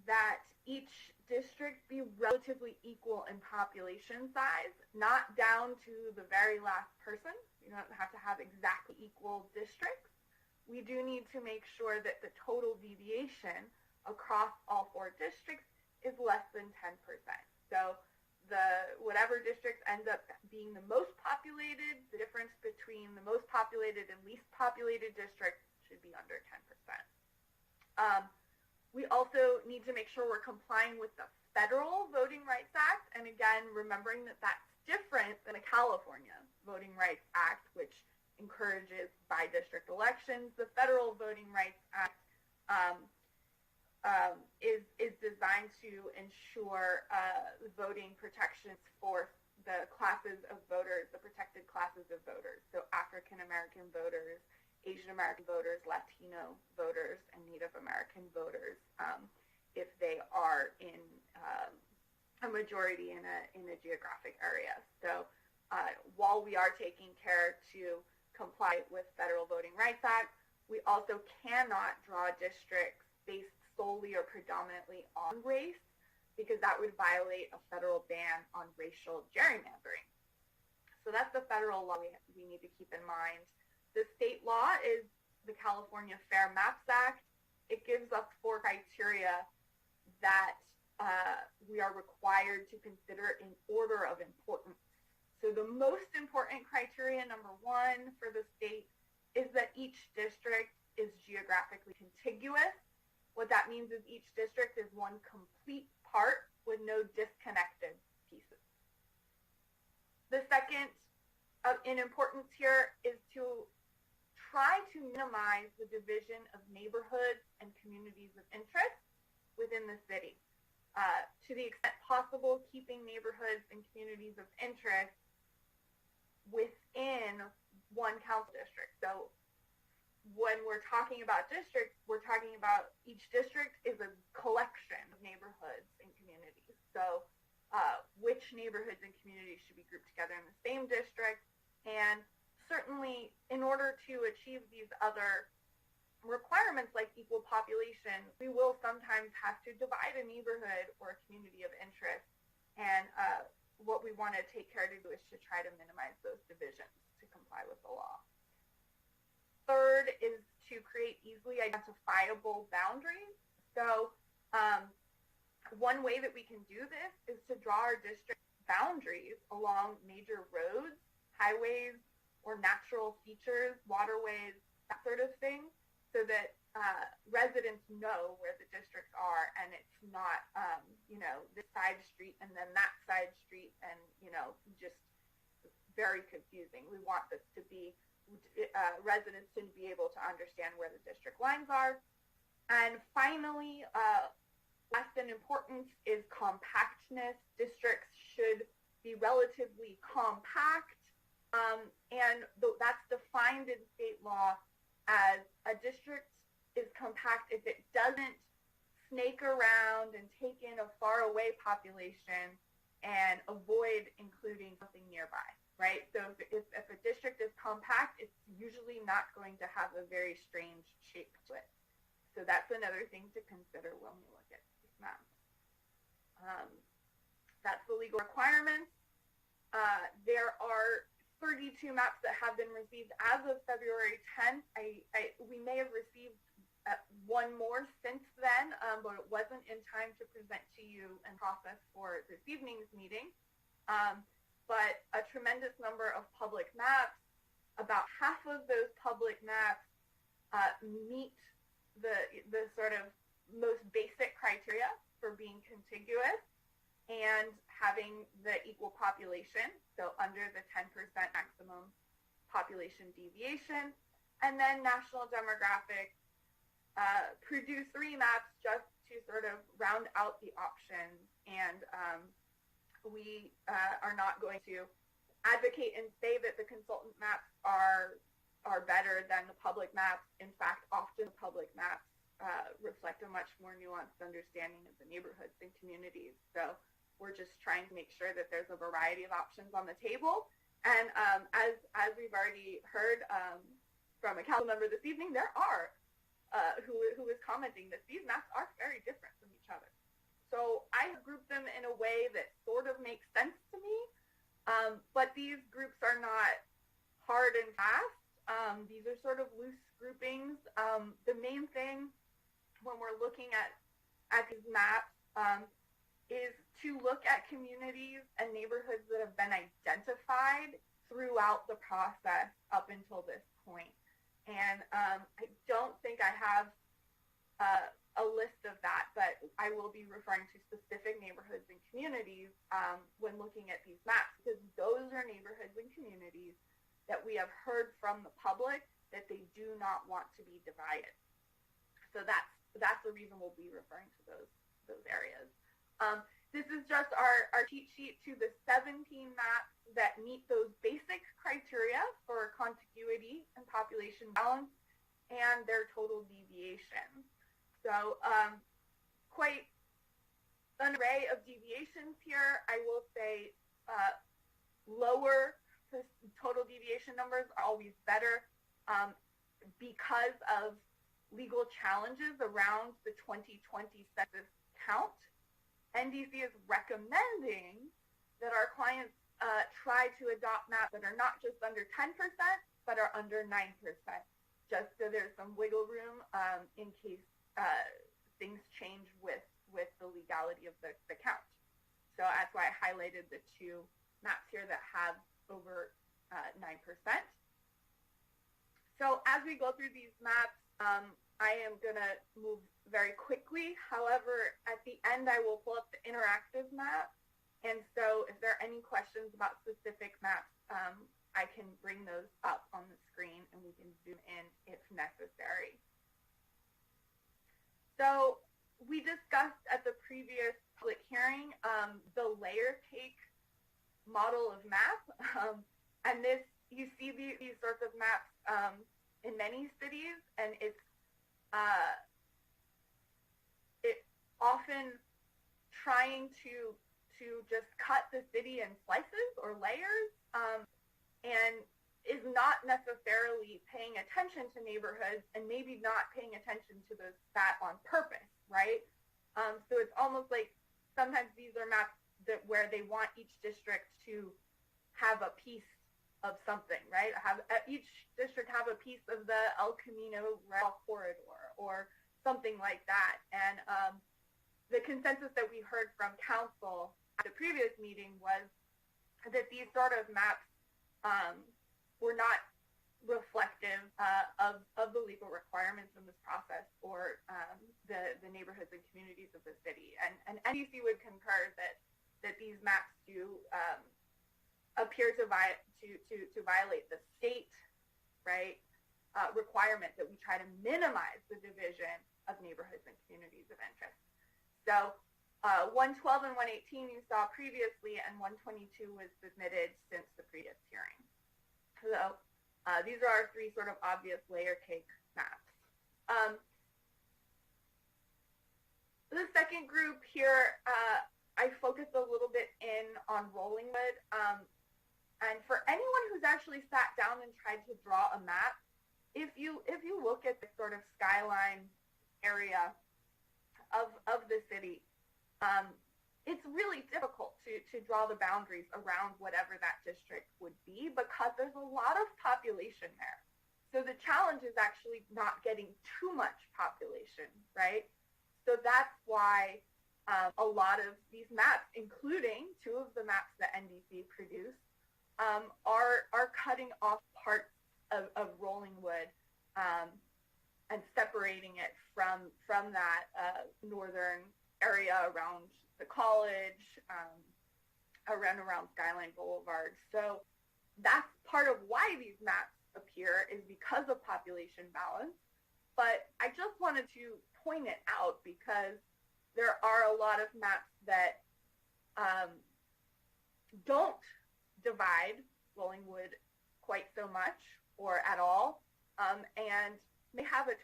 that each district be relatively equal in population size, not down to the very last person. You don't have to have exactly equal districts. We do need to make sure that the total deviation across all 4 districts is less than 10%. So whatever district ends up being the most populated, the difference between the most populated and least populated districts should be under 10%. We also need to make sure we're complying with the Federal Voting Rights Act, and again, remembering that that's different than a California Voting Rights Act, which encourages by-district elections. The Federal Voting Rights Act is designed to ensure voting protections for the classes of voters, the protected classes of voters, so African American voters, Asian American voters, Latino voters, and Native American voters, if they are in a majority in a geographic area. So while we are taking care to comply with Federal Voting Rights Act, we also cannot draw districts based solely or predominantly on race, because that would violate a federal ban on racial gerrymandering. So that's the federal law we need to keep in mind. The state law is the California Fair Maps Act. It gives us 4 criteria that we are required to consider in order of importance. So the most important criteria, number 1 for the state, is that each district is geographically contiguous. What that means is each district is one complete part with no disconnected pieces. The second in importance here is to try to minimize the division of neighborhoods and communities of interest within the city. To the extent possible, keeping neighborhoods and communities of interest within one council district. So when we're talking about districts, we're talking about each district is a collection of neighborhoods and communities. So which neighborhoods and communities should be grouped together in the same district? And certainly in order to achieve these other requirements like equal population, we will sometimes have to divide a neighborhood or a community of interest. And what we want to take care to do is to try to minimize those divisions to comply with the law. Third is to create easily identifiable boundaries. So one way that we can do this is to draw our district boundaries along major roads, highways, or natural features, waterways, that sort of thing, so that residents know where the districts are, and it's not, this side street and then that side street, and, just very confusing. We want this to be residents to be able to understand where the district lines are. And finally, less than importance is compactness. Districts should be relatively compact, and that's defined in state law as a district is compact if it doesn't snake around and take in a faraway population and avoid including something nearby. Right? So if a district is compact, it's usually not going to have a very strange shape to it. So that's another thing to consider when we look at these maps. That's the legal requirements. There are 32 maps that have been received as of February 10th. We may have received one more since then, but it wasn't in time to present to you and process for this evening's meeting. But a tremendous number of public maps, about half of those public maps meet the sort of most basic criteria for being contiguous and having the equal population, so under the 10% maximum population deviation. And then National Demographics produced 3 maps just to sort of round out the options, and we are not going to advocate and say that the consultant maps are better than the public maps. In fact, often public maps reflect a much more nuanced understanding of the neighborhoods and communities. So we're just trying to make sure that there's a variety of options on the table. And as we've already heard from a council member this evening, there are who is commenting that these maps are very different from each other. So I have grouped them in a way that sort of makes sense to me, but these groups are not hard and fast. These are sort of loose groupings. The main thing when we're looking at these maps is to look at communities and neighborhoods that have been identified throughout the process up until this point. And I don't think I have a list of that, but I will be referring to specific neighborhoods and communities when looking at these maps, because those are neighborhoods and communities that we have heard from the public that they do not want to be divided. So that's the reason we'll be referring to those areas. This is just our cheat sheet to the 17 maps that meet those basic criteria for contiguity and population balance and their total deviation. So quite an array of deviations here. I will say lower total deviation numbers are always better because of legal challenges around the 2020 census count. NDC is recommending that our clients try to adopt maps that are not just under 10%, but are under 9%, just so there's some wiggle room in case things change with the legality of the count. So that's why I highlighted the two maps here that have over 9%. So as we go through these maps, I am going to move very quickly. However, at the end, I will pull up the interactive map. And so if there are any questions about specific maps, I can bring those up on the screen and we can zoom in if necessary. So we discussed at the previous public hearing the layer cake model of map. And this, you see these sorts of maps in many cities, and it's often trying to just cut the city in slices or layers, and is not necessarily paying attention to neighborhoods and maybe not paying attention to that on purpose, right? So it's almost like sometimes these are maps where they want each district to have a piece of something, right? Each district have a piece of the El Camino rail corridor or something like that. And the consensus that we heard from council at the previous meeting was that these sort of maps were not reflective of the legal requirements in this process or the neighborhoods and communities of the city. And NDC would concur that these maps do appear to violate the state, right, requirement that we try to minimize the division of neighborhoods and communities of interest. So 112 and 118 you saw previously, and 122 was submitted since the previous hearing. So these are our three sort of obvious layer cake maps. The second group here, I focused a little bit in on Rollingwood. And for anyone who's actually sat down and tried to draw a map, if you look at the sort of skyline area of the city, it's really difficult to draw the boundaries around whatever that district would be because there's a lot of population there. So the challenge is actually not getting too much population, right? So that's why a lot of these maps, including two of the maps that NDC produced, are cutting off parts of Rollingwood and separating it from that northern area around the college, around Skyline Boulevard. So that's part of why these maps appear, is because of population balance. But I just wanted to point it out because there are a lot of maps that don't divide Rollingwood quite so much or at all, and may have a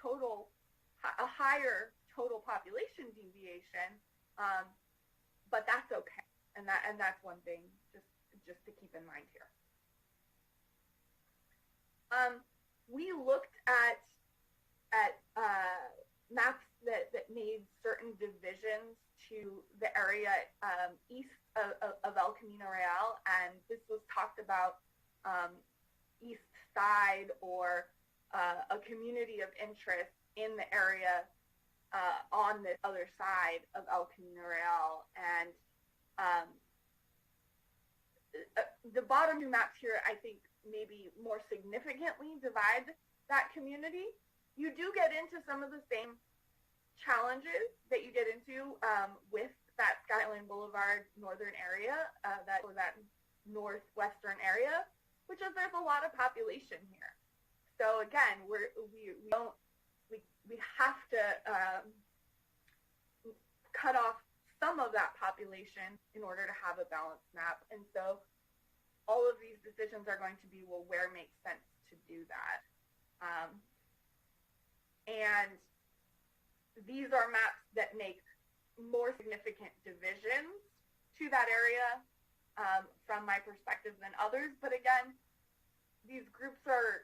higher total population deviation, but that's okay, and that's one thing just to keep in mind here. We looked at maps that made certain divisions to the area east of El Camino Real, and this was talked about east side or a community of interest in the area on the other side of El Camino Real. And the bottom two maps here, I think, maybe more significantly divide that community. You do get into some of the same challenges that you get into with that Skyline Boulevard northern area, that northwestern area. which is there's a lot of population here. So again, we have to cut off some of that population in order to have a balanced map. And so all of these decisions are going to be, well, where makes sense to do that? And these are maps that make more significant divisions to that area from my perspective than others. But again, these groups are,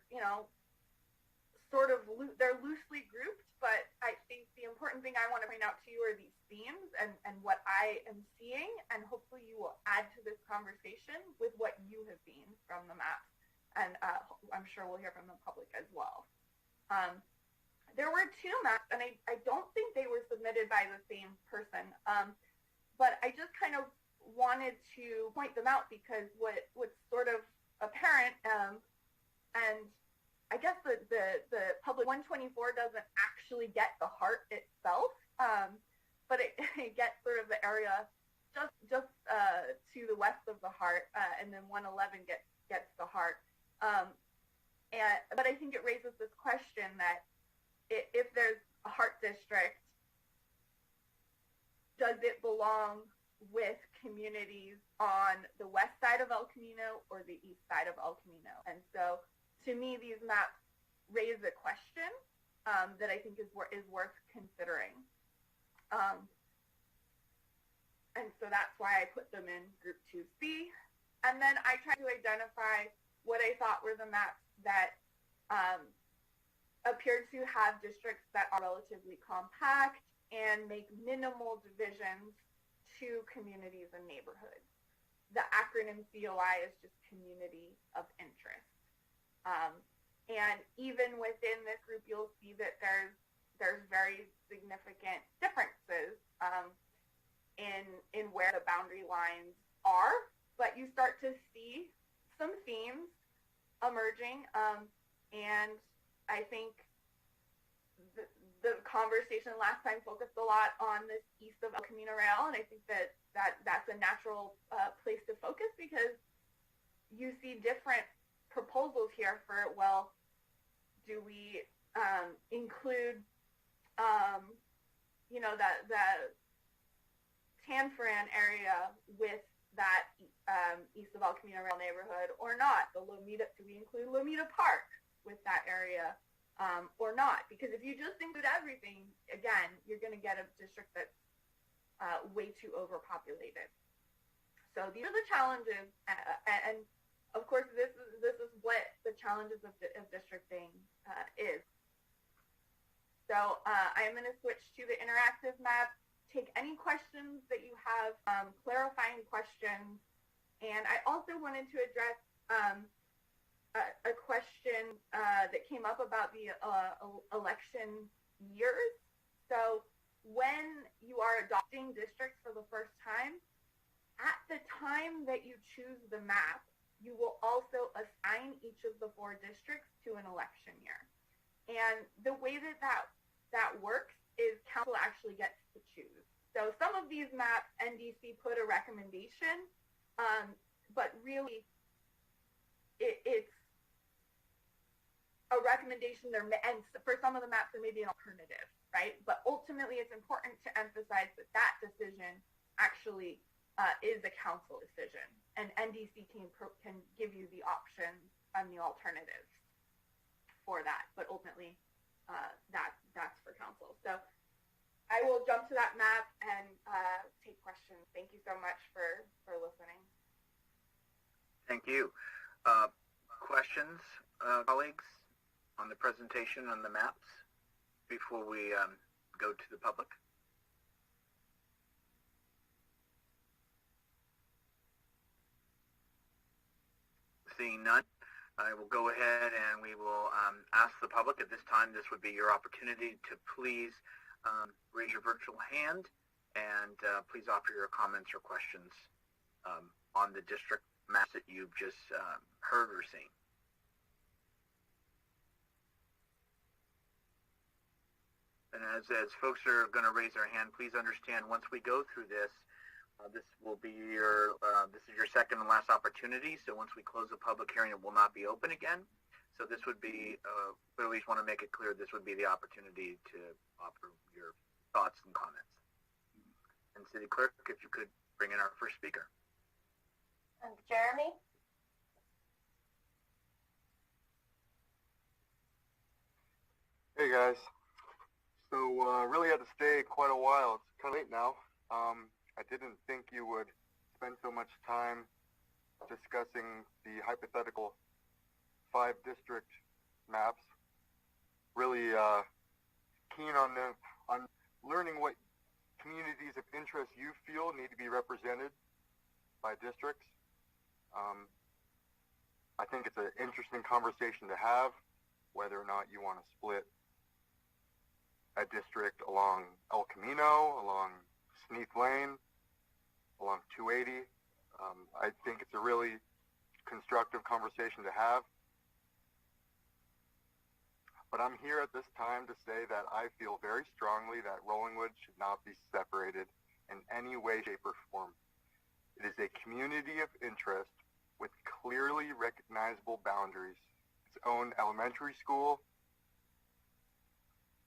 sort of, they're loosely grouped, but I think the important thing I want to point out to you are these themes and what I am seeing, and hopefully you will add to this conversation with what you have seen from the maps. And I'm sure we'll hear from the public as well. There were two maps, and I don't think they were submitted by the same person, but I just kind of wanted to point them out because what's sort of apparent, and I guess the public 124 doesn't actually get the heart itself, but it gets sort of the area just to the west of the heart, and then 111 gets the heart. But I think it raises this question that if there's a heart district, does it belong with communities on the west side of El Camino or the east side of El Camino? And so, to me, these maps raise a question that I think is worth considering. And so that's why I put them in Group 2C. And then I tried to identify what I thought were the maps that appeared to have districts that are relatively compact and make minimal divisions to communities and neighborhoods. The acronym COI is just community of interest. And even within this group, you'll see that there's very significant differences in where the boundary lines are, but you start to see some themes emerging, and I think the conversation last time focused a lot on this east of El Camino Real, and I think that's a natural place to focus because you see different proposals here for, well, do we include, the Tanforan area with that east of El Camino Real neighborhood or not? Do we include Lomita Park with that area or not? Because if you just include everything, again, you're going to get a district that's way too overpopulated. So these are the challenges, and of course, this is what the challenges of districting is. So I'm going to switch to the interactive map, take any questions that you have, clarifying questions, and I also wanted to address a question that came up about the election years. So when you are adopting districts for the first time, at the time that you choose the map, you will also assign each of the 4 districts to an election year. And the way that works is council actually gets to choose. So some of these maps, NDC put a recommendation, but really it's a recommendation there, and for some of the maps there may be an alternative, right? But ultimately it's important to emphasize that decision actually is a council decision, and NDC can give you the options and the alternatives for that, but ultimately that's for council. So I will jump to that map and take questions. Thank you so much for listening. Thank you. Questions, colleagues, on the presentation on the maps before we go to the public? Seeing none, I will go ahead and we will ask the public at this time. This would be your opportunity to please raise your virtual hand and please offer your comments or questions on the district maps that you've just heard or seen. And as folks are going to raise their hand, please understand once we go through this, This will be this is your second and last opportunity. So once we close the public hearing, it will not be open again. So this would be, we at least want to make it clear, this would be the opportunity to offer your thoughts and comments. And City Clerk, if you could bring in our first speaker. And Jeremy? Hey guys. So really had to stay quite a while. It's kind of late now. I didn't think you would spend so much time discussing the hypothetical 5 district maps. Really keen on learning what communities of interest you feel need to be represented by districts. I think it's an interesting conversation to have, whether or not you want to split a district along El Camino, along Sneath Lane, along 280. I think it's a really constructive conversation to have. But I'm here at this time to say that I feel very strongly that Rollingwood should not be separated in any way, shape, or form. It is a community of interest with clearly recognizable boundaries. Its own elementary school.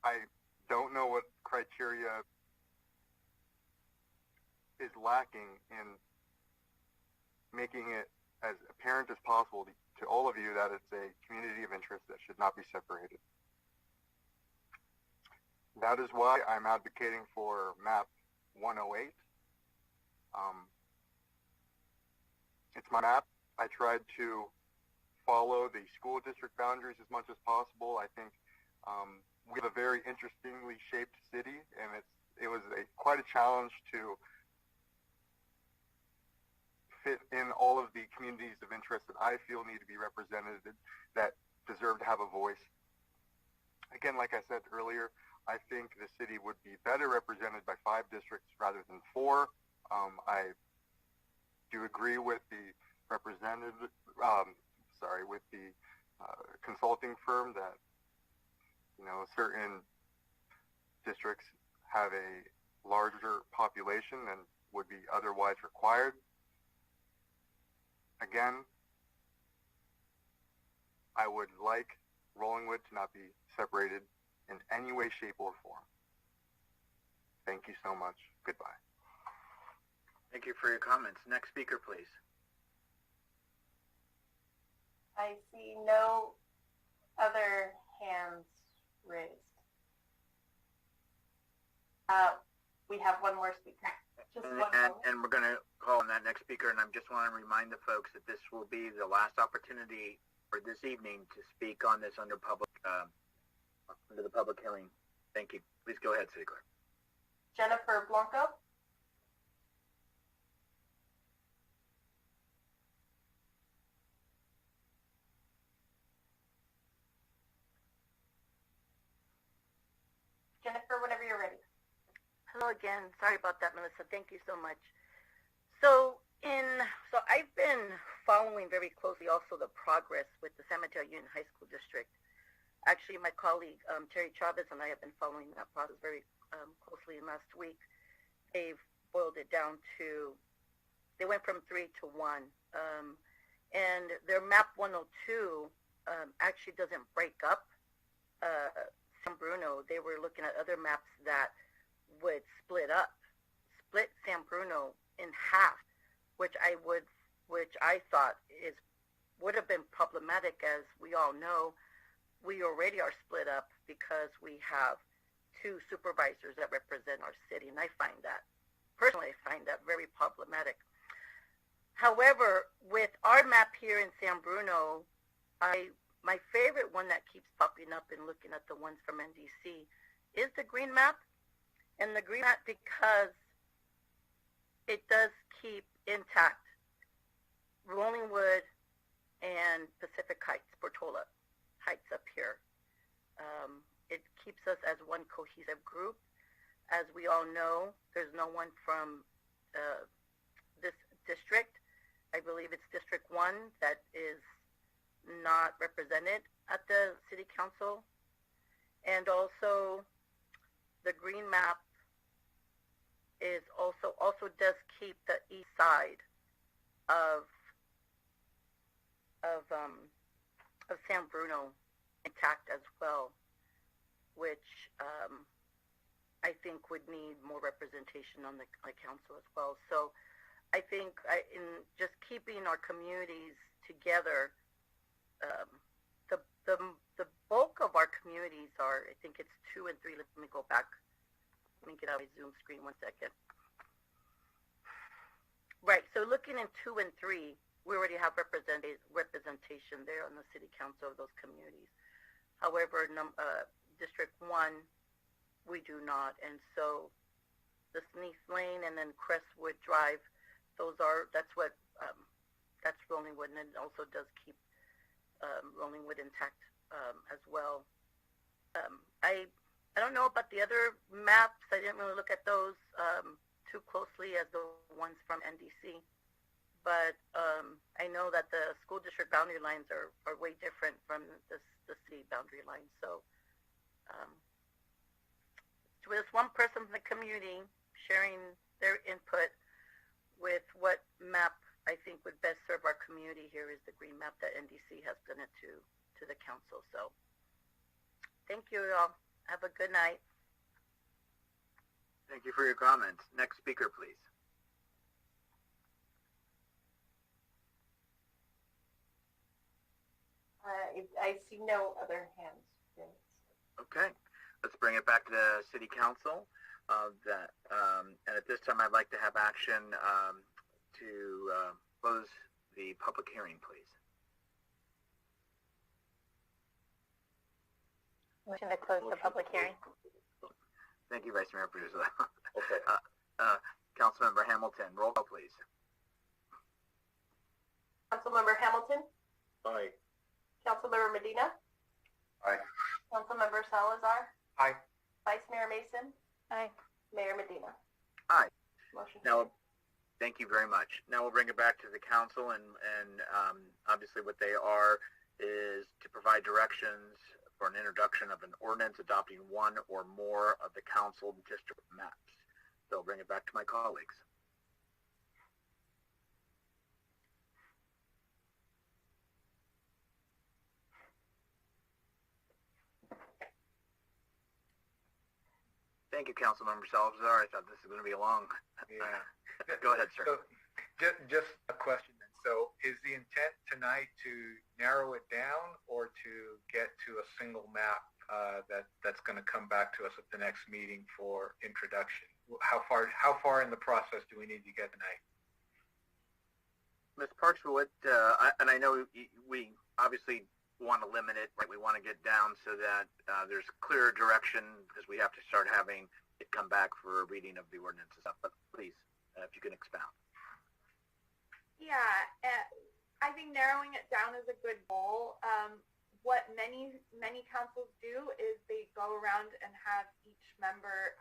I don't know what criteria is lacking in making it as apparent as possible to all of you that it's a community of interest that should not be separated. That is why I'm advocating for map 108. It's my map. I tried to follow the school district boundaries as much as possible. I think we have a very interestingly shaped city, and it was quite a challenge to fit in all of the communities of interest that I feel need to be represented, that deserve to have a voice. Again, like I said earlier, I think the city would be better represented by 5 districts rather than 4. I do agree with the representative, with the consulting firm that, certain districts have a larger population than would be otherwise required. Again, I would like Rollingwood to not be separated in any way, shape, or form. Thank you so much. Goodbye. Thank you for your comments. Next speaker, please. I see no other hands raised. We have one more speaker. And we're going to call on that next speaker, and I just want to remind the folks that this will be the last opportunity for this evening to speak on this under the public hearing. Thank you. Please go ahead, City Clerk. Jennifer Blanco. Jennifer, whenever you're ready. Hello again. Sorry about that, Melissa. Thank you so much. So I've been following very closely also the progress with the San Mateo Union High School District. Actually, my colleague, Terry Chavez, and I have been following that process very closely. And last week, they've boiled it down to, they went from 3 to 1. And their map 102 actually doesn't break up San Bruno. They were looking at other maps that would split San Bruno in half, which I thought would have been problematic. As we all know, we already are split up because we have 2 supervisors that represent our city, and I find that very problematic. However, with our map here in San Bruno, my favorite one that keeps popping up and looking at the ones from NDC is the green map. And the green map, because it does keep intact Rollingwood and Pacific Heights, Portola Heights up here. It keeps us as one cohesive group. As we all know, there's no one from this district. I believe it's District 1 that is not represented at the City Council. And also, the green map is also also does keep the east side of San Bruno intact as well, which I think would need more representation on the council as well. So I think in just keeping our communities together, the bulk of our communities are, I think it's 2 and 3. Let me go back. Let me get out my Zoom screen 1 second. Right, so looking in 2 and 3, we already have representation there on the city council of those communities. However, District 1, we do not. And so the Sneath Lane and then Crestwood Drive, that's Rollingwood, and it also does keep Rollingwood intact as well. I don't know about the other maps. I didn't really look at those too closely as the ones from NDC. But I know that the school district boundary lines are way different from the city boundary lines. So with one person from the community sharing their input with what map I think would best serve our community here is the green map that NDC has presented to the council. So thank you all. Have a good night. Thank you for your comments. Next speaker, please. I see no other hands raised. Okay, let's bring it back to the City Council. And at this time, I'd like to have action to close the public hearing, please. Motion to close the public hearing. Thank you, Vice Mayor Bruno. Okay. Councilmember Hamilton, roll call, please. Councilmember Hamilton? Aye. Councilmember Medina? Aye. Councilmember Salazar? Aye. Vice Mayor Mason? Aye. Mayor Medina? Aye. Motion. Now, thank you very much. Now we'll bring it back to the council, and obviously what they are is to provide directions for an introduction of an ordinance adopting one or more of the council district maps. So I'll bring it back to my colleagues. Thank you, Councilmember Salazar. I thought this was going to be a long. Yeah. Go ahead, sir. So, just a question then. So is the intent tonight to narrow it down or to get to a single map that's going to come back to us at the next meeting for introduction? How far in the process do we need to get tonight? Ms. Parks, and I know we obviously want to limit it, right? We want to get down so that there's clearer direction because we have to start having it come back for a reading of the ordinance and stuff. But please, if you can expound. Yeah, I think narrowing it down is a good goal. What many councils do is they go around and have each member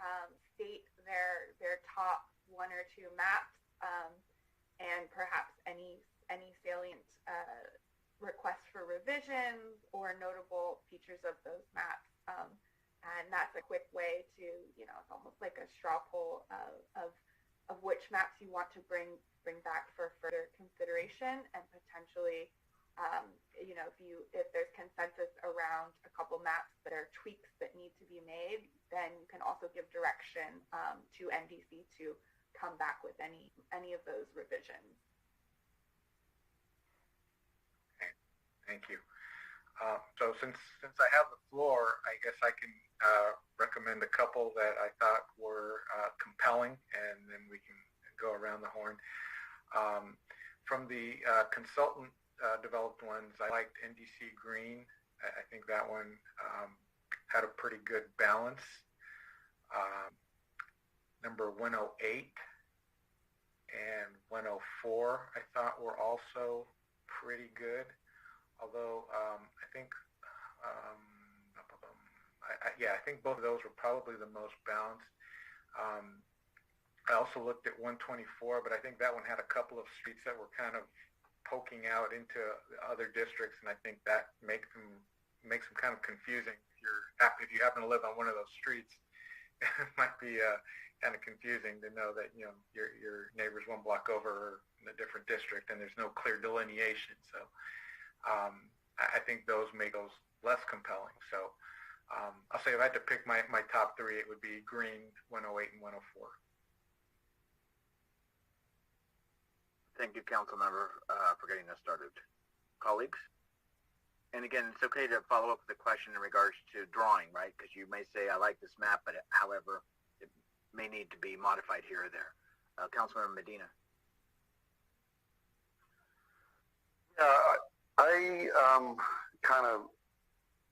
state their top 1 or 2 maps and perhaps any salient requests for revisions or notable features of those maps. And that's a quick way to, it's almost like a straw poll of which maps you want to bring back for further consideration, and potentially, if there's consensus around a couple maps that are tweaks that need to be made, then you can also give direction to NDC to come back with any of those revisions. Okay. Thank you. So since I have the floor, I guess I can recommend a couple that I thought were compelling, and then we can go around the horn. From the consultant developed ones, I liked NDC Green. I think that one had a pretty good balance. Number 108 and 104 I thought were also pretty good. Although I think both of those were probably the most balanced. I also looked at 124, but I think that one had a couple of streets that were kind of poking out into other districts, and I think that makes them kind of confusing. If you happen to live on one of those streets, it might be kind of confusing to know that, you know, your neighbor's one block over in a different district and there's no clear delineation. So I think those make those less compelling. So I'll say if I had to pick my top three, it would be Green, 108, and 104. Thank you, Councilmember, for getting us started. Colleagues? And again, it's okay to follow up with a question in regards to drawing, right? Because you may say, I like this map, but however, it may need to be modified here or there. Councilmember Medina. I kind of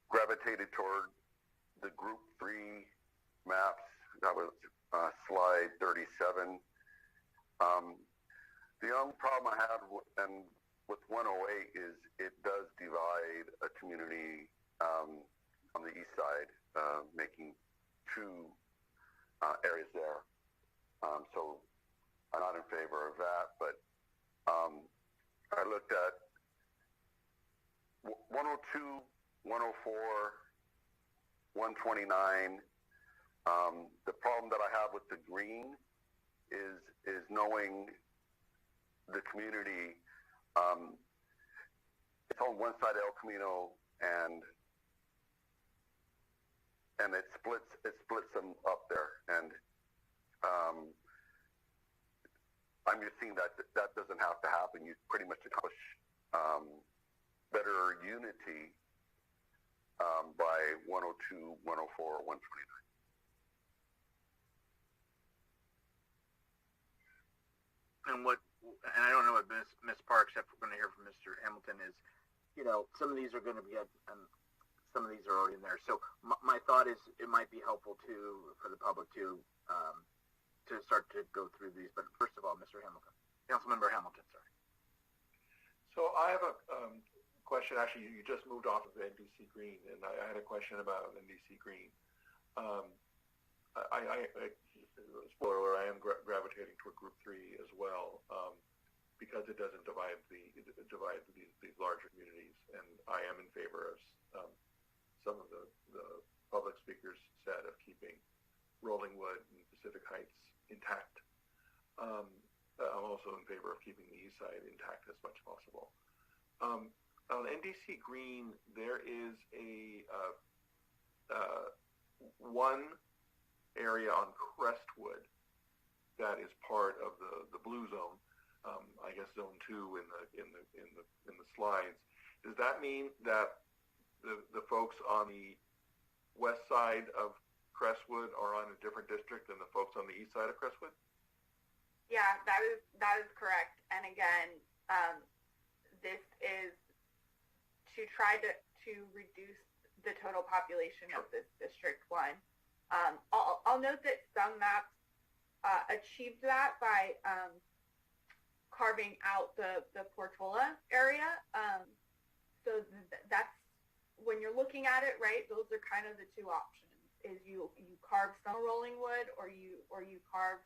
gravitated toward the Group 3 maps. That was slide 37. The only problem I had with 108 is it does divide a community on the east side, making two areas there. So I'm not in favor of that, but I looked at 102, 104, 129. The problem that I have with the green is knowing the community. It's on one side of El Camino, and it splits them up there, and I'm just seeing that doesn't have to happen. You pretty much accomplish better unity by 102, 104, 129. And I don't know what Ms. Parks, except we're going to hear from Mr. Hamilton, is, you know, some of these are going to be, some of these are already in there. So my thought is it might be helpful for the public to start to go through these. But first of all, Mr. Hamilton, Councilmember Hamilton, sorry. So I have a question. Actually, you just moved off of NDC Green, and I had a question about NDC Green. Spoiler alert, I am gravitating toward Group 3 as well, because it doesn't divide these larger communities, and I am in favor of some of the public speakers said of keeping Rolling Wood and Pacific Heights intact. I'm also in favor of keeping the east side intact as much as possible. On NDC Green, there is one area on Crestwood that is part of the blue zone. I guess zone 2 in the slides. Does that mean that the folks on the west side of Crestwood are on a different district than the folks on the east side of Crestwood? Yeah, that is correct. And again, this is to try to reduce the total population of this District 1. I'll note that some maps achieved that by carving out the Portola area. So that's, when you're looking at it, right, those are kind of the two options, is you carve some Rolling Wood or you carve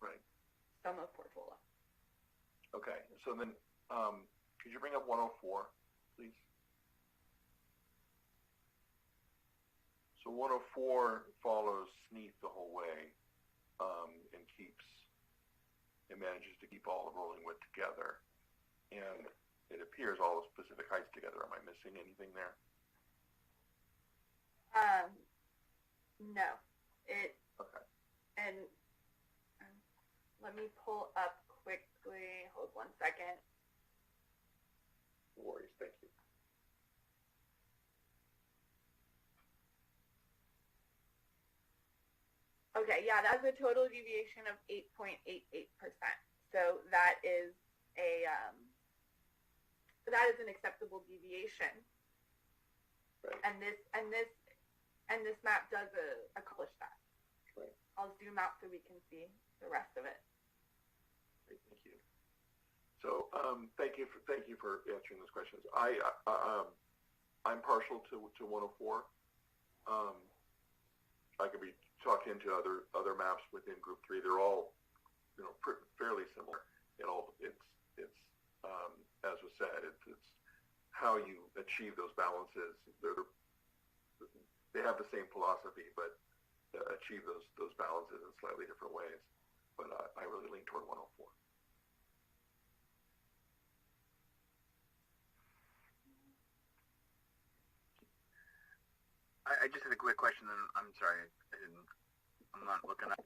right. some of Portola. Okay, so then could you bring up 104, please? So 104 follows Sneath the whole way, and manages to keep all of Rolling Wood together, and it appears all of Pacific Heights together. Am I missing anything there? No. Okay. And let me pull up quickly. Hold 1 second. No worries. Thank you. Okay, yeah, that's a total deviation of 8.88%. So that is an acceptable deviation. Right. And this map does accomplish that. Right. I'll zoom out so we can see the rest of it. Great, thank you. So thank you for answering those questions. I'm partial to 104. I could be talked into other maps within Group 3. They're all, fairly similar. It's as was said, it's how you achieve those balances. They have the same philosophy, but achieve those balances in slightly different ways. But I really lean toward 104. I just had a quick question, and I'm sorry, I'm not looking up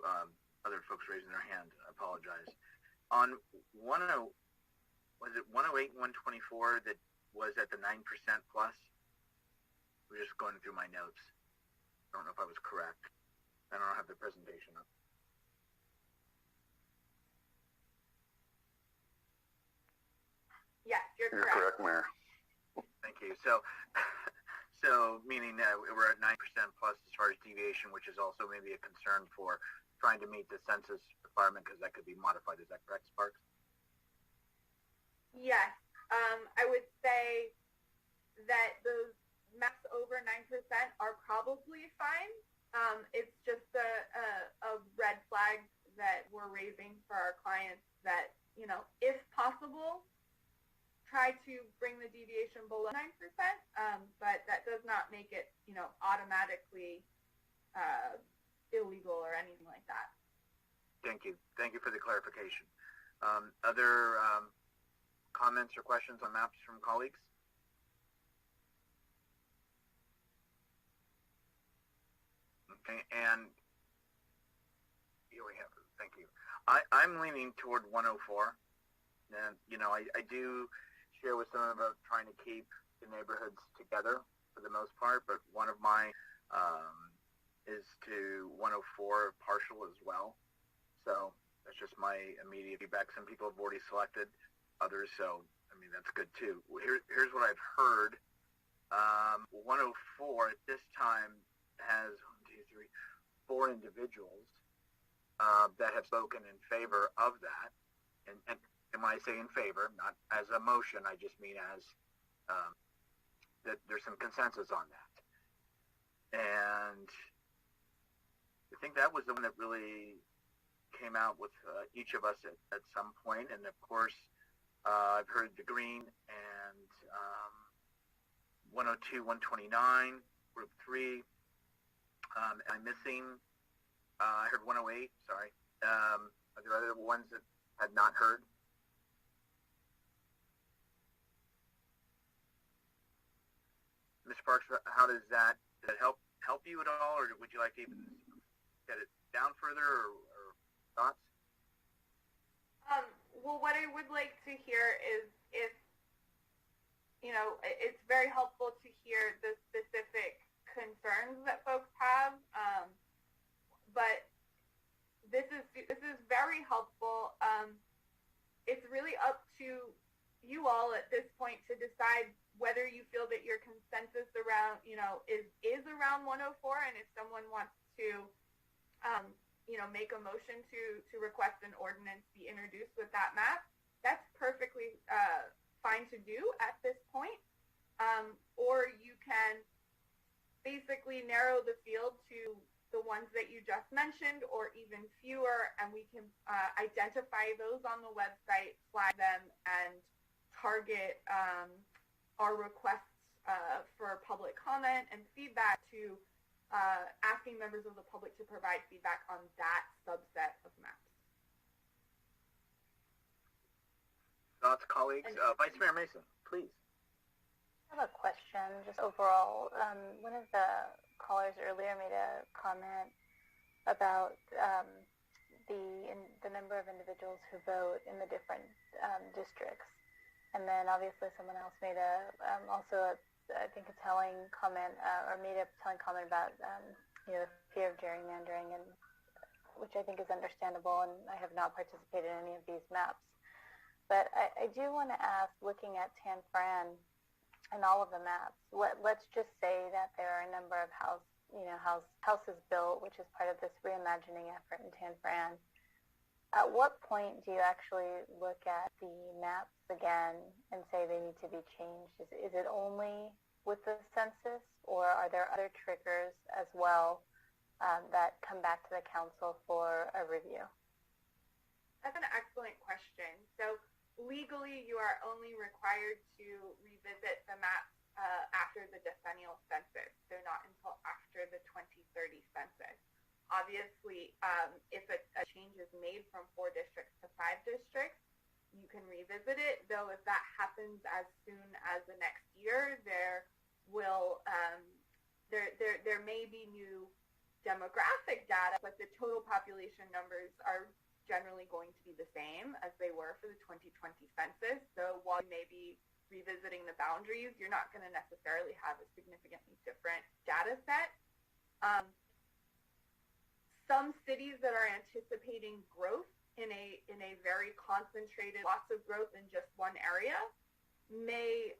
other folks raising their hand. I apologize. On 10, was it 108 and 124 that was at the 9% plus? We're just going through my notes. I don't know if I was correct. I don't have the presentation up. Yes, you're correct. You're correct, Mayor. Thank you. So meaning that we're at 9% plus as far as deviation, which is also maybe a concern for trying to meet the census requirement because that could be modified. Is that correct, Sparks? Yes. I would say that those maps over 9% are probably fine. It's just a red flag that we're raising for our clients that, if possible, try to bring the deviation below 9%, but that does not make it, automatically illegal or anything like that. Thank you. Thank you for the clarification. Other comments or questions on maps from colleagues? Okay, and here we have it. Thank you. I'm leaning toward 104, and I do share with some about trying to keep the neighborhoods together for the most part, but one of my is to 104 partial as well. So that's just my immediate feedback. Some people have already selected others, so that's good too. Here's what I've heard. 104 at this time has 4 individuals that have spoken in favor of that, and when I say in favor, not as a motion, I just mean as that there's some consensus on that. And I think that was the one that really came out with each of us at some point. And of course, I've heard the Green and 102, 129, Group 3. I'm missing, I heard 108, sorry. Are there other ones that had not heard? Ms. Parks, how does that help you at all, or would you like to even get it down further, or thoughts? Well, what I would like to hear is if, it's very helpful to hear the specific concerns that folks have, but this is very helpful. It's really up to you all at this point to decide whether you feel that your consensus around, is around 104, and if someone wants to, make a motion to request an ordinance be introduced with that map, that's perfectly fine to do at this point. Or you can basically narrow the field to the ones that you just mentioned, or even fewer, and we can identify those on the website, flag them, and target our requests for public comment and feedback to asking members of the public to provide feedback on that subset of maps. Thoughts, colleagues? Vice Mayor Mason, please. I have a question, just overall. One of the callers earlier made a comment about the number of individuals who vote in the different districts. And then obviously someone else made I think a telling comment, or made a telling comment about the fear of gerrymandering, and which I think is understandable, and I have not participated in any of these maps. But I do want to ask, looking at Tan Fran and all of the maps, let's just say that there are a number of houses built, which is part of this reimagining effort in Tan Fran. At what point do you actually look at the maps again and say they need to be changed? Is it only with the census, or are there other triggers as well that come back to the council for a review? That's an excellent question. So legally, you are only required to revisit the maps after the decennial census. They're not until after the 2030 census. Obviously, if a change is made from 4 districts to 5 districts, you can revisit it, though if that happens as soon as the next year, there may be new demographic data, but the total population numbers are generally going to be the same as they were for the 2020 census. So while you may be revisiting the boundaries, you're not going to necessarily have a significantly different data set. Some cities that are anticipating growth in a very concentrated, lots of growth in just one area, may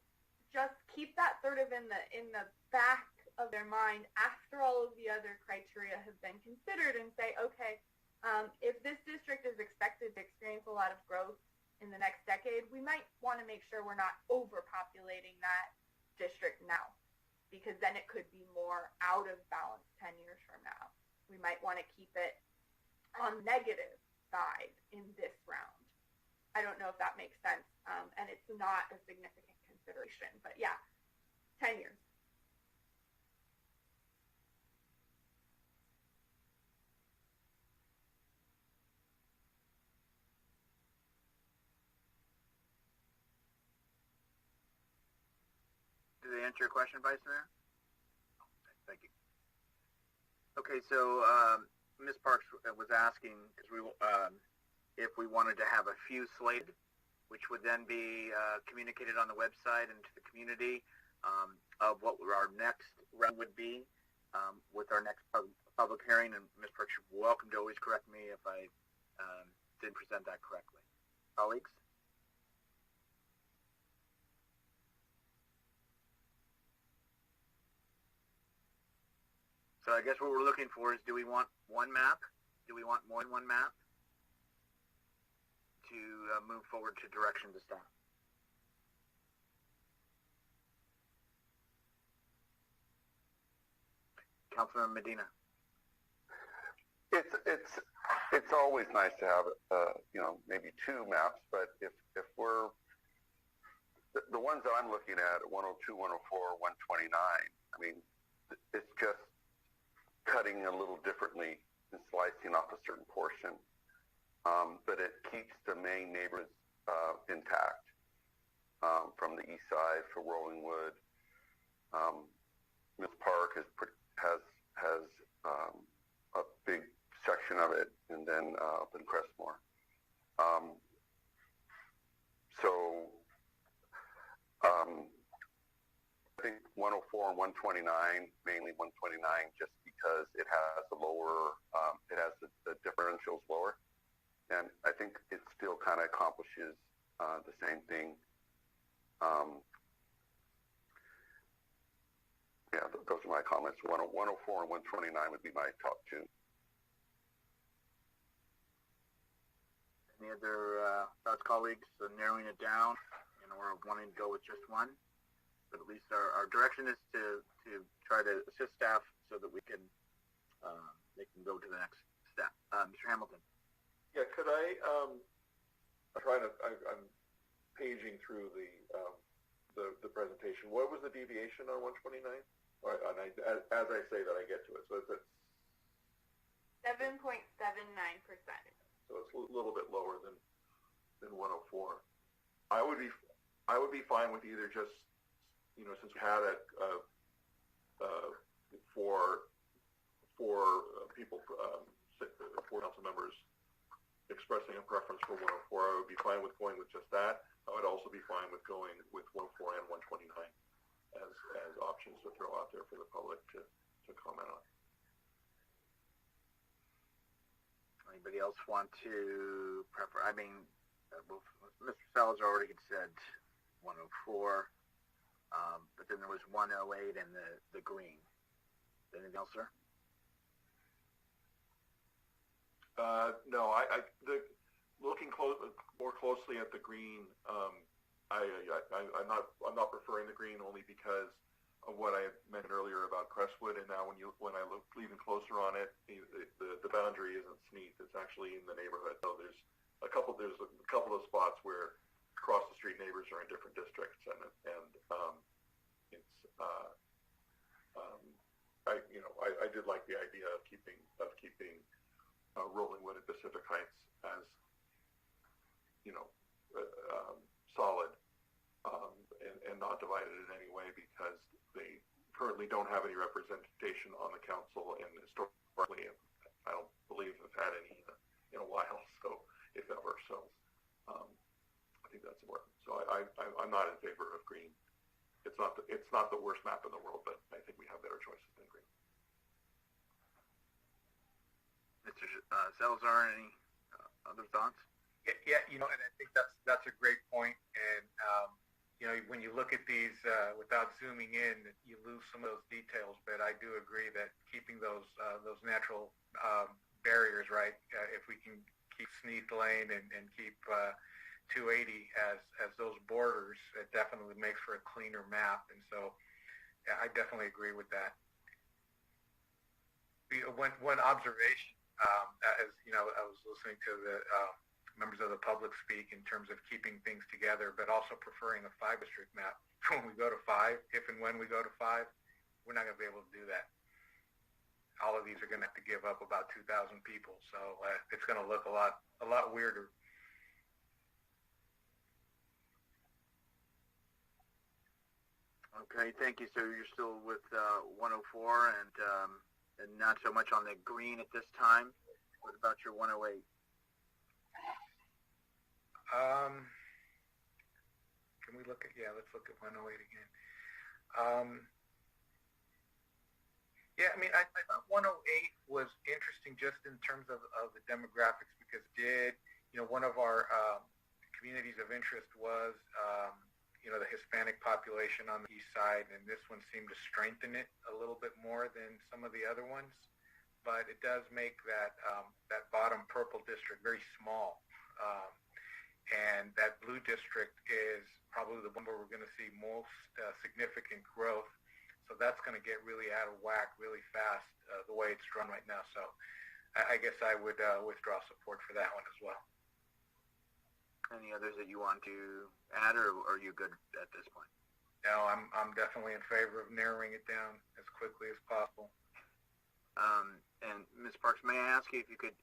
just keep that sort of in the back of their mind after all of the other criteria have been considered, and say, okay, if this district is expected to experience a lot of growth in the next decade, we might want to make sure we're not overpopulating that district now, because then it could be more out of balance 10 years from now. We might want to keep it on the negative side in this round. I don't know if that makes sense, and it's not a significant consideration, but yeah, 10 years. Did they answer your question, Vice Mayor? Thank you. Okay, so Ms. Parks was asking if we wanted to have a few slated, which would then be communicated on the website and to the community of what our next round would be with our next public hearing. And Ms. Parks, you're welcome to always correct me if I didn't present that correctly. Colleagues? So I guess what we're looking for is, do we want one map? Do we want more than one map to move forward to direction to staff? Councilman Medina. It's always nice to have maybe 2 maps, but if we're the ones that I'm looking at 102, 104, 129, I mean, it's just cutting a little differently and slicing off a certain portion, but it keeps the main neighborhoods intact from the east side for Rolling Wood. Mill Park has a big section of it, and then up in Crestmore. I think 104 and 129, mainly 129, just because it has the lower, it has the differentials lower, and I think it still kind of accomplishes the same thing. Yeah, those are my comments. 104 and 129 would be my top 2. Any other thoughts, colleagues, narrowing it down, or wanting to go with just one? But at least our direction is to try to assist staff so that we can they can go to the next step. Mr. Hamilton. Yeah, could I'm paging through the presentation. What was the deviation on 129? As I say that, I get to it. So it's at 7.79%. So it's a little bit lower than 104. I would be fine with either just, since we had four council members expressing a preference for 104, I would be fine with going with just that. I would also be fine with going with 104 and 129 as options to throw out there for the public to comment on. Anybody else want to prefer? I mean, Mr. Salazar already said 104, but then there was 108 and the green. Anything else, sir? No, looking more closely at the green, I'm not preferring the green only because of what I mentioned earlier about Crestwood, and now when I look even closer on it, the boundary isn't Sneath; it's actually in the neighborhood. So there's a couple of spots where across the street neighbors are in different districts, and it's I did like the idea of keeping Rollingwood and Pacific Heights as solid and not divided in any way, because they currently don't have any representation on the council, and historically I don't believe have had any in a while, so if ever. So I think that's important. So I'm not in favor of green. It's not the worst map in the world, but I think we have better choices than green. Mr. Salazar, any other thoughts? Yeah, and I think that's a great point. And when you look at these without zooming in, you lose some of those details. But I do agree that keeping those natural barriers, right? If we can keep Sneath Lane and keep 280 as those borders, it definitely makes for a cleaner map. And so, yeah, I definitely agree with that. One observation, as I was listening to the members of the public speak in terms of keeping things together, but also preferring a 5-district map. When we go to 5, if and when we go to 5, we're not going to be able to do that. All of these are going to have to give up about 2,000 people, so it's going to look a lot weirder. Okay, thank you. So you're still with 104 and not so much on the green at this time. What about your 108? Can we look at, let's look at 108 again. I thought 108 was interesting just in terms of the demographics, because one of our communities of interest was, the Hispanic population on the east side, and this one seemed to strengthen it a little bit more than some of the other ones. But it does make that bottom purple district very small. And that blue district is probably the one where we're going to see most significant growth. So that's going to get really out of whack really fast the way it's drawn right now. So I guess I would withdraw support for that one as well. Any others that you want to add, or are you good at this point? No, I'm definitely in favor of narrowing it down as quickly as possible. And Ms. Parks, may I ask you if you could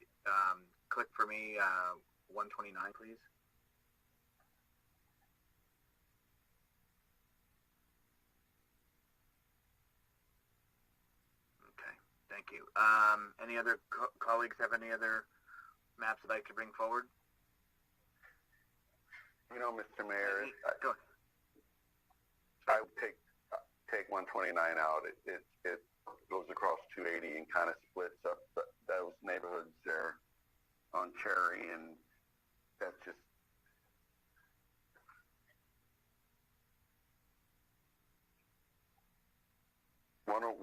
click for me 129, please? Okay, thank you. Any other colleagues have any other maps they'd like to bring forward? Mr. Mayor, Go ahead. I would take 129 out. It goes across 280 and kind of splits up those neighborhoods there on Cherry, and that's just $104 or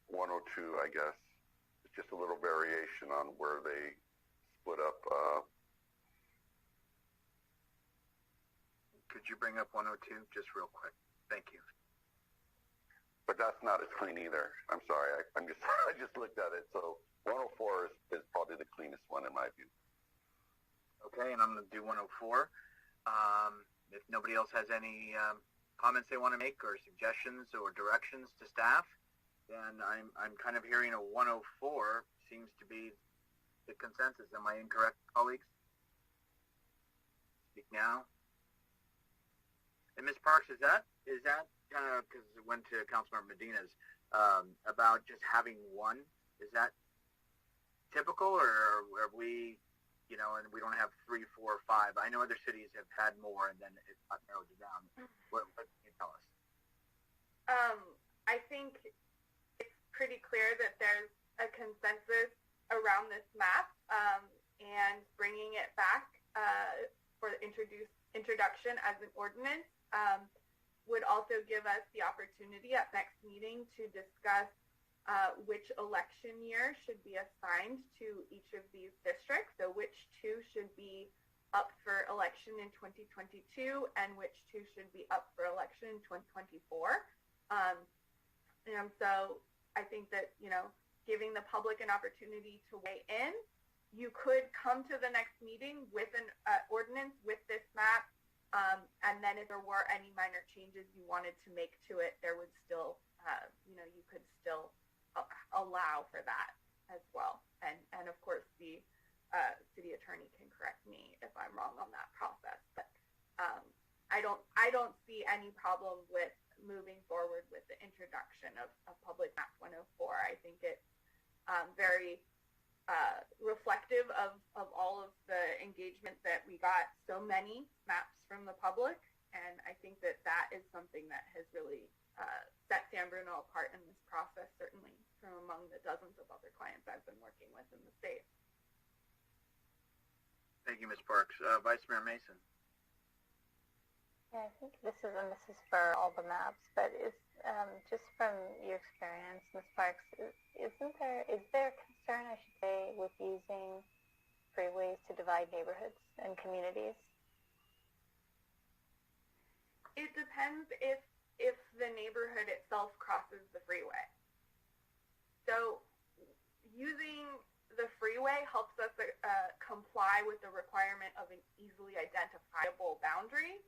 102, I guess. It's just a little variation on where they split up. Could you bring up 102 just real quick? Thank you. But that's not as clean either. I'm sorry. I just looked at it. So 104 is probably the cleanest one in my view. Okay, and I'm going to do 104. If nobody else has any comments they want to make or suggestions or directions to staff, then I'm kind of hearing a 104 seems to be the consensus. Am I incorrect, colleagues? Speak now. And Ms. Parks, is that kind of, because it went to Councilmember Medina's, about just having one? Is that typical, or are we, and we don't have 3, 4, 5? I know other cities have had more, and then it narrowed it down. What can you tell us? I think it's pretty clear that there's a consensus around this map, and bringing it back for the introduction as an ordinance would also give us the opportunity at next meeting to discuss which election year should be assigned to each of these districts. So which two should be up for election in 2022 and which two should be up for election in 2024. And so I think that, giving the public an opportunity to weigh in, you could come to the next meeting with an ordinance with this map. And then if there were any minor changes you wanted to make to it, there would still you could still allow for that as well. And of course, the city attorney can correct me if I'm wrong on that process. But I don't see any problem with moving forward with the introduction of Public Map 104. I think it's very reflective of all of the engagement that we got, so many maps from the public, and I think that is something that has really set San Bruno apart in this process, certainly from among the dozens of other clients I've been working with in the state. Thank you, Ms. Parks. Vice Mayor Mason. Yeah, I think this is for all the maps, but just from your experience, Ms. Parks, is there concern, I should say, with using freeways to divide neighborhoods and communities? It depends if the neighborhood itself crosses the freeway. So using the freeway helps us comply with the requirement of an easily identifiable boundary,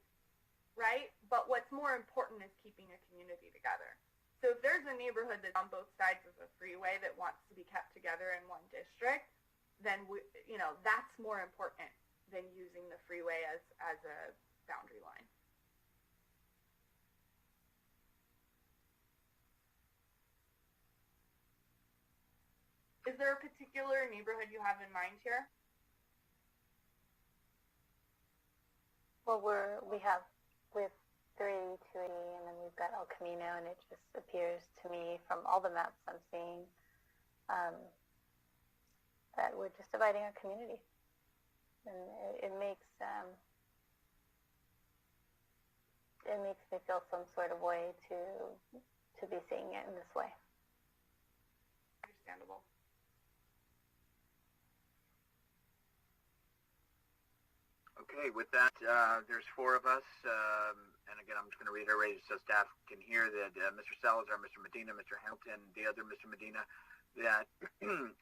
right? But what's more important is keeping a community together. So if there's a neighborhood that's on both sides of the freeway that wants to be kept together in one district, then that's more important than using the freeway as a boundary line. Is there a particular neighborhood you have in mind here? Well, we have with 380, and then we've got El Camino, and it just appears to me from all the maps I'm seeing that we're just dividing our community, and it makes me feel some sort of way to be seeing it in this way. Understandable. Okay, with that, there's four of us, and again, I'm just going to reiterate so staff can hear that Mr. Salazar, Mr. Medina, Mr. Hamilton, the other Mr. Medina, that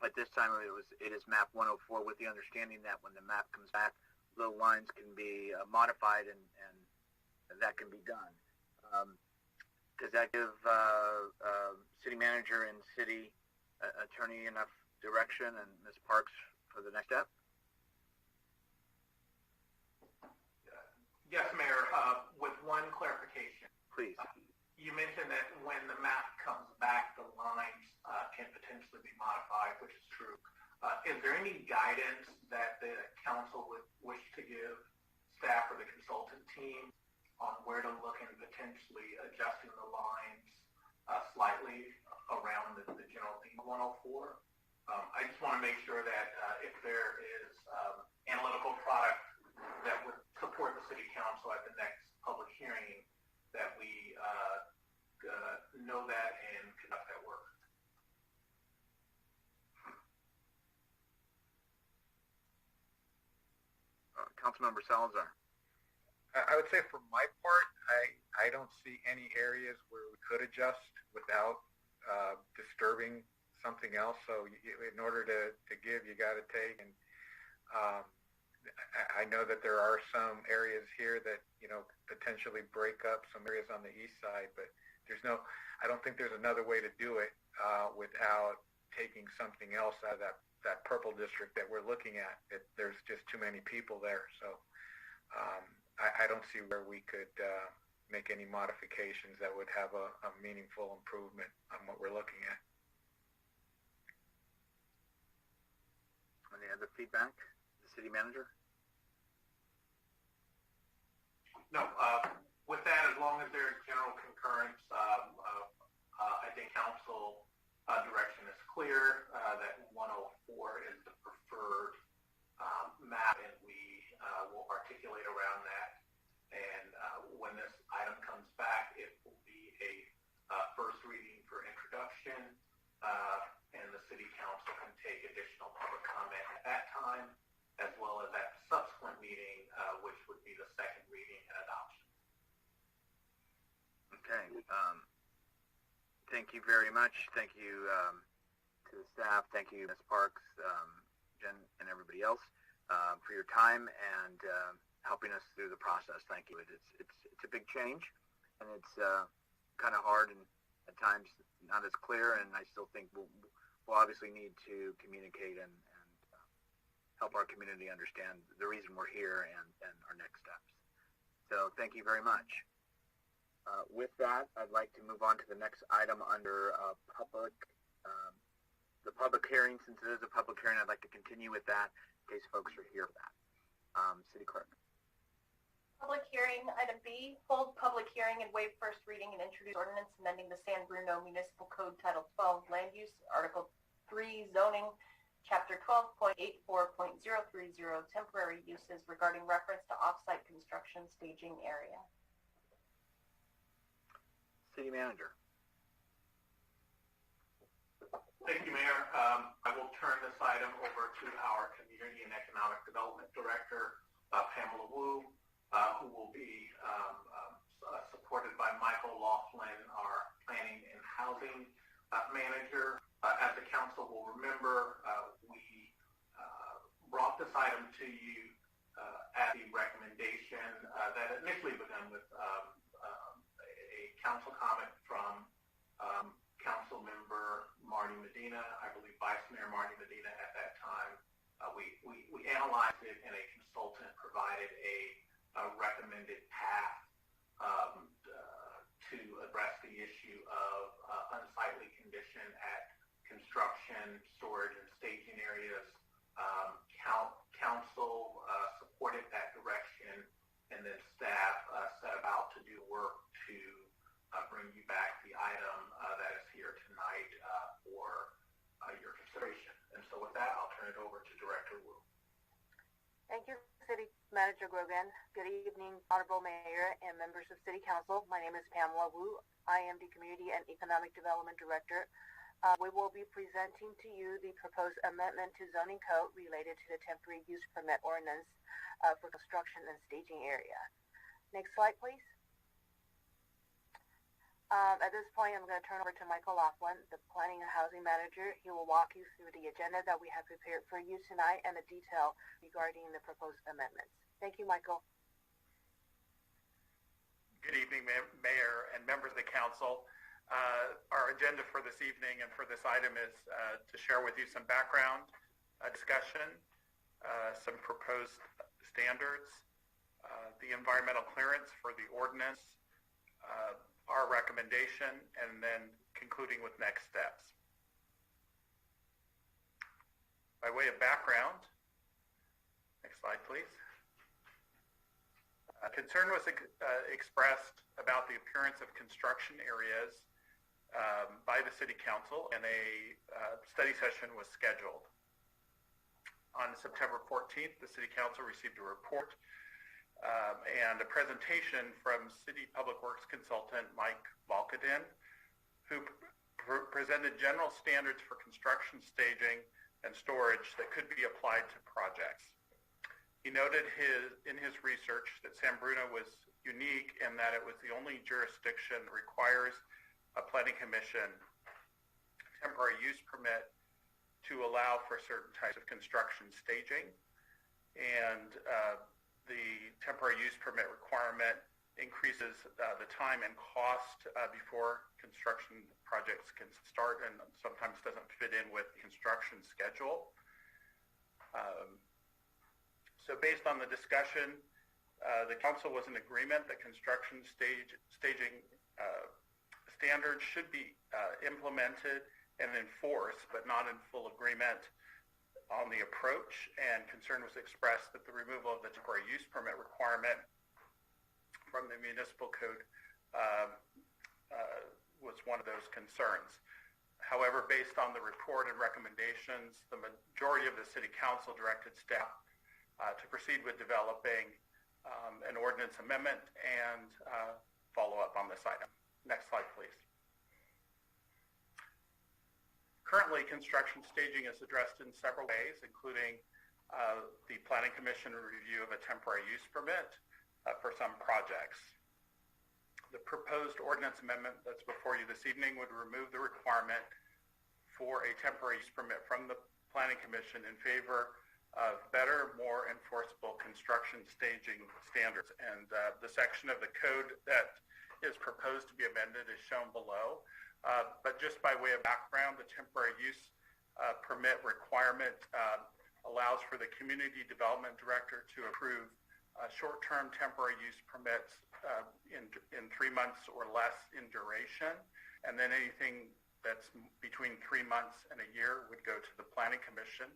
at this time it is map 104 with the understanding that when the map comes back, little lines can be modified and that can be done. Does that give city manager and city attorney enough direction, and Ms. Parks for the next step? Yes, Mayor, with one clarification. Please. You mentioned that when the map comes back, the lines can potentially be modified, which is true. Is there any guidance that the council would wish to give staff or the consultant team on where to look and potentially adjusting the lines slightly around the general theme of 104? I just want to make sure that if there is analytical product that would support the city council at the next public hearing, that we know that and conduct that work. Councilmember Salazar. I would say for my part, I don't see any areas where we could adjust without disturbing something else. So in order to give, you got to take. And I know that there are some areas here that, potentially break up some areas on the east side, but I don't think there's another way to do it without taking something else out of that purple district that we're looking at. There's just too many people there. So I don't see where we could make any modifications that would have a meaningful improvement on what we're looking at. Any other feedback? The city manager? No. With that, as long as there's general concurrence, I think council direction is clear that 104 is the preferred map, and we will articulate around that. And when this item comes back, it will be a first reading for introduction, and the city council can take additional public comment at that time, as well as at the subsequent meeting, which would be the second reading and adoption. Okay. Thank you very much. Thank you to the staff. Thank you, Ms. Parks, Jen, and everybody else for your time and helping us through the process. Thank you. It's a big change, and it's kind of hard and at times not as clear, and I still think we'll obviously need to communicate and help our community understand the reason we're here and our next steps. So thank you very much. With that, I'd like to move on to the next item under the public hearing. Since it is a public hearing, I'd like to continue with that in case folks are here for that. City Clerk. Public hearing, item B, hold public hearing and waive first reading and introduce ordinance amending the San Bruno Municipal Code Title 12 Land Use, Article 3 Zoning, Chapter 12.84.030 Temporary Uses regarding reference to off-site construction staging area. City Manager. Thank you, Mayor. I will turn this item over to our Community and Economic Development Director, Pamela Wu, who will be supported by Michael Laughlin, our Planning and Housing Manager. As the council will remember, we brought this item to you at the recommendation that initially began with a council comment from Council Member Marty Medina, I believe Vice Mayor Marty Medina at that time. We analyzed it, and a consultant provided a recommended path to address the issue of unsightly condition at construction, storage, and staging areas. Council supported that direction, and then staff set about to do work to bring you back the item that is here tonight for your consideration. And so with that, I'll turn it over to Director Wu. Thank you, City Manager Grogan. Good evening, Honorable Mayor and members of City Council. My name is Pamela Wu. I am the Community and Economic Development Director. We will be presenting to you the proposed amendment to zoning code related to the temporary use permit ordinance for construction and staging area. Next slide, please. At this point, I'm going to turn over to Michael Laughlin, the Planning and Housing Manager. He will walk you through the agenda that we have prepared for you tonight and the detail regarding the proposed amendments. Thank you, Michael. Good evening, Mayor and members of the Council. Our agenda for this evening and for this item is to share with you some background discussion, some proposed standards, the environmental clearance for the ordinance, our recommendation, and then concluding with next steps. By way of background, next slide, please. Concern was expressed about the appearance of construction areas by the City Council, and a study session was scheduled. On September 14th, the City Council received a report and a presentation from City Public Works consultant Mike Valkadin, who presented general standards for construction staging and storage that could be applied to projects. He noted in his research that San Bruno was unique in that it was the only jurisdiction that requires a planning commission temporary use permit to allow for certain types of construction staging, and the temporary use permit requirement increases the time and cost before construction projects can start, and sometimes doesn't fit in with the construction schedule. So based on the discussion, the council was in agreement that construction staging standards should be implemented and enforced, but not in full agreement on the approach, and concern was expressed that the removal of the temporary use permit requirement from the municipal code was one of those concerns. However, based on the report and recommendations, the majority of the City Council directed staff to proceed with developing an ordinance amendment and follow up on this item. Next slide, please. Currently, construction staging is addressed in several ways, including the Planning Commission review of a temporary use permit for some projects. The proposed ordinance amendment that's before you this evening would remove the requirement for a temporary use permit from the Planning Commission in favor of better, more enforceable construction staging standards. And the section of the code that is proposed to be amended is shown below. But just by way of background, the temporary use permit requirement allows for the community development director to approve short-term temporary use permits in 3 months or less in duration, and then anything that's between 3 months and a year would go to the Planning Commission.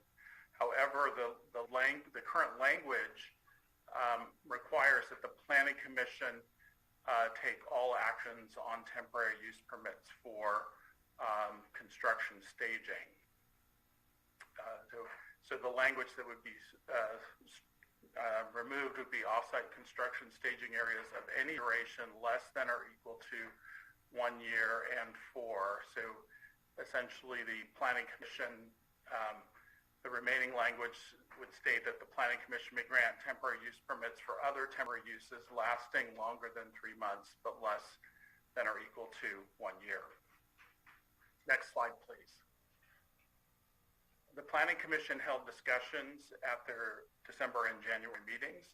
However, the current language requires that the Planning Commission take all actions on temporary use permits for construction staging. So the language that would be removed would be off-site construction staging areas of any duration less than or equal to 1 year and 4. So essentially the Planning Commission, the remaining language would state that the Planning Commission may grant temporary use permits for other temporary uses lasting longer than 3 months but less than or equal to 1 year. Next slide, please. The Planning Commission held discussions at their December and January meetings.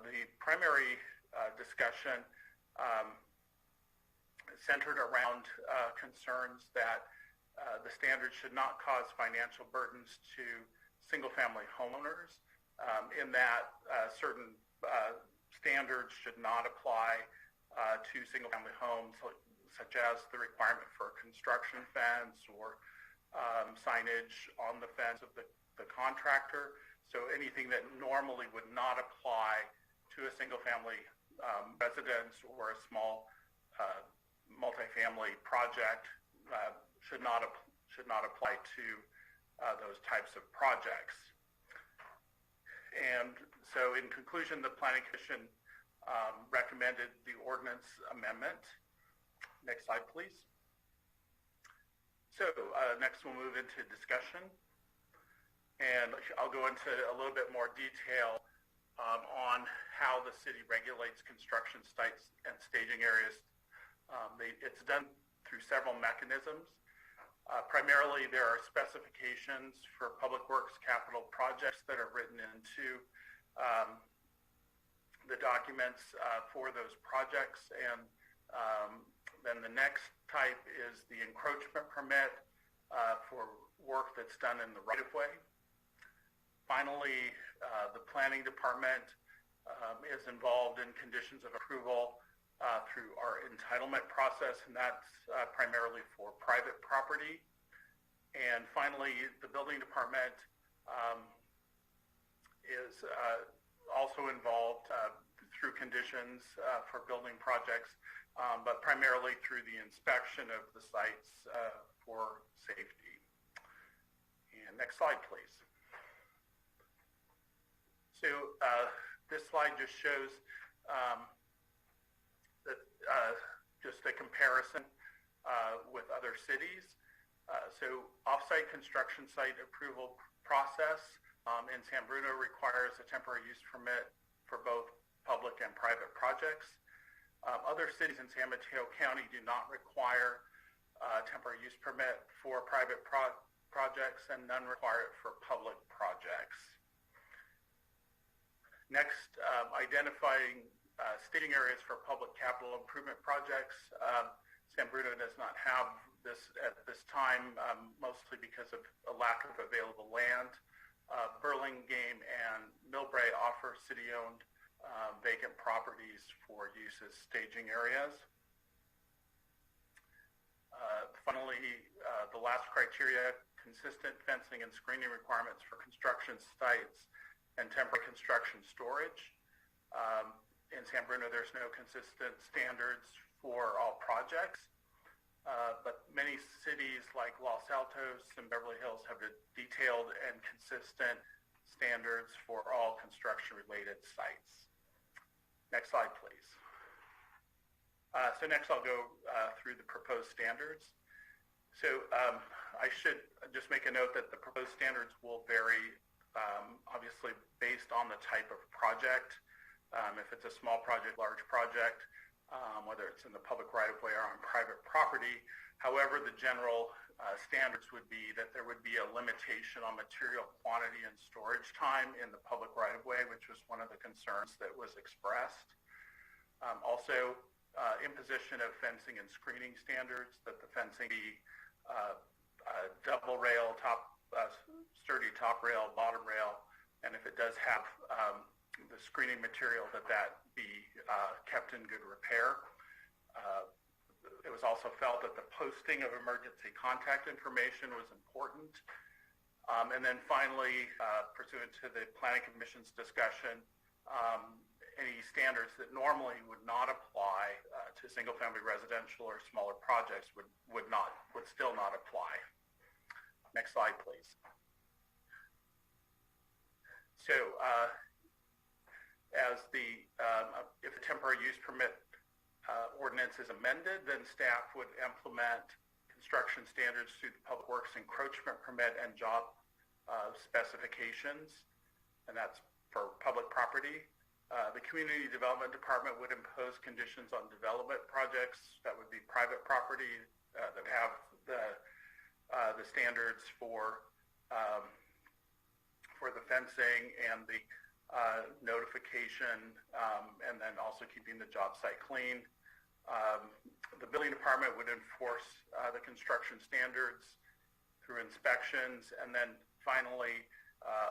The primary discussion centered around concerns that the standards should not cause financial burdens to single-family homeowners, in that certain standards should not apply to single-family homes, such as the requirement for a construction fence or signage on the fence of the contractor. So anything that normally would not apply to a single-family residence or a small multifamily project should not apply to those types of projects. And so in conclusion, the Planning Commission recommended the ordinance amendment. Next slide, please. So next we'll move into discussion. And I'll go into a little bit more detail on how the city regulates construction sites and staging areas. It's done through several mechanisms. Primarily, there are specifications for public works capital projects that are written into the documents for those projects. And then the next type is the encroachment permit for work that's done in the right-of-way. Finally, the planning department is involved in conditions of approval through our entitlement process, and that's primarily for private property. And finally, the building department is also involved through conditions for building projects, but primarily through the inspection of the sites for safety. And next slide, please. So this slide just shows just a comparison with other cities. So off-site construction site approval process in San Bruno requires a temporary use permit for both public and private projects. Other cities in San Mateo County do not require a temporary use permit for private projects, and none require it for public projects. Next, identifying staging areas for public capital improvement projects. San Bruno does not have this at this time, mostly because of a lack of available land. Burlingame and Millbrae offer city-owned vacant properties for use as staging areas. Finally, the last criteria, consistent fencing and screening requirements for construction sites and temporary construction storage. In San Bruno, there's no consistent standards for all projects, but many cities like Los Altos and Beverly Hills have detailed and consistent standards for all construction-related sites. Next slide, please. So next I'll go through the proposed standards. So I should just make a note that the proposed standards will vary, obviously based on the type of project. If it's a small project, large project, whether it's in the public right-of-way or on private property. However, the general standards would be that there would be a limitation on material quantity and storage time in the public right-of-way, which was one of the concerns that was expressed. Also, imposition of fencing and screening standards, that the fencing be double rail, sturdy top rail, bottom rail, and if it does have the screening material, that be kept in good repair. It was also felt that the posting of emergency contact information was important. And then finally, pursuant to the Planning Commission's discussion, any standards that normally would not apply to single-family residential or smaller projects would still not apply. Next slide, please. So, if the temporary use permit ordinance is amended, then staff would implement construction standards through the Public Works encroachment permit and job specifications, and that's for public property. The Community Development Department would impose conditions on development projects that would be private property that have the standards for the fencing and the notification, and then also keeping the job site clean. The Building Department would enforce the construction standards through inspections, and then finally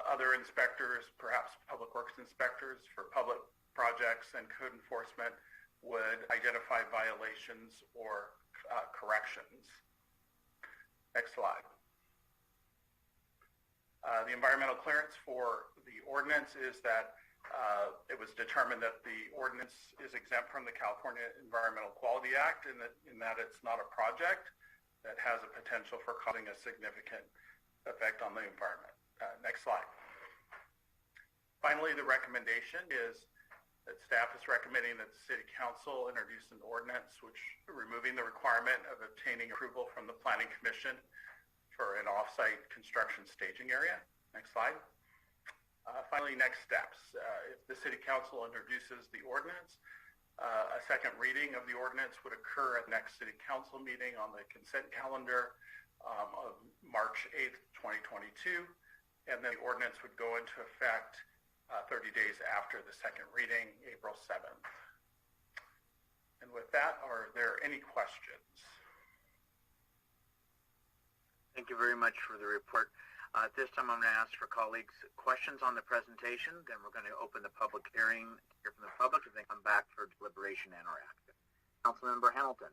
other inspectors, perhaps public works inspectors for public projects and code enforcement, would identify violations or corrections. Next slide. The environmental clearance for the ordinance is that it was determined that the ordinance is exempt from the California Environmental Quality Act in that it's not a project that has a potential for causing a significant effect on the environment. Next slide. Finally, the recommendation is that staff is recommending that the City Council introduce an ordinance which removing the requirement of obtaining approval from the Planning Commission for an off-site construction staging area. Next slide. Finally, next steps. If the City Council introduces the ordinance, a second reading of the ordinance would occur at the next City Council meeting on the consent calendar of March 8th, 2022, and then the ordinance would go into effect 30 days after the second reading, April 7th. And with that, are there any questions? Thank you very much for the report. At this time, I'm going to ask for colleagues questions on the presentation. Then we're going to open the public hearing to hear from the public, and then come back for deliberation and interactive. Councilmember Hamilton.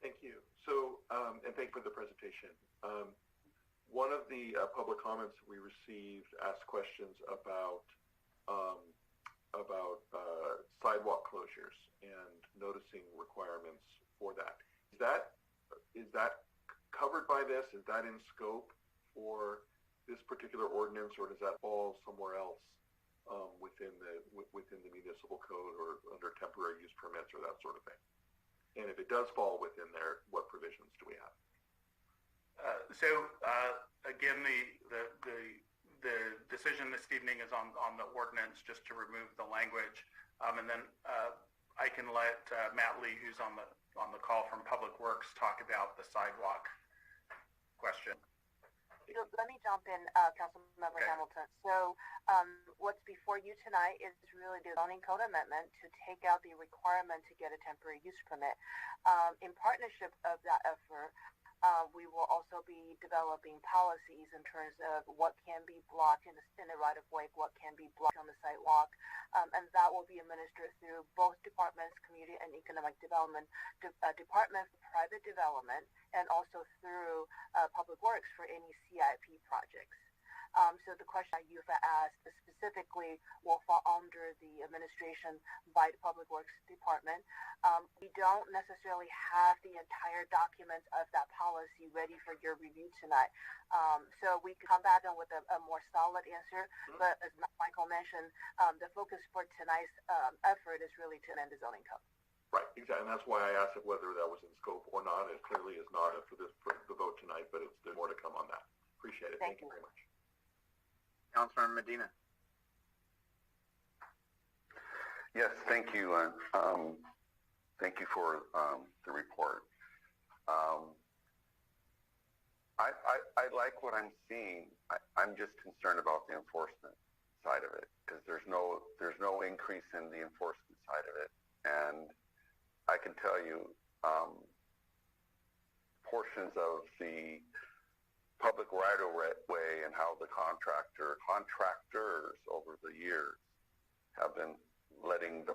Thank you. So, and thank you for the presentation. One of the public comments we received asked questions about sidewalk closures and noticing requirements for that. Is that covered by this? Is that in scope for this particular ordinance, or does that fall somewhere else within the municipal code or under temporary use permits or that sort of thing? And if it does fall within there, what provisions do we have? Again, the decision this evening is on the ordinance, just to remove the language, and then I can let Matt Lee, who's on the call from Public Works, talk about the sidewalk question. Let me jump in, Councilmember Hamilton. So what's before you tonight is really the zoning code amendment to take out the requirement to get a temporary use permit. In partnership of that effort, we will also be developing policies in terms of what can be blocked in the right-of-way, what can be blocked on the sidewalk, and that will be administered through both departments, Community and Economic Development, Department for Private Development, and also through Public Works for any CIP projects. So the question that you've asked specifically will fall under the administration by the Public Works Department. We don't necessarily have the entire document of that policy ready for your review tonight. So we can come back in with a more solid answer, but as Michael mentioned, the focus for tonight's effort is really to amend the zoning code. Right, exactly, and that's why I asked whether that was in scope or not. It clearly is not for the vote tonight, but there's more to come on that. Appreciate it. Thank you very much. Councilmember Medina. Yes, thank you. Thank you for the report. I like what I'm seeing. I'm just concerned about the enforcement side of it, because there's no increase in the enforcement side of it. And I can tell you portions of the public right-of-way and how the contractors over the years have been letting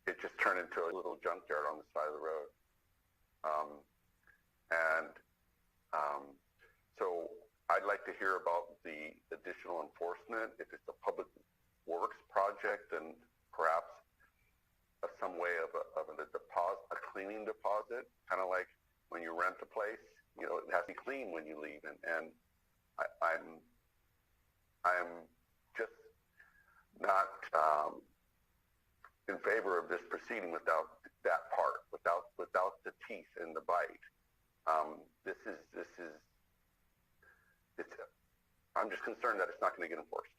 it just turn into a little junkyard on the side of the road. So I'd like to hear about the additional enforcement. If it's a public works project, then perhaps some way of a deposit, a cleaning deposit, kind of like when you rent a place, it has to be clean when you leave. And I'm just not in favor of this proceeding without that part, without the teeth and the bite. I'm just concerned that it's not going to get enforced.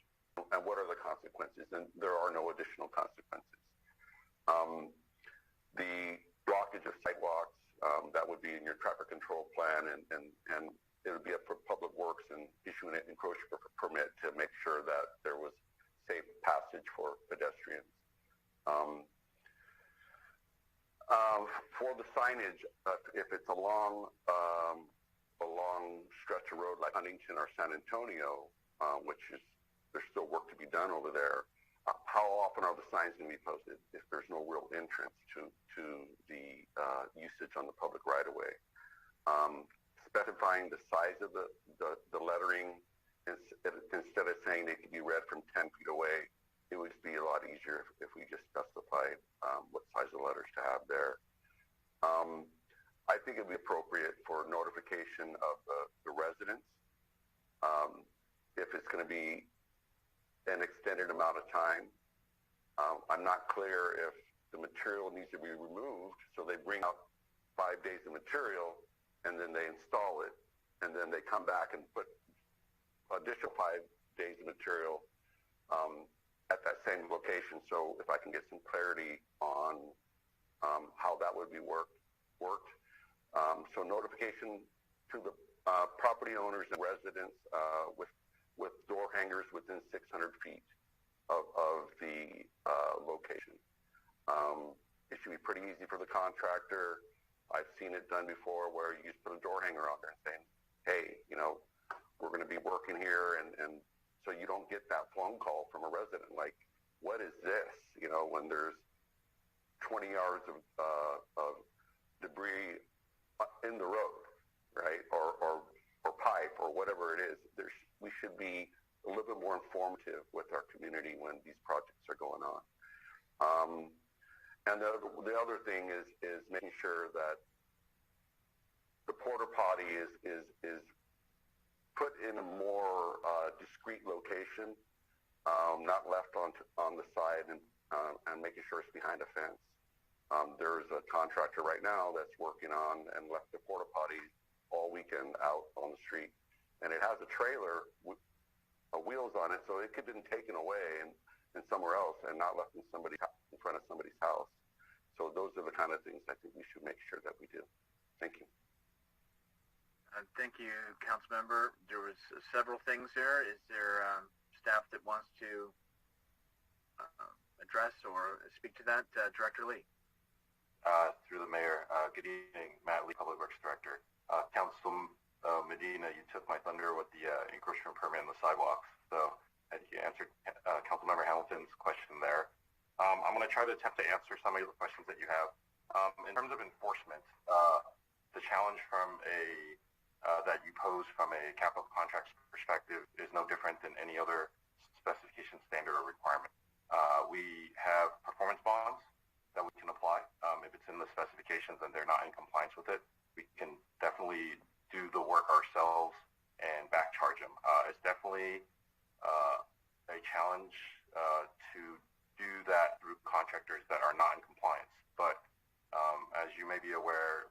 And what are the consequences? And there are no additional consequences. The blockage of sidewalks, that would be in your traffic control plan, and it would be up for Public Works and issuing an encroachment permit to make sure that there was safe passage for pedestrians. For the signage, if it's a long stretch of road like Huntington or San Antonio, which is, there's still work to be done over there, how often are the signs going to be posted if there's no real entrance to the usage on the public right-of-way? Specifying the size of the lettering, instead of saying they could be read from 10 feet away, it would be a lot easier if we just specified what size of letters to have there. I think it would be appropriate for notification of the residents. If it's going to be an extended amount of time, I'm not clear if the material needs to be removed, so they bring out 5 days of material and then they install it, and then they come back and put additional 5 days of material at that same location. So if I can get some clarity on how that would be worked. So notification to the property owners and residents with door hangers within 600 feet of the location. It should be pretty easy for the contractor. I've seen it done before where you just put a door hanger on there and saying, hey, we're going to be working here, and so you don't get that phone call from a resident like, what is this? When there's 20 yards of debris in the road, right? Or pipe or whatever it is. We should be a little bit more informative with our community when these projects are going on. And the other thing is making sure that the porta potty is put in a more discreet location, not left on the side, and making sure it's behind a fence. There's a contractor right now that's working on and left the porta potty all weekend out on the street, and it has a trailer with wheels on it, so it could have been taken away and somewhere else and not left in front of somebody's house. So those are the kind of things I think we should make sure that we do. Thank you. Thank you, Councilmember. There was several things there. Is there staff that wants to address or speak to that? Director Lee. Through the mayor, good evening. Matt Lee, Public Works Director. Council Medina, you took my thunder with the encroachment permit and the sidewalks. So you answered Councilmember Hamilton's question there. I'm going to try to attempt to answer some of the questions that you have. In terms of enforcement, the challenge from that you pose from a capital contracts perspective is no different than any other specification, standard, or requirement. We have performance bonds that we can apply. If it's in the specifications and they're not in compliance with it, we can definitely do the work ourselves and back charge them. It's definitely a challenge to do that through contractors that are not in compliance. But as you may be aware,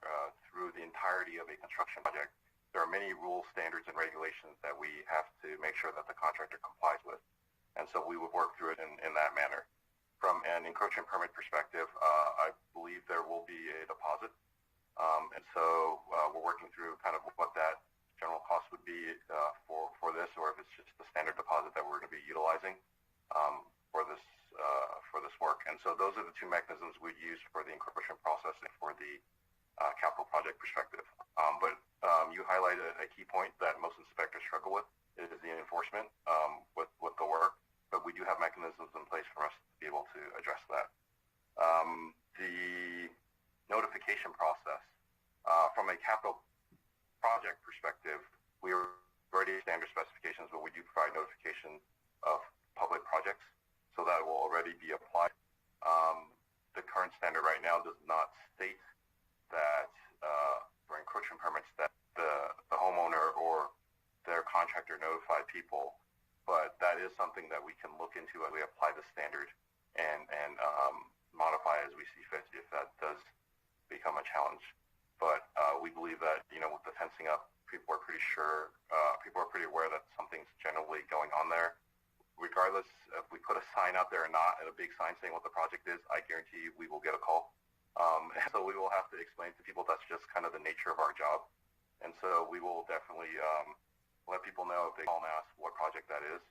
through the entirety of a construction project, there are many rules, standards, and regulations that we have to make sure that the contractor complies with. And so we would work through it in that manner. From an encroachment permit perspective, I believe there will be a deposit. And so we're working through kind of what that general cost would be for this, or if it's just the standard deposit that we're going to be utilizing for this for this work. And so those are the two mechanisms we'd use for the encroachment process and for the capital project perspective. But you highlight a key point that most inspectors struggle with is the enforcement with the work. But we do have mechanisms in place for us to be able to address that. The notification process, from a capital project perspective, we already have standard specifications, but we do provide notification of public projects, so that will already be applied. The current standard right now does not state that for encroachment permits that the homeowner or their contractor notify people, but that is something that we can look into as we apply the standard and modify as we see fit if that does become a challenge. But we believe that, with the fencing up, people are pretty aware that something's generally going on there. Regardless if we put a sign out there or not, and a big sign saying what the project is, I guarantee you we will get a call. So we will have to explain to people that's just kind of the nature of our job. And so we will definitely let people know if they call and ask what project that is.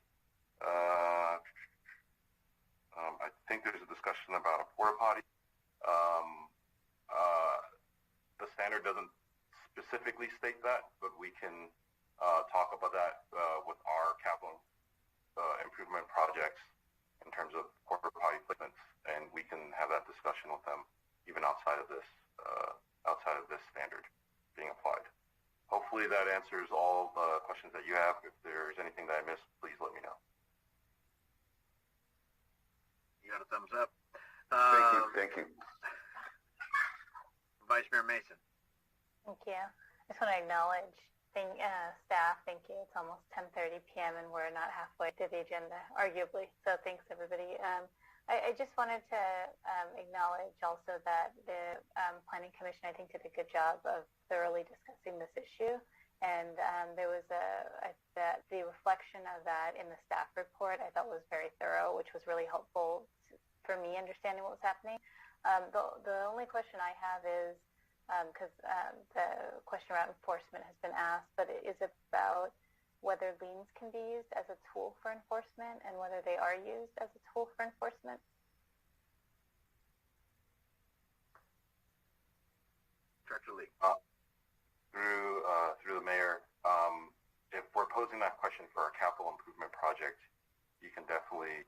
I think there's a discussion about a porta potty. The standard doesn't specifically state that, but we can talk about that with our capital improvement projects in terms of porta potty placements, and we can have that discussion with them even outside of this standard being applied. Hopefully that answers all the questions that you have. If there's anything that I missed, please let me know. You got a thumbs up. Thank you. Vice Mayor Mason. Thank you. I just want to acknowledge staff. Thank you. It's almost 10:30 p.m. and we're not halfway to the agenda, arguably. So thanks, everybody. I just wanted to acknowledge also that the Planning Commission, I think, did a good job of thoroughly discussing this issue. And there was the reflection of that in the staff report I thought was very thorough, which was really helpful for me understanding what was happening. The only question I have is, because the question around enforcement has been asked, but it is about whether liens can be used as a tool for enforcement and whether they are used as a tool for enforcement. Director Lee. Through the mayor, if we're posing that question for a capital improvement project, you can definitely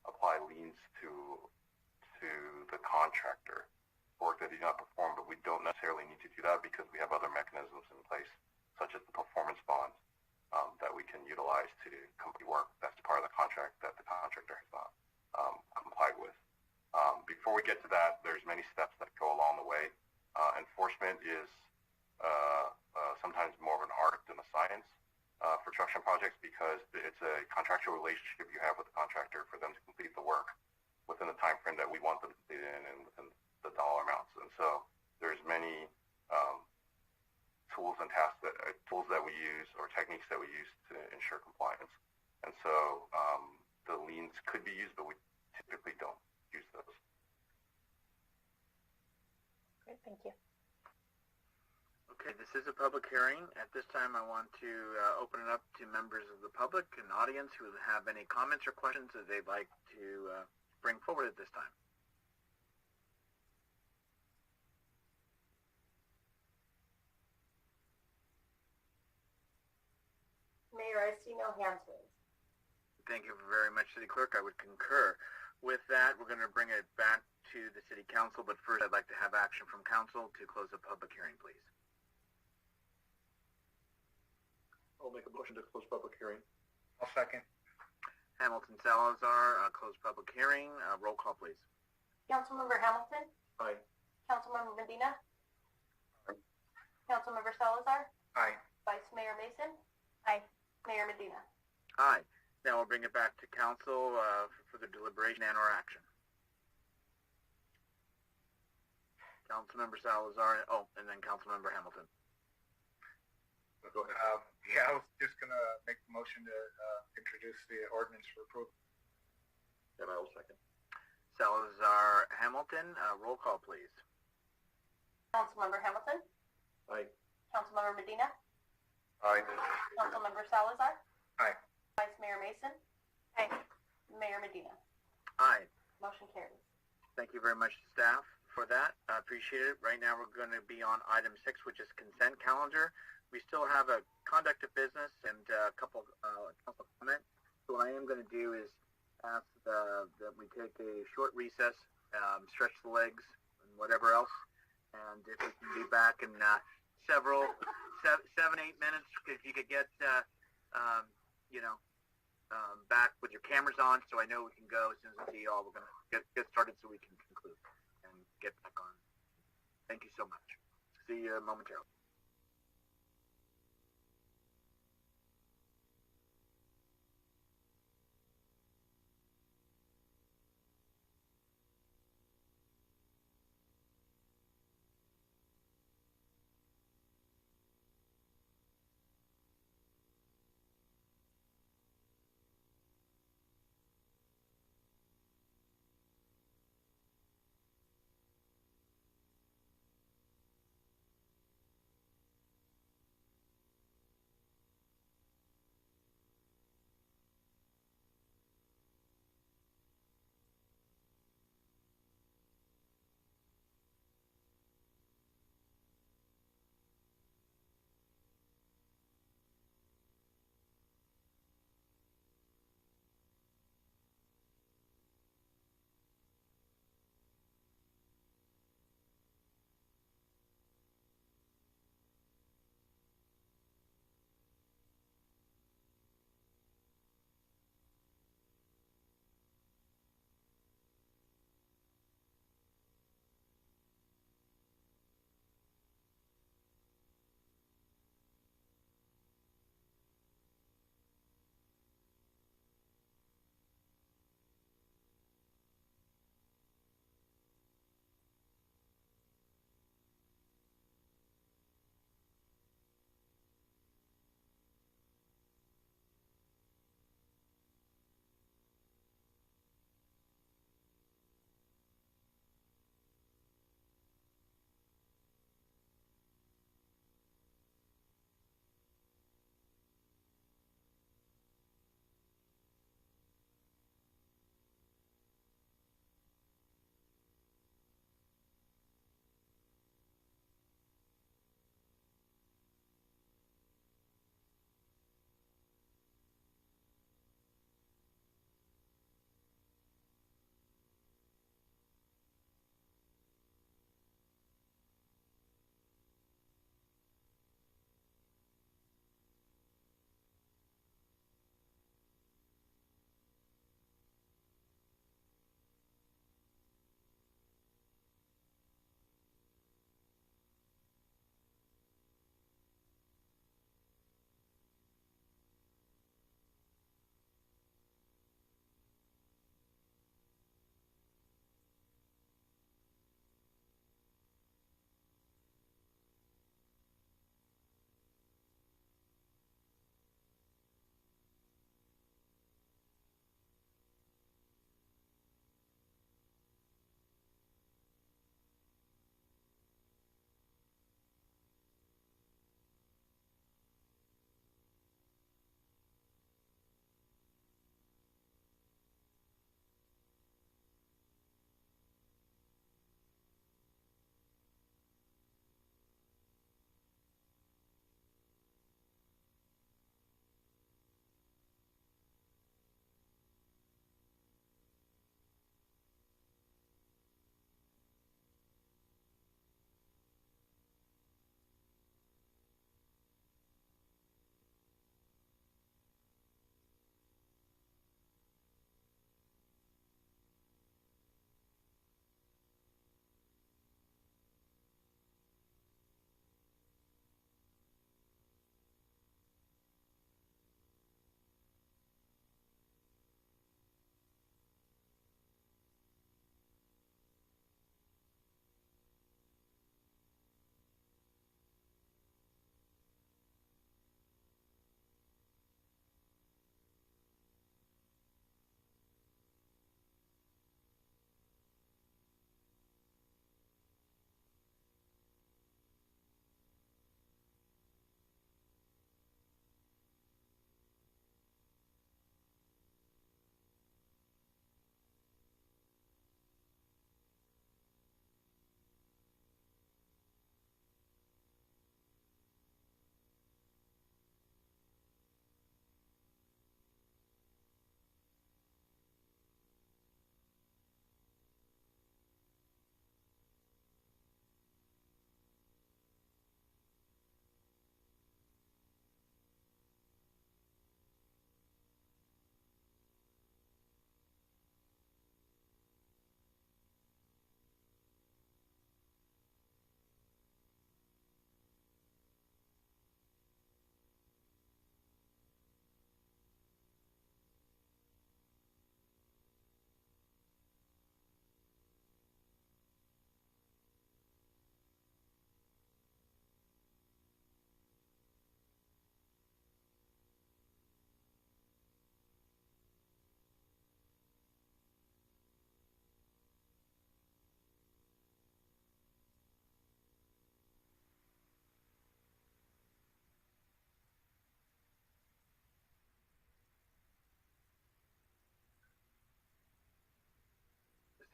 apply liens to the contractor for work that he did not perform, but we don't necessarily need to do that because we have other mechanisms in place, such as the performance bond that we can utilize to complete work that's part of the contract that the contractor has not complied with. Before we get to that, there's many steps that go along the way. Enforcement is sometimes more of an art than a science for construction projects because it's a contractual relationship you have with the contractor for them to complete the work within the time frame that we want them to complete in and within the dollar amounts. And so there's many tools that we use or techniques that we use to ensure compliance. And so the liens could be used, but we typically don't use those. Great, thank you. Okay, this is a public hearing. At this time, I want to open it up to members of the public and audience who have any comments or questions that they'd like to bring forward at this time. Mayor, I see no hands raised. Thank you very much, City Clerk. I would concur. With that, we're going to bring it back to the City Council, but first I'd like to have action from Council to close the public hearing, please. I'll make a motion to close public hearing. I'll second. Hamilton Salazar, close public hearing. Roll call, please. Councilmember Hamilton? Aye. Councilmember Medina? Aye. Councilmember Salazar? Aye. Vice Mayor Mason? Aye. Mayor Medina? Aye. Now we'll bring it back to Council for the deliberation and or action. Councilmember Salazar, and then Councilmember Hamilton. Go ahead. I was just going to make the motion to introduce the ordinance for approval. And I will second. Salazar, Hamilton, roll call, please. Councilmember Hamilton? Aye. Councilmember Medina? Aye. Councilmember Salazar? Aye. Vice Mayor Mason? Aye. Mayor Medina? Aye. Motion carries. Thank you very much, staff, for that. I appreciate it. Right now, we're going to be on item 6, which is consent calendar. We still have a conduct of business and a couple council comments. So what I am going to do is ask that we take a short recess, stretch the legs, and whatever else. And if we can be back in 7-8 minutes, if you could get, back with your cameras on, so I know we can go as soon as we see you all. We're going to get started so we can conclude and get back on. Thank you so much. See you momentarily.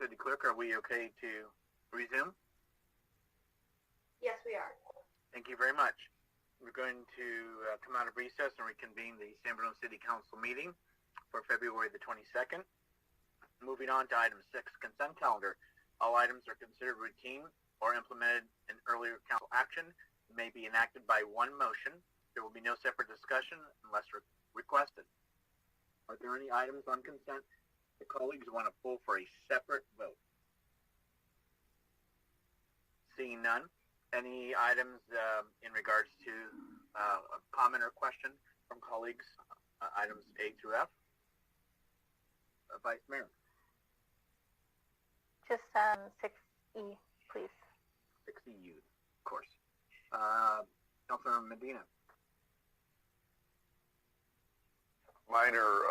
City Clerk, are we okay to resume? Yes, we are. Thank you very much. We're going to come out of recess and reconvene the San Bruno City Council meeting for February the 22nd. Moving on to item 6, consent calendar. All items are considered routine or implemented in earlier council action, may be enacted by one motion. There will be no separate discussion unless requested. Are there any items on consent the colleagues want to pull for a separate vote? Seeing none. Any items in regards to a comment or question from colleagues, items A through F? Vice Mayor. Just 6E, please. 6EU, of course. Councilor Medina. Minor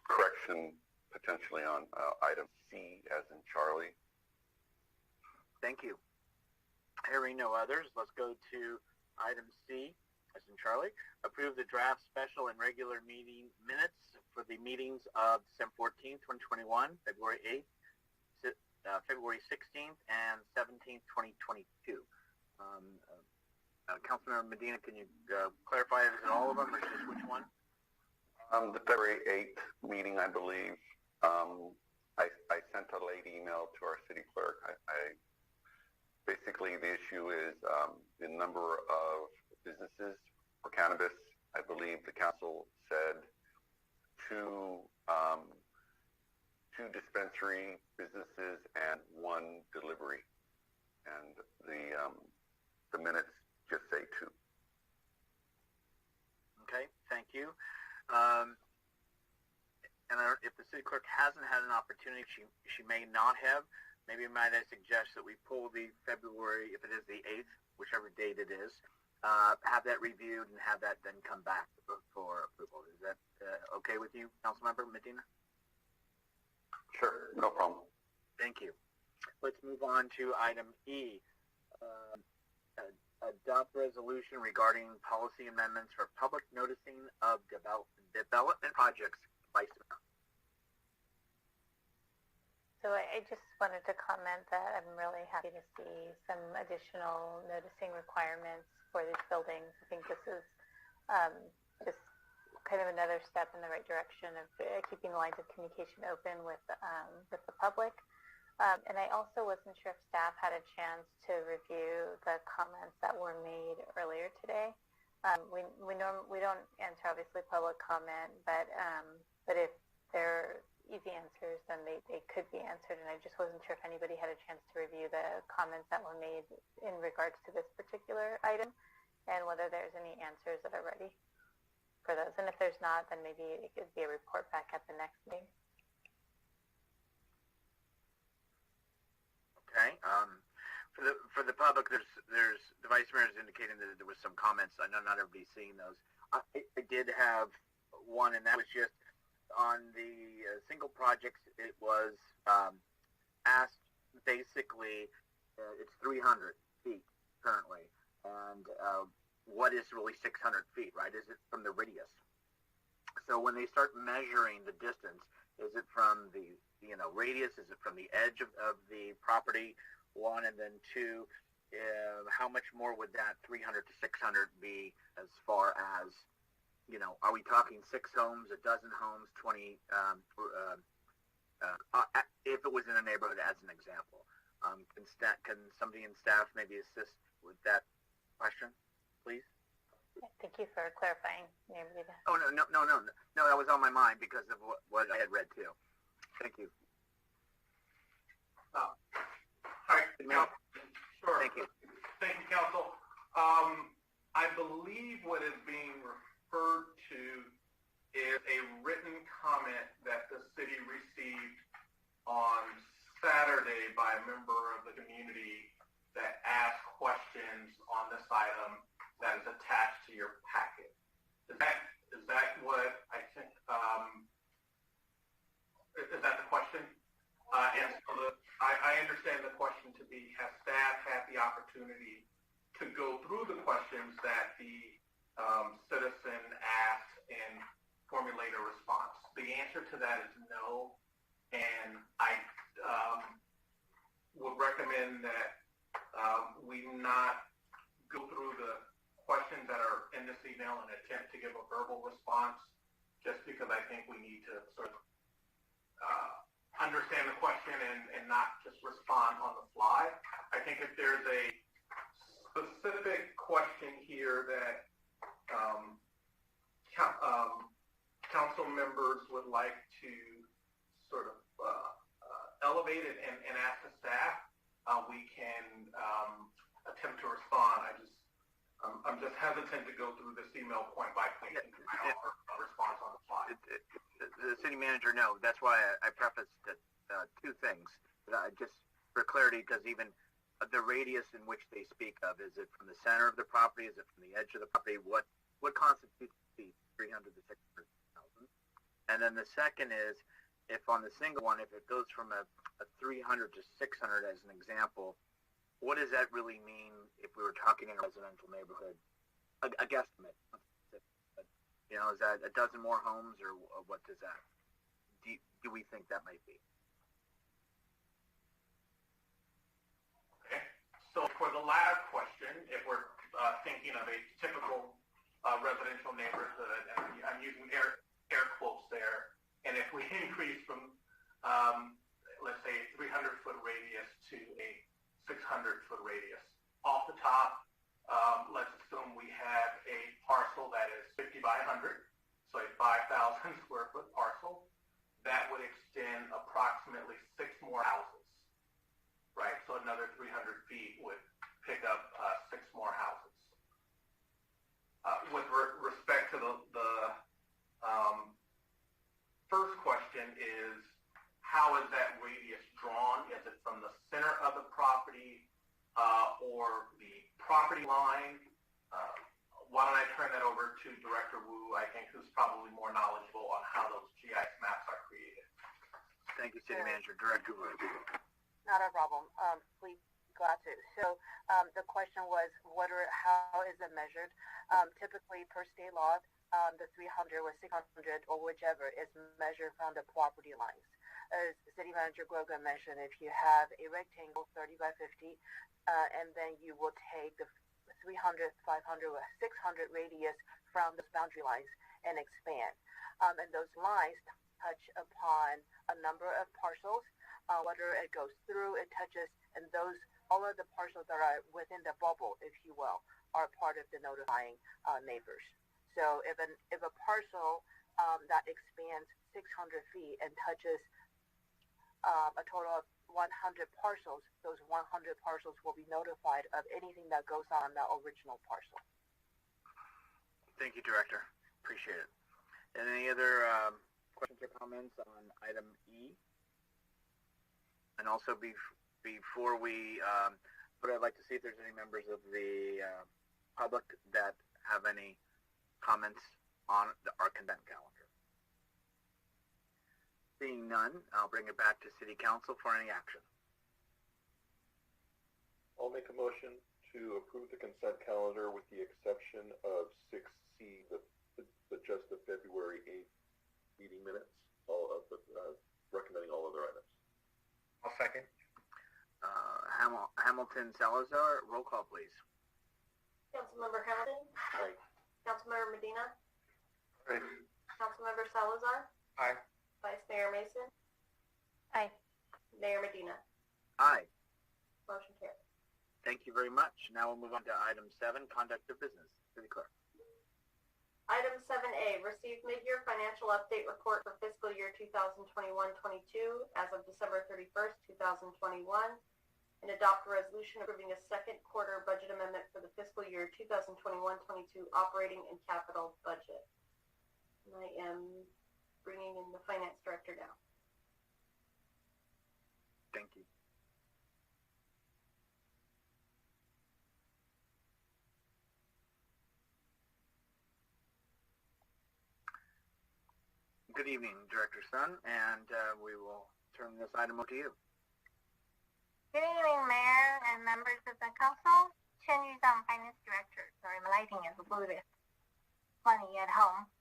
correction potentially on item C as in Charlie. Thank you. Hearing no others, let's go to item C as in Charlie. Approve the draft special and regular meeting minutes for the meetings of December 14th, 2021, February 8th, February 16th, and 17th, 2022. Councilmember Medina, can you clarify, is it all of them or just which one? The February 8th meeting, I believe. I sent a late email to our city clerk. Basically, the issue is the number of businesses for cannabis. I believe the council said two dispensary businesses and one delivery, and the minutes just say two. Okay, thank you. And if the city clerk hasn't had an opportunity, she may not have. Maybe might I suggest that we pull the February, if it is the 8th, whichever date it is, have that reviewed and have that then come back for approval. Is that okay with you, Councilmember Medina? Sure, no problem. Thank you. Let's move on to item E. Adopt resolution regarding policy amendments for public noticing of development projects. Vice Mayor. So I just wanted to comment that I'm really happy to see some additional noticing requirements for these buildings. I think this is just kind of another step in the right direction of keeping the lines of communication open with the public. And I also wasn't sure if staff had a chance to review the comments that were made earlier today. We don't answer obviously public comment, but if they're easy answers, then they could be answered, and I just wasn't sure if anybody had a chance to review the comments that were made in regards to this particular item, and whether there's any answers that are ready for those. And if there's not, then maybe it could be a report back at the next meeting. Okay. For the public, there's the Vice Mayor is indicating that there was some comments. I know not everybody's seeing those. I did have one, and that was just on the single projects. It was asked basically, it's 300 feet currently, and what is really 600 feet, right? Is it from the radius? So when they start measuring the distance, is it from the radius? Is it from the edge of the property? One, and then two, how much more would that 300 to 600 be as far as, are we talking 6 homes, a dozen homes, 20, if it was in a neighborhood as an example? Can somebody in staff maybe assist with that question, please? Thank you for clarifying. Oh, no, that was on my mind because of what I had read too. Thank you. Hi, sure. Thank you. Thank you, Council. I believe what is being referred to is a written comment that the city received on Saturday by a member of the community that asked questions on this item that is attached to your packet. Is that what I think? Is that the question? And so I understand the question to be, has staff had the opportunity to go through the questions that the citizen asked and formulate a response? The answer to that is no. And I would recommend that we not go through the questions that are in this email and attempt to give a verbal response, just because I think we need to sort of understand the question and not just respond on the fly. I think if there's a specific question here that council members would like to sort of elevate it and ask the staff, we can attempt to respond. I'm just hesitant to go through this email point by point and offer a response on the fly. The city manager, no. That's why I prefaced two things. Just for clarity, because even the radius in which they speak of, is it from the center of the property? Is it from the edge of the property? What constitutes the 300 to 600,000? And then the second is, if on the single one, if it goes from a 300 to 600 as an example, what does that really mean if we were talking in a residential neighborhood? A guesstimate. You know, is that a dozen more homes, or what does that? Do we think that might be? Okay. So for the latter question, if we're thinking of a typical residential neighborhood, and I'm using air quotes there, and if we increase from, let's say, a 300-foot radius to a 600-foot radius, off the top, let's assume we have a parcel that is 50 by 100, so a 5,000 square foot parcel. That would extend approximately 6 more houses, right? So another 300 feet would pick up 6 more houses. With respect to the first question is, how is that radius drawn? Is it from the center of the property or the property line? Why don't I turn that over to Director Wu, I think, who's probably more knowledgeable on how those GIS maps are created. Thank you, City Manager. Director Wu. Not a problem. Please, glad to. So the question was, how is it measured? Typically, per state law, the 300 or 600 or whichever is measured from the property lines. As City Manager Grogan mentioned, if you have a rectangle 30 by 50, and then you will take the 300, 500, or 600 radius from those boundary lines and expand. And those lines touch upon a number of parcels, whether it goes through, it touches, and all of the parcels that are within the bubble, if you will, are part of the notifying neighbors. So if a parcel that expands 600 feet and touches a total of 100 parcels, those 100 parcels will be notified of anything that goes on that original parcel. Thank you, Director. Appreciate it. And any other questions or comments on item E? And also before we, but I'd like to see if there's any members of the public that have any comments on our consent calendar. Seeing none, I'll bring it back to City Council for any action. I'll make a motion to approve the consent calendar with the exception of 6C, just the February 8th meeting minutes, recommending all other items. I'll second. Hamilton Salazar, roll call, please. Councilmember Hamilton? Aye. Councilmember Medina? Aye. Councilmember Salazar? Aye. Vice Mayor Mason? Aye. Mayor Medina? Aye. Motion carried. Thank you very much. Now we'll move on to item 7, conduct of business. City Clerk. Item 7A, receive mid-year financial update report for fiscal year 2021-22 as of December 31st, 2021, and adopt a resolution approving a second quarter budget amendment for the fiscal year 2021-22 operating and capital budget. And I am bringing in the Finance Director now. Thank you. Good evening, Director Sun, and we will turn this item over to you. Good evening, Mayor and members of the council. Chen Yuzhang, Finance Director. Sorry, my lighting is a little bit funny at home.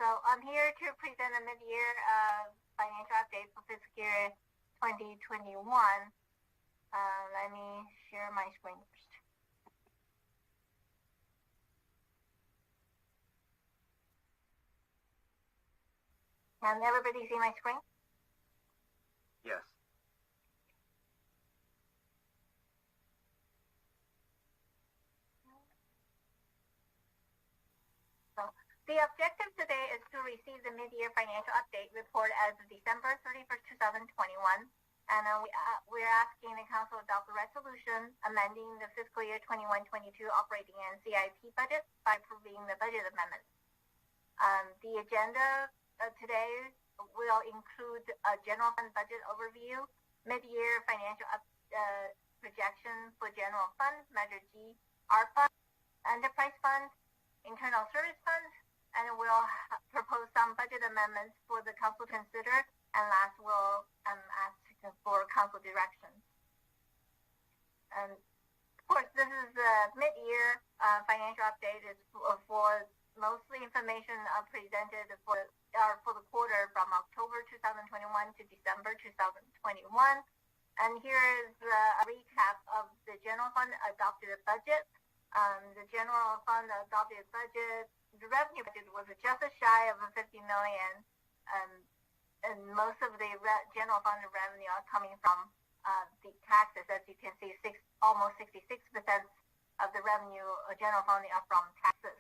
So I'm here to present a mid-year financial update for fiscal year 2021. Let me share my screen first. Can everybody see my screen? Yes. So the objective today is to receive the mid-year financial update report as of December 31st, 2021. And we're asking the Council to adopt a resolution amending the fiscal year 21-22 operating and CIP budget by approving the budget amendments. The agenda today will include a general fund budget overview, mid-year financial projection for general funds, Measure G, ARPA, enterprise funds, internal service funds, and we'll propose some budget amendments for the council to consider, and last we'll ask for council directions. And of course, this is the mid-year financial update. Is for mostly information presented for the quarter from October 2021 to December 2021. And here is a recap of the general fund adopted budget. The general fund adopted budget, the revenue budget was just shy of 50 million, and most of the general fund revenue are coming from the taxes. As you can see, almost 66% of the revenue general fund are from taxes.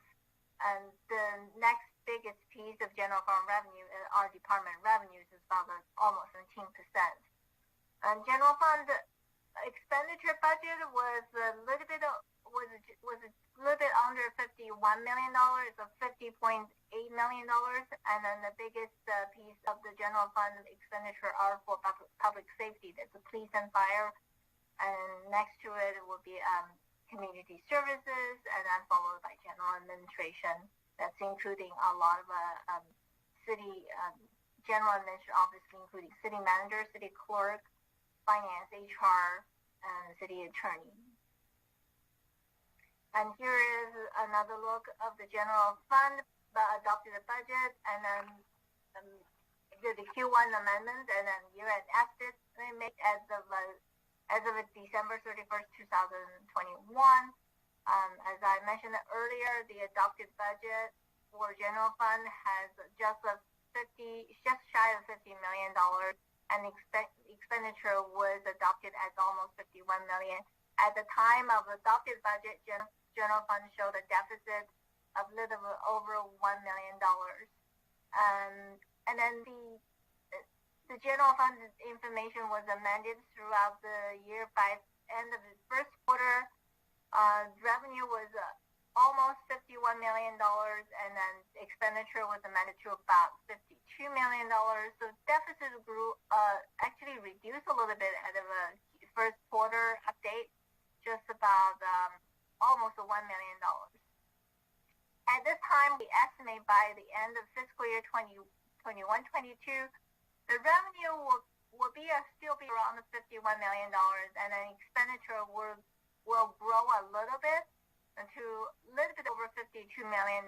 And the next biggest piece of general fund revenue are department revenues, is about almost 17%. And general fund expenditure budget was a little bit under $51 million, so $50.8 million, and then the biggest piece of the general fund expenditure are for public safety. That's the police and fire, and next to it will be community services, and then followed by general administration. That's including a lot of city general administration office, including city manager, city clerk, finance, HR, and city attorney. And here is another look of the general fund adopted budget, and then the Q1 amendment, and then year-end estimate made as of December 31st, 2021. As I mentioned earlier, the adopted budget for general fund has just shy of $50 million, and expenditure was adopted as almost $51 million. At the time of adopted budget, general fund showed a deficit of a little over $1 million. And then the general fund information was amended throughout the year. By end of the first quarter, revenue was almost $51 million, and then expenditure was amended to about $52 million. So deficit grew, actually reduced a little bit at the first quarter update, just about almost $1 million. At this time, we estimate by the end of fiscal year 2021-22, the revenue will still be around $51 million, and then expenditure will grow a little bit to a little bit over $52 million.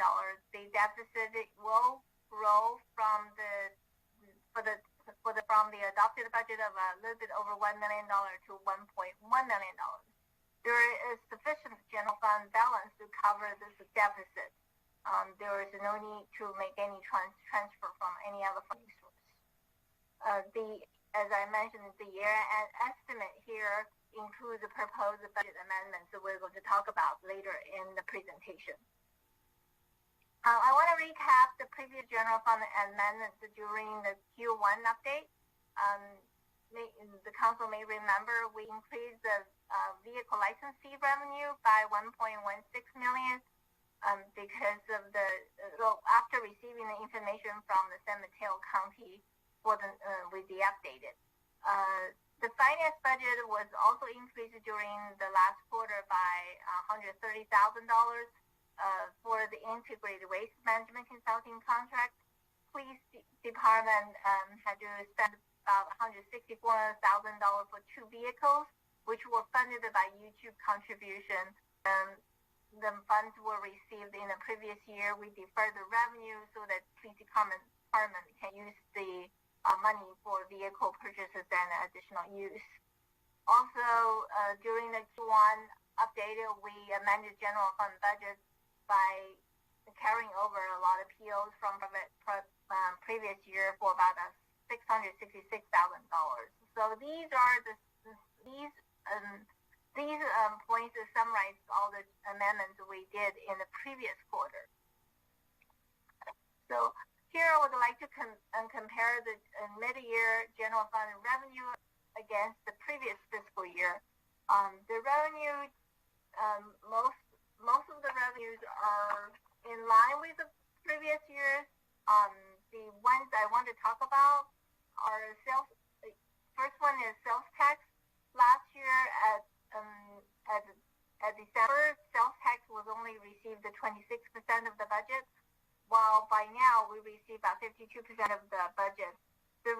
The deficit will grow from the adopted budget of a little bit over $1 million to $1.1 million. There is sufficient general fund balance to cover this deficit. There is no need to make any transfer from any other funding source. As I mentioned, the year-end estimate here includes the proposed budget amendments that we're going to talk about later in the presentation. I want to recap the previous general fund amendments during the Q1 update. The council may remember we increased the vehicle license fee revenue by $1.16 million because of after receiving the information from the San Mateo County with the updated. The finance budget was also increased during the last quarter by $130,000 for the integrated waste management consulting contract. Police department had to spend about $164,000 for 2 vehicles, which were funded by YouTube contribution. The funds were received in the previous year. We deferred the revenue so that police department can use the money for vehicle purchases and additional use. Also, during the Q1 update, we amended general fund budget by carrying over a lot of POs from previous year for about $666,000. So these are these points that summarize all the amendments we did in the previous quarter. So here I would like to compare the mid-year general fund revenue against the previous fiscal year. The revenue, most of the revenues are in line with the previous years. The ones I want to talk about are sales. First one is sales tax. Last year at December, sales tax was only received at 26% of the budget, while by now we receive about 52% of the budget. The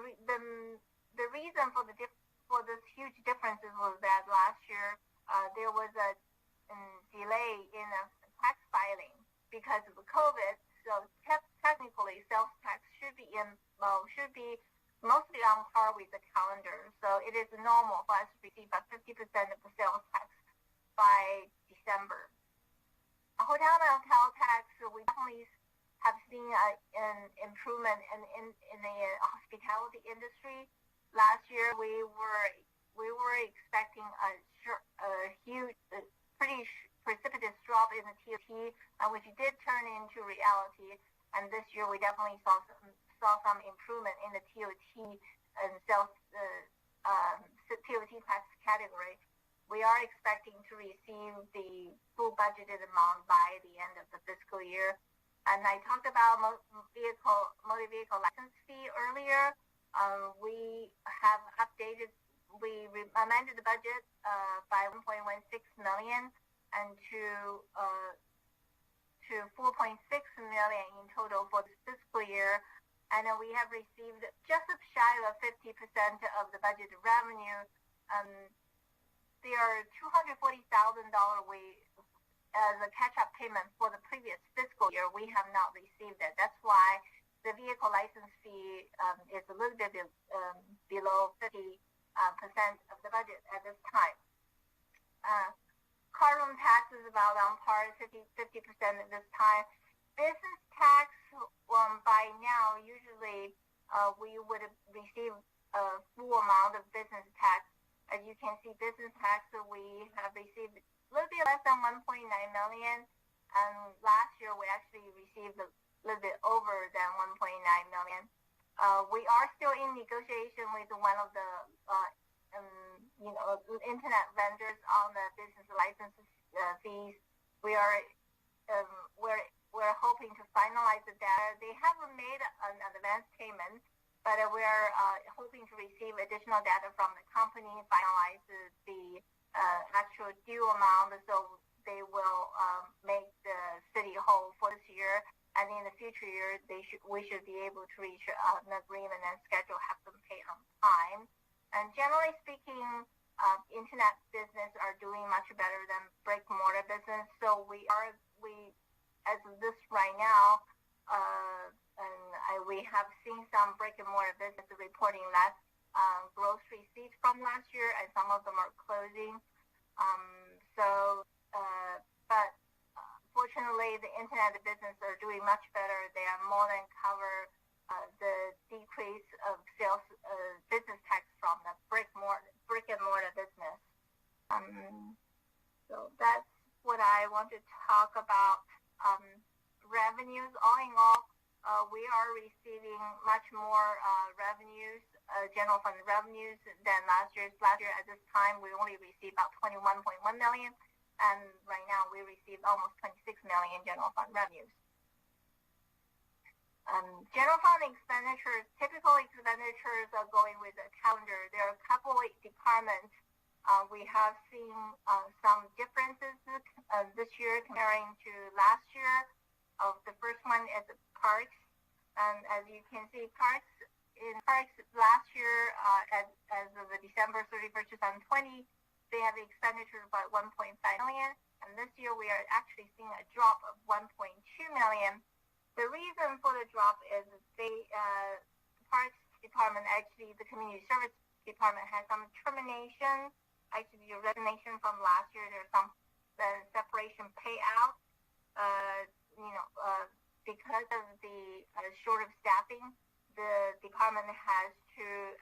reason for this huge difference was that last year there was a delay in tax filing because of the COVID. So technically, sales tax should be mostly on par with the calendar. So it is normal for us to receive about 50% of the sales tax by December. Hotel and motel tax, we definitely have seen an improvement in the hospitality industry. Last year, we were expecting a huge, pretty precipitous drop in the TOT, which did turn into reality. And this year, we definitely saw some improvement in the TOT and sales TOT tax category. We are expecting to receive the full budgeted amount by the end of the fiscal year. And I talked about motor vehicle license fee earlier. We have amended the budget by 1.16 million and to 4.6 million in total for this fiscal year. And we have received just shy of 50% of the budgeted revenue. There are $240,000 as a catch-up payment for the previous fiscal year. We have not received it. That's why the vehicle license fee is a little bit below 50% of the budget at this time. Car room tax is about on par, 50% at this time. Business tax, by now, usually we would receive a full amount of business tax. As you can see, business tax, we have received a little bit less than 1.9 million. And last year, we actually received a little bit over than 1.9 million. We are still in negotiation with one of the internet vendors on the business license fees. We're hoping to finalize the data. They haven't made an advance payment, but we're hoping to receive additional data from the company, finalize the actual due amount, so they will make the city whole for this year. And in the future year, we should be able to reach an agreement and schedule, have them pay on time. And generally speaking, internet business are doing much better than brick and mortar business. So we as of this right now, we have seen some brick and mortar business reporting less gross receipts from last year, and some of them are closing. But fortunately, the internet business are doing much better. They are more than cover the decrease of sales business tax from the brick and mortar business. So that's what I want to talk about. Revenues, all in all, we are receiving much more revenues, general fund revenues than last year. Last year at this time, we only received about 21.1 million, and right now we received almost 26 million general fund revenues. General fund expenditures, typical expenditures are going with a calendar. There are a couple of departments we have seen some differences this year comparing to last year. The first one is parks, and as you can see, parks last year, as of December 31st, 2020, they have expenditure of about 1.5 million, and this year we are actually seeing a drop of 1.2 million. The reason for the drop is the parks department, actually, the community service department has some termination, actually a resignation from last year. There's some separation payout, because of the short of staffing, the department has to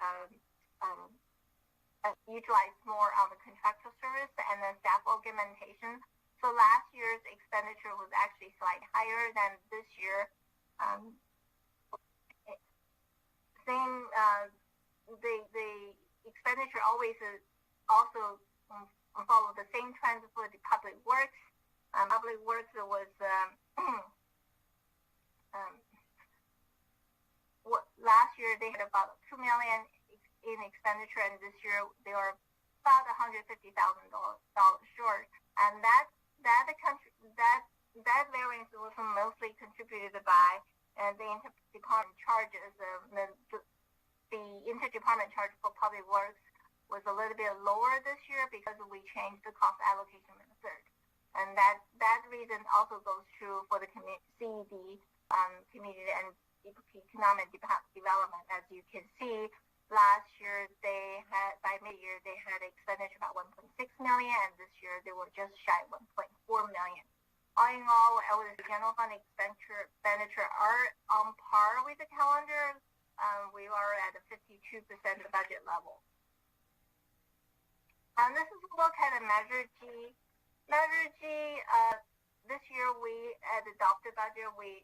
utilize more on the contractual service and the staff augmentation. So last year's expenditure was actually slightly higher than this year. The expenditure always also follow the same trends for the public works. Public works was last year they had about $2 million in expenditure, and this year they are about $150,000 short, and that variance was mostly contributed by the interdepartment charges. The interdepartment charge for public works was a little bit lower this year because we changed the cost allocation method, and that reason also goes true for the community and economic development. As you can see, last year by mid-year they had expenditure about $1.6 million, and this year they were just shy of $1.4 million. All in all, our general fund expenditure are on par with the calendar. We are at a 52% budget level. And this is a look at a Measure G. Measure G, this year at the adopted budget, we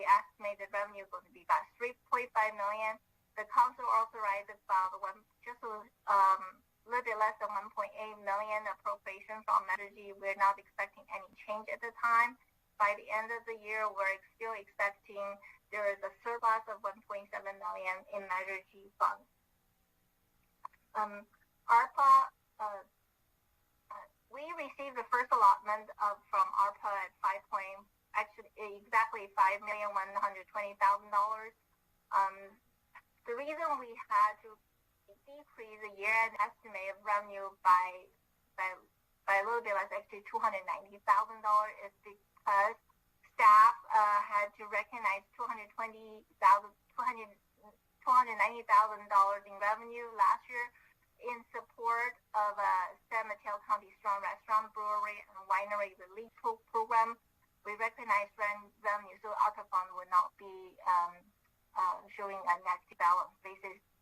estimated revenue going to be about $3.5 million. The council authorized about just a little bit less than $1.8 million appropriation from Measure G. We're not expecting any change at the time. By the end of the year, we're still expecting there is a surplus of $1.7 million in Measure G funds. ARPA, we received the first allotment from ARPA at exactly $5,120,000. The reason we had to decrease the year-end estimate of revenue by a little bit less, actually $290,000, is because staff had to recognize $290,000 in revenue last year in support of San Mateo County Strong Restaurant, Brewery, and Winery Relief Program. We recognize revenue, so ARPA fund will not be showing a negative balance.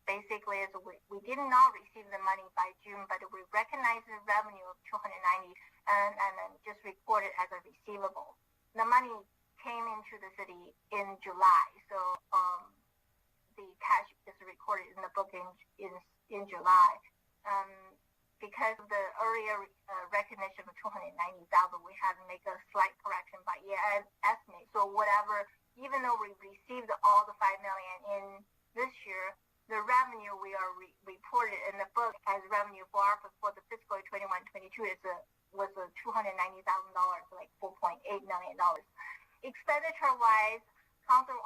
Basically, we did not receive the money by June, but we recognize the revenue of $290 and then just reported as a receivable. The money came into the city in July, so the cash is recorded in the book in July. Because of the earlier recognition of $290,000, we had to make a slight correction by year estimate. So whatever, even though we received all the $5 million in this year, the revenue we are reported in the book as revenue for the fiscal year 21-22 was $290,000, like $4.8 million. Expenditure-wise, Council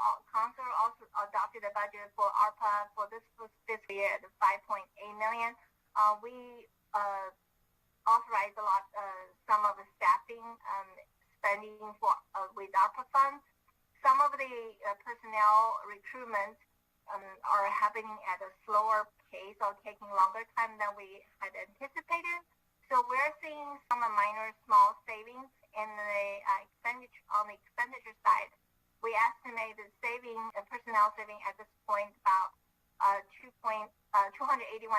also adopted a budget for ARPA for this fiscal year at $5.8 million. We authorized some of the staffing spending with ARPA funds. Some of the personnel recruitment are happening at a slower pace or taking longer time than we had anticipated. So we're seeing some small savings in the expenditure on the expenditure side. We estimate the personnel saving at this point about $281,000,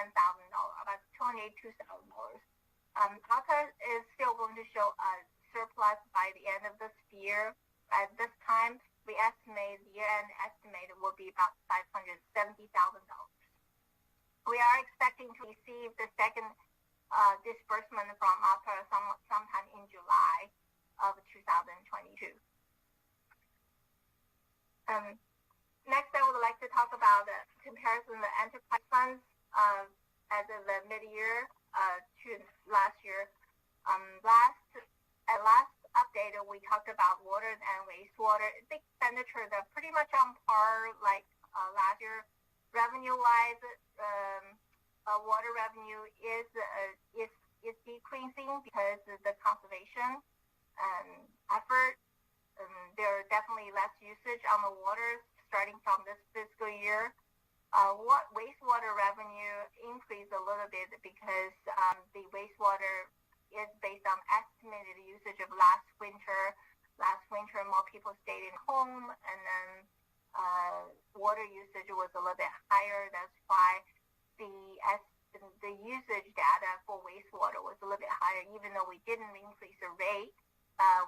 about $282,000. ARPA is still going to show a surplus by the end of this year. At this time, we estimate the year-end estimate will be about $570,000. We are expecting to receive the second disbursement from ARPA sometime in July of 2022. Next, I would like to talk about the comparison of the enterprise funds as of the mid-year to last year. Last update, we talked about water and wastewater. The expenditures are pretty much on par like last year. Revenue-wise, water revenue is decreasing because of the conservation effort. There are definitely less usage on the water starting from this fiscal year. What wastewater revenue increased a little bit because the wastewater is based on estimated usage of last winter. Last winter, more people stayed in home, and then water usage was a little bit higher. That's why the usage data for wastewater was a little bit higher, even though we didn't increase the rate.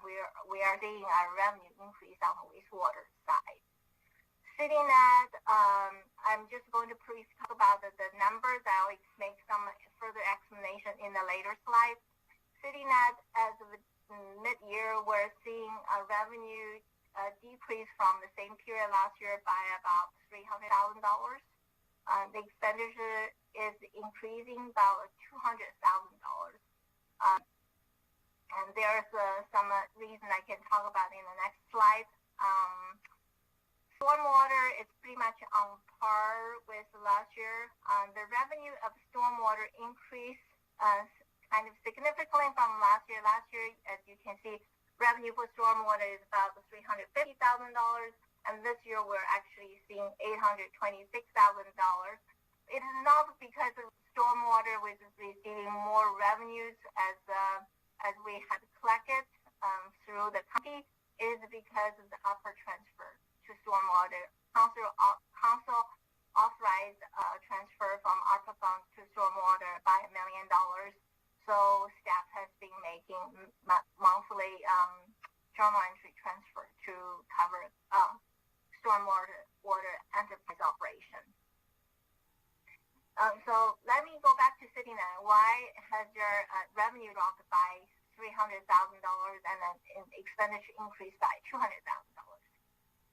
We are seeing a revenue increase on the wastewater side. CityNet, I'm just going to briefly talk about the numbers. I'll make some further explanation in the later slide. CityNet, as of mid-year, we're seeing a revenue decrease from the same period last year by about $300,000. The expenditure is increasing about $200,000. And there's some reason I can talk about in the next slide. Stormwater is pretty much on par with last year. The revenue of stormwater increased kind of significantly from last year. Last year, as you can see, revenue for stormwater is about $350,000, and this year we're actually seeing $826,000. It is not because of stormwater was receiving more revenues as we had collected through the county. It is because of the upper transfer to stormwater. Council authorized transfer from ARPA funds to stormwater by $1 million. So staff has been making monthly journal entry transfer to cover stormwater enterprise operation. So let me go back to CityNet. Why has your revenue dropped by $300,000 and then expenditure increased by $200,000?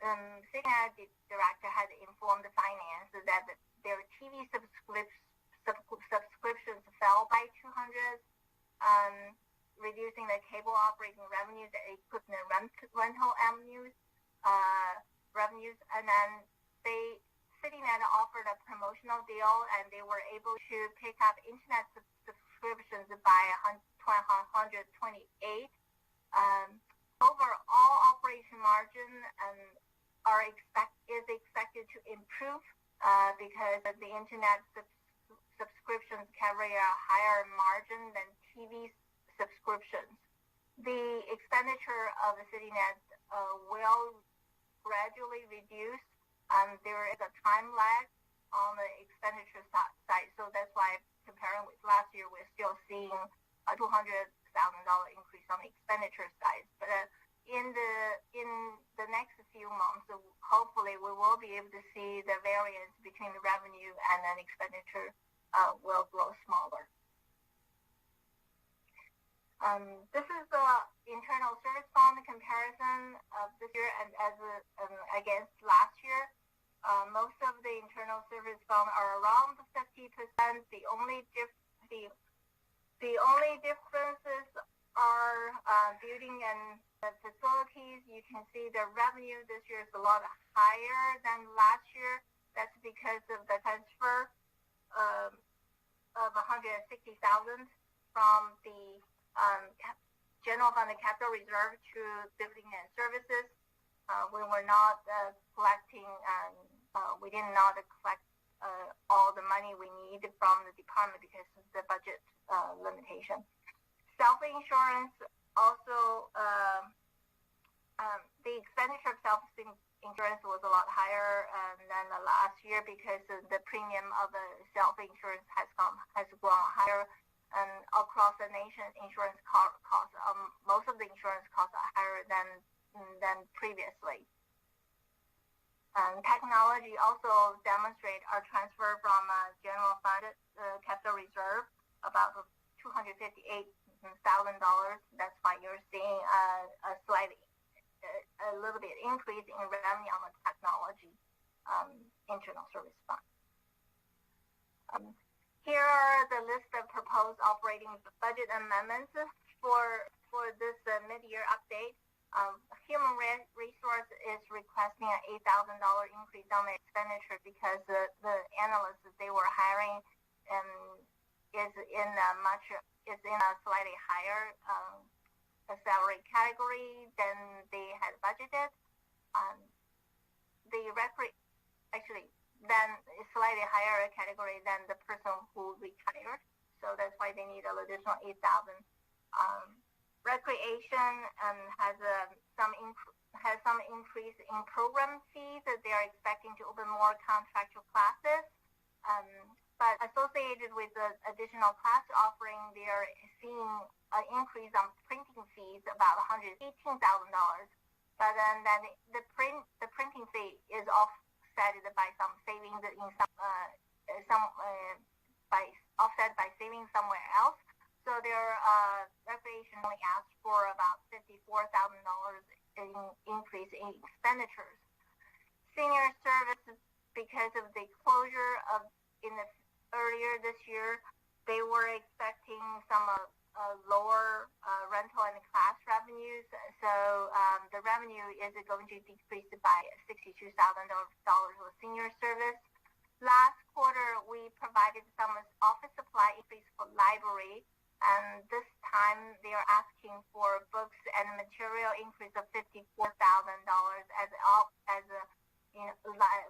CityNet director had informed the finance that their TV subscriptions fell by 200, reducing the cable operating revenues, the equipment rental revenues, and then CityNet offered a promotional deal, and they were able to pick up internet subscriptions by 128. Overall operation margin is expected to improve because the internet subscriptions carry a higher margin than TV subscriptions. The expenditure of the CityNet will gradually reduce. There is a time lag on the expenditure side, so that's why comparing with last year, we're still seeing a $200,000 increase on the expenditure side. But in the next few months, hopefully we will be able to see the variance between the revenue and then expenditure will grow smaller. This is the internal service fund comparison of this year and against last year. Most of the internal service fund are around 50%. The only differences are building and facilities. You can see the revenue this year is a lot higher than last year. That's because of the transfer of $160,000 from the general fund capital reserve to building and services. We were not collecting, we did not collect all the money we need from the department because of the budget limitation. Self-insurance also, the expenditure of self-insurance was a lot higher than the last year because the premium of the self-insurance has grown higher. And across the nation, insurance costs, most of the insurance costs are higher than previously. Technology also demonstrate our transfer from general fund capital reserve about $258,000. That's why you're seeing a little bit increase in revenue on the technology internal service fund. Here are the list of proposed operating budget amendments for this mid-year update. Human Resource is requesting an $8,000 increase on the expenditure because the analysts they were hiring is in a slightly higher salary category then slightly higher category than the person who retired. So that's why they need an additional 8,000. Recreation has some increase in program fees that they are expecting to open more contractual classes. But associated with the additional class offering, they are seeing an increase on printing fees about $118,000. But then the printing fee is offset by some savings in offset by savings somewhere else. So their recreation only asked for about $54,000 in increase in expenditures. Senior services, because of the closure earlier this year, they were expecting some lower rental and class revenues. So the revenue is going to decrease by $62,000 with senior service. Last quarter, we provided some office supply increase for library, and this time they are asking for books and material increase of $54,000 as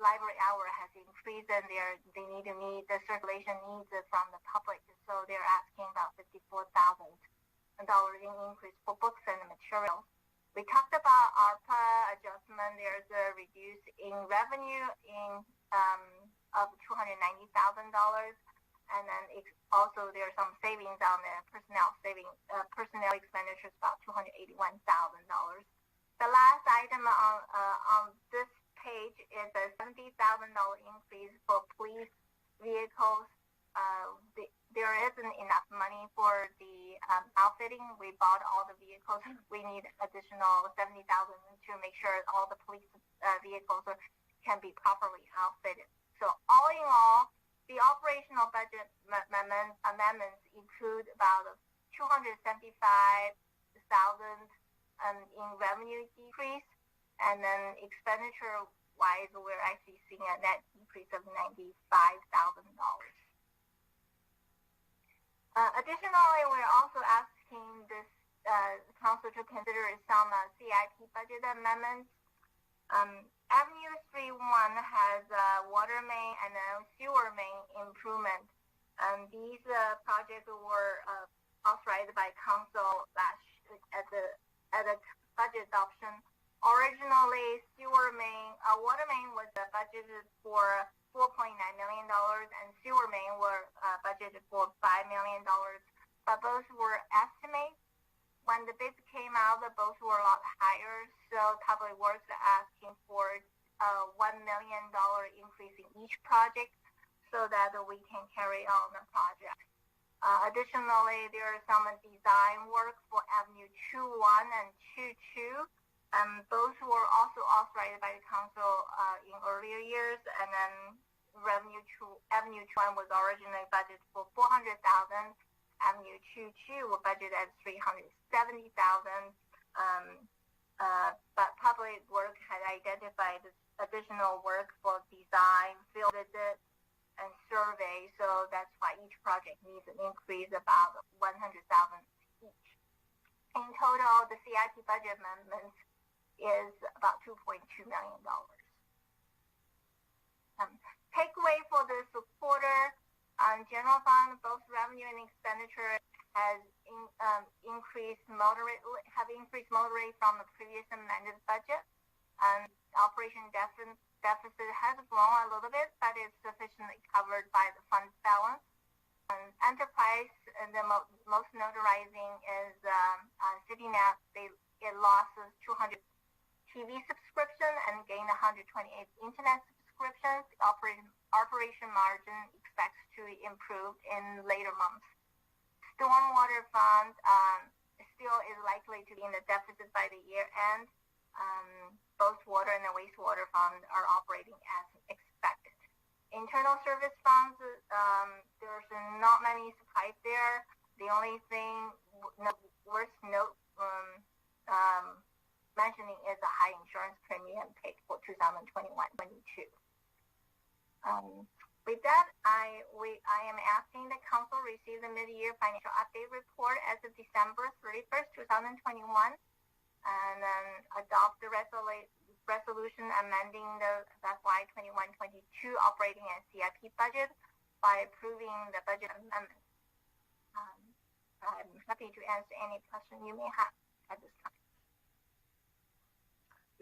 library hour has increased, and they need to meet the circulation needs from the public. So they're asking about $54,000 in increase for books and materials. We talked about ARPA adjustment. There's a reduce in revenue of $290,000, and then also there's some savings on the personnel expenditures about $281,000. The last item on this page is a $70,000 increase for police vehicles. There isn't enough money for the outfitting. We bought all the vehicles. We need additional $70,000 to make sure all the police vehicles can be properly outfitted. So all in all, the operational budget amendments include about $275,000 in revenue decrease, and then expenditure-wise, we're actually seeing a net decrease of $95,000. Additionally, we're also asking this council to consider some CIP budget amendments. Avenue 3-1 has water main and sewer main improvement. These projects were authorized by council at the budget adoption. Originally, water main was budgeted for $4.9 million, and sewer main were budgeted for $5 million. But both were estimates. When the bids came out, both were a lot higher. So Public Works are asking for a $1 million increase in each project so that we can carry on the project. Additionally, there are some design work for Avenue 2-1 and 2-2. Those were also authorized by the council in earlier years, and then Avenue 2-1 was originally budgeted for $400,000. Avenue 2-2 were budgeted at $370,000. But Public Works had identified additional work for design, field visit, and survey. So that's why each project needs an increase about $100,000 each. In total, the CIP budget amendments is about $2.2 million. Takeaway for this quarter, on general fund, both revenue and expenditure has increased moderately from the previous amended budget. Operation deficit has grown a little bit, but is sufficiently covered by the fund balance. Enterprise, the most notarizing is CityNet. It lost 200 TV subscription and gained 128 internet subscriptions. Operation margin expects to improve in later months. Stormwater fund still is likely to be in the deficit by the year end. Both water and the wastewater fund are operating as expected. Internal service funds, there's not many surprise there. The only thing worth mentioning is the high insurance premium paid for 2021-22. With that, I am asking the council receive the mid-year financial update report as of December 31st, 2021, and then adopt the resolution amending the FY 21-22 operating and CIP budget by approving the budget amendment. I'm happy to answer any question you may have at this time.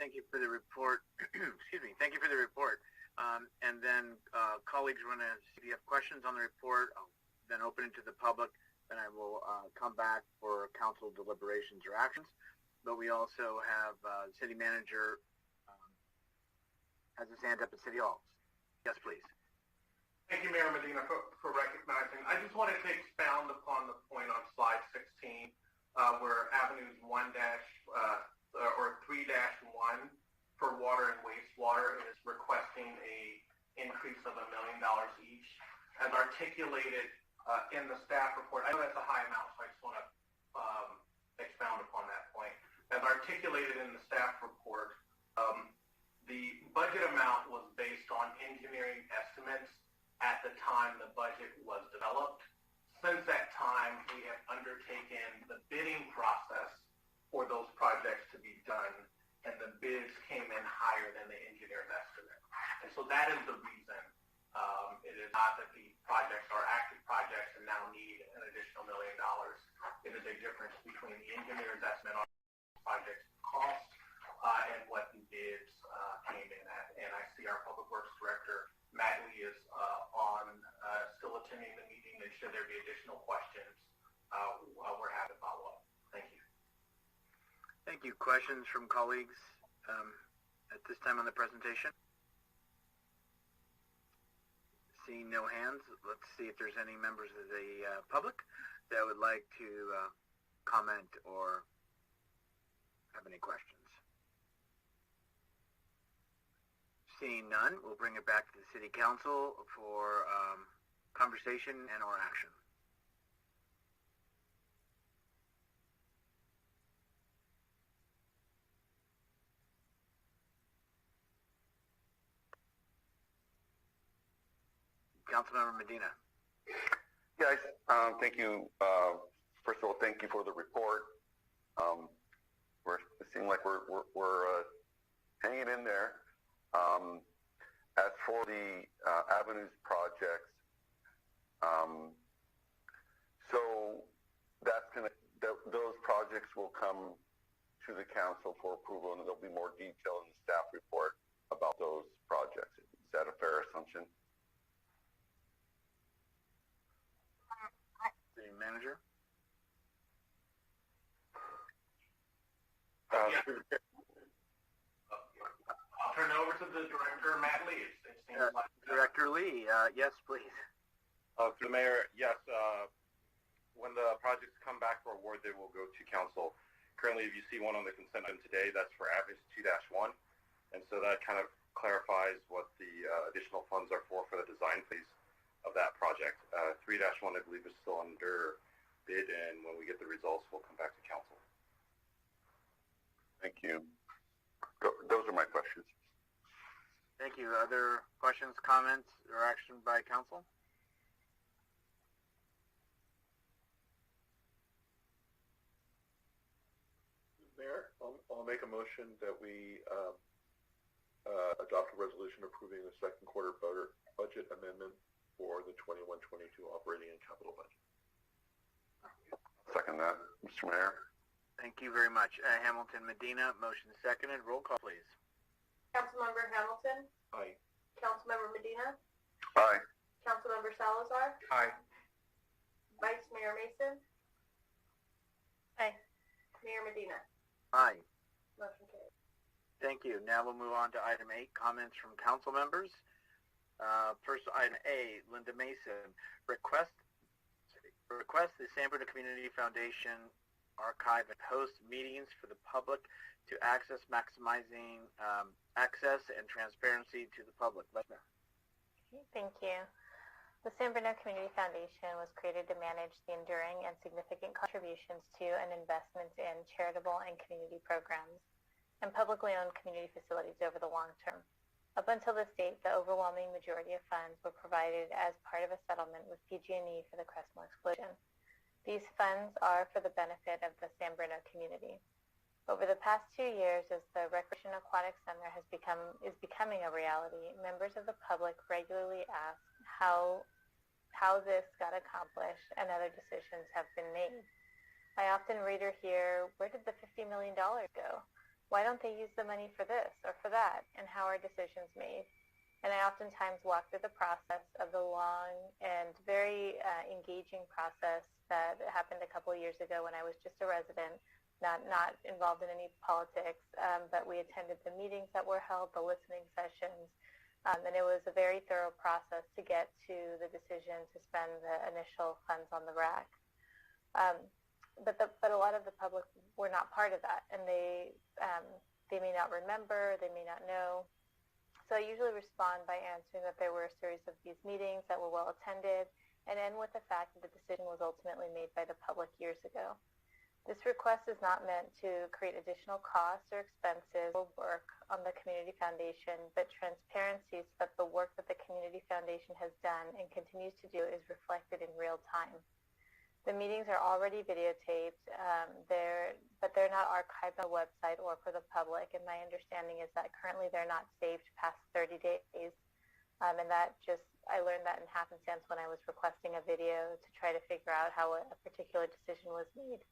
Thank you for the report. Excuse me. Thank you for the report. And then colleagues, we're going to, if you have questions on the report, I'll then open it to the public. Then I will come back for council deliberations or actions. But we also have city manager has his hand up at City Hall. Yes, please. Thank you, Mayor Medina, for recognizing. I just wanted to expound upon the point on slide 16, where avenues 1- or 3-1 for water and wastewater is requesting a increase of $1 million each. As articulated in the staff report, I know that's a high amount, so I just want to expound upon that point. As articulated in the staff report, the budget amount was based on engineering estimates at the time the budget was developed. Since that time, we have undertaken the bidding process for those projects to be done, and the bids came in higher than the engineer's estimate. And so that is the reason. It is not that the projects are active projects and now need an additional $1 million. It is a difference between the engineer's estimate on project's cost and what the bids came in at. And I see our Public Works Director, Matt Lee, is still attending the meeting, and should there be additional questions, we're happy to follow up. Thank you. Thank you. Questions from colleagues at this time on the presentation? Seeing no hands, let's see if there's any members of the public that would like to comment or have any questions. Seeing none, we'll bring it back to the City Council for conversation and or action. Councilmember Medina. Guys, thank you. First of all, thank you for the report. It seems like we're hanging in there. As for the avenues projects, so those projects will come to the council for approval, and there'll be more detail in the staff report about those projects. Is that a fair assumption? City Manager. I'll turn it over to the Director, Matt Lee. Director Lee, yes, please. To the Mayor, yes. When the projects come back for award, they will go to council. Currently, if you see one on the consent item today, that's for avenues 2-1. And so that kind of clarifies what the additional funds are for the design phase of that project. 3-1, I believe, is still under bid, and when we get the results, we'll come back to council. Thank you. Those are my questions. Thank you. Other questions, comments, or action by council? Mayor, I'll make a motion that we adopt a resolution approving the second quarter budget amendment for the 21-22 operating and capital budget. Second that, Mr. Mayor. Thank you very much. Hamilton Medina, motion seconded. Roll call, please. Councilmember Hamilton? Aye. Councilmember Medina? Aye. Councilmember Salazar? Aye. Vice Mayor Mason? Aye. Mayor Medina? Aye. Motion carried. Thank you. Now we'll move on to item 8, comments from council members. First, item A, Linda Mason, request the San Bruno Community Foundation archive and host meetings for the public to access, maximizing access and transparency to the public. Okay, thank you. The San Bruno Community Foundation was created to manage the enduring and significant contributions to and investments in charitable and community programs and publicly owned community facilities over the long term. Up until this date, the overwhelming majority of funds were provided as part of a settlement with PG&E for the Crestmore explosion. These funds are for the benefit of the San Bruno community. Over the past 2 years, as the Recreation Aquatic Center is becoming a reality, members of the public regularly ask how this got accomplished and other decisions have been made. I often read or hear, where did the $50 million go? Why don't they use the money for this or for that? And how are decisions made? And I oftentimes walk through the process of the long and very engaging process that happened a couple of years ago when I was just a resident, not involved in any politics, but we attended the meetings that were held, the listening sessions, and it was a very thorough process to get to the decision to spend the initial funds on the RAC. But a lot of the public were not part of that, and they may not remember, they may not know. So I usually respond by answering that there were a series of these meetings that were well attended, and end with the fact that the decision was ultimately made by the public years ago. This request is not meant to create additional costs or expenses or work on the Community Foundation, but transparency so that the work that the Community Foundation has done and continues to do is reflected in real time. The meetings are already videotaped, but they're not archived on the website or for the public, and my understanding is that currently they're not saved past 30 days. And that I learned that in happenstance when I was requesting a video to try to figure out how a particular decision was made.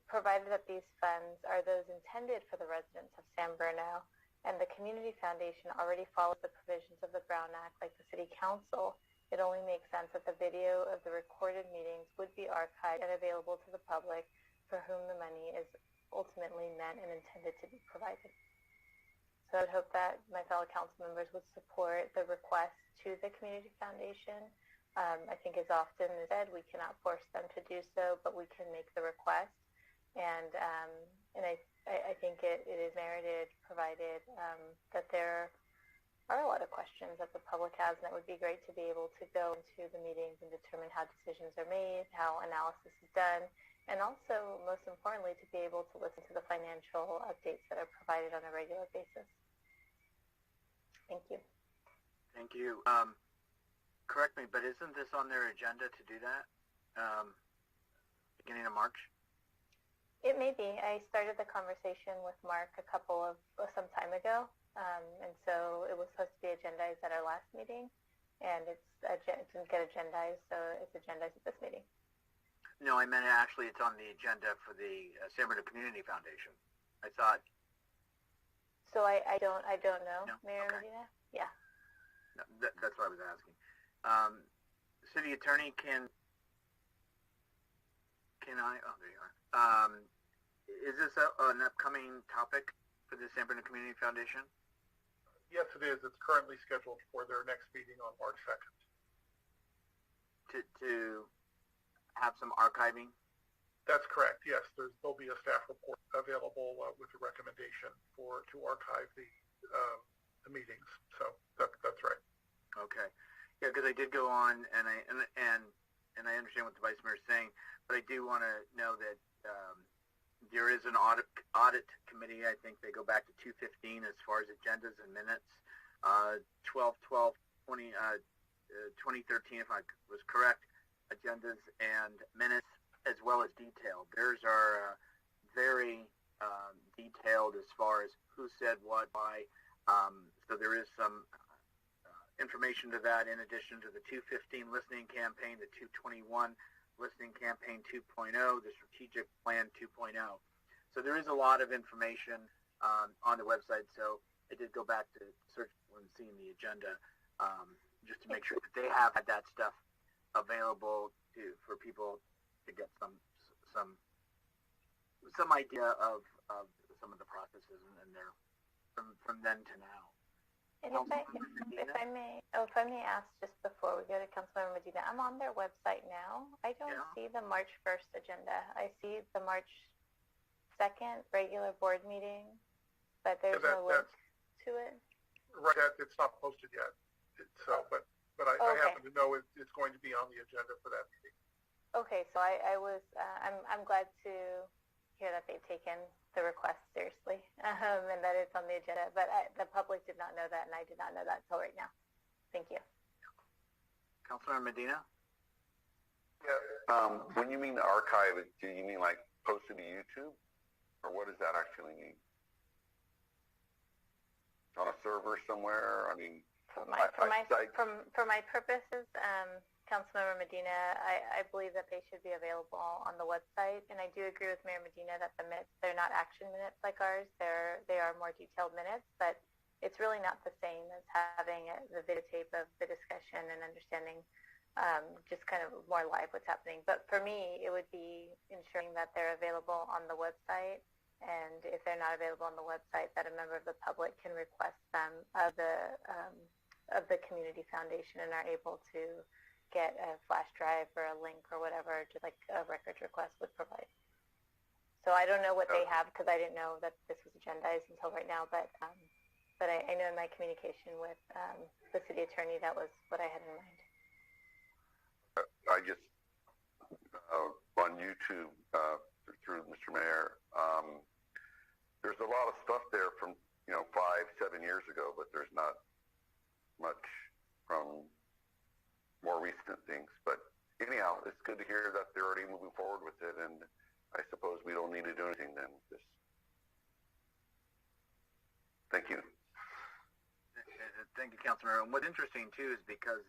Provided that these funds are those intended for the residents of San Bruno, and the Community Foundation already follows the provisions of the Brown Act like the City Council, it only makes sense that the video of the recorded meetings would be archived and available to the public for whom the money is ultimately meant and intended to be provided. So I would hope that my fellow council members would support the request to the Community Foundation. I think as often as said, we cannot force them to do so, but we can make the request. And I think it is merited, provided that there are a lot of questions that the public has, and it would be great to be able to go into the meetings and determine how decisions are made, how analysis is done, and also, most importantly, to be able to listen to the financial updates that are provided on a regular basis. Thank you. Thank you. Correct me, but isn't this on their agenda to do that beginning of March? It may be. I started the conversation with Mark some time ago, and so it was supposed to be agendized at our last meeting, and it didn't get agendized, so it's agendized at this meeting. No, I meant actually it's on the agenda for the San Bruno Community Foundation. I thought. So I don't know, no? Mayor Okay. Medina? Yeah. No, that's what I was asking. City Attorney, can I? Oh, there you are. Is this an upcoming topic for the San Bruno Community Foundation? Yes, it is. It's currently scheduled for their next meeting on March 2nd. To have some archiving? That's correct. Yes, there'll be a staff report available with a recommendation to archive the meetings. So that's right. Okay. Yeah, because I did go on, and I understand what the Vice Mayor is saying, but I do want to know that there is an audit committee. I think they go back to 2015 as far as agendas and minutes. 2013, if I was correct, agendas and minutes as well as detailed. Theirs are very detailed as far as who said what, why. So there is some information to that in addition to the 2015 listening campaign, the 2021 listening campaign 2.0, the strategic plan 2.0. So there is a lot of information on the website. So I did go back to search and seeing the agenda just to make sure that they have had that stuff available for people to get some idea of some of the processes and their from then to now. And if I may ask just before we go to Councilmember Medina, I'm on their website now. I don't see the March 1st agenda. I see the March 2nd regular board meeting, but there's no link to it. Right, it's not posted yet. But I happen to know it's going to be on the agenda for that meeting. Okay, so I'm glad to hear that they've taken the request seriously and that it's on the agenda. But the public did not know that, and I did not know that until right now. Thank you. Councilmember Medina? Yeah. When you mean archive, do you mean like posted to YouTube? or what does that actually mean? On a server somewhere? I mean, for my purposes, Councilmember Medina, I believe that they should be available on the website, and I do agree with Mayor Medina that the minutes, they're not action minutes like ours. They are more detailed minutes, but it's really not the same as having the videotape of the discussion and understanding just kind of more live what's happening. But for me, it would be ensuring that they're available on the website, and if they're not available on the website, that a member of the public can request them of the community foundation and are able to get a flash drive or a link or whatever, just like a records request would provide. So I don't know what they have because I didn't know that this was agendized until right now, but I know in my communication with the city attorney, that was what I had in mind. I just, on YouTube, through Mr. Mayor, there's a lot of stuff there from, 5-7 years ago, but there's not much from more recent things. But anyhow, it's good to hear that they're already moving forward with it, and I suppose we don't need to do anything then. Just thank you. Thank you, Councilmember. And what's interesting too is because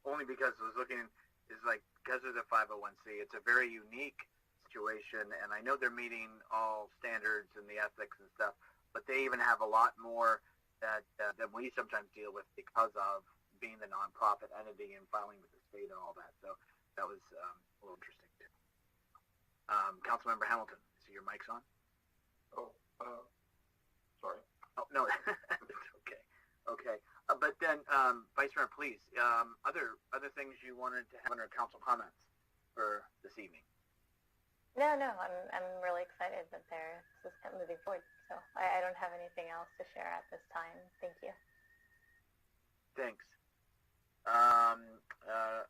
only because I was looking is like because of the 501c, it's a very unique situation, and I know they're meeting all standards and the ethics and stuff, but they even have a lot more that than we sometimes deal with because of being the nonprofit entity and filing with the state and all that. So that was a little interesting too. Councilmember Hamilton, see your mic's on? Oh, sorry. Oh, no, it's okay. Okay. But then, Vice Mayor, please, other things you wanted to have under council comments for this evening? No, I'm really excited that this is moving forward. So I don't have anything else to share at this time. Thank you. Thanks.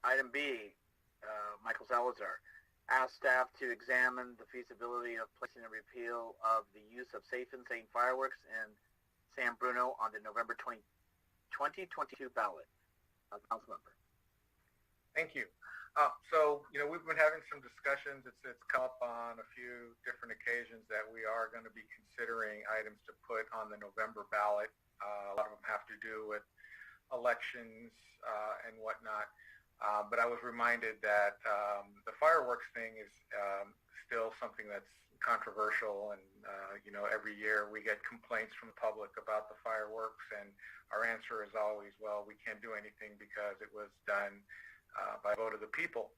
Item B, Michael Salazar, asked staff to examine the feasibility of placing a repeal of the use of safe and sane fireworks in San Bruno on the November 2022 ballot. Councilmember. Thank you. So, we've been having some discussions. It's come up on a few different occasions that we are going to be considering items to put on the November ballot. A lot of them have to do with elections and whatnot. But I was reminded that the fireworks thing is still something that's controversial, and every year we get complaints from the public about the fireworks, and our answer is always, well, we can't do anything because it was done by vote of the people.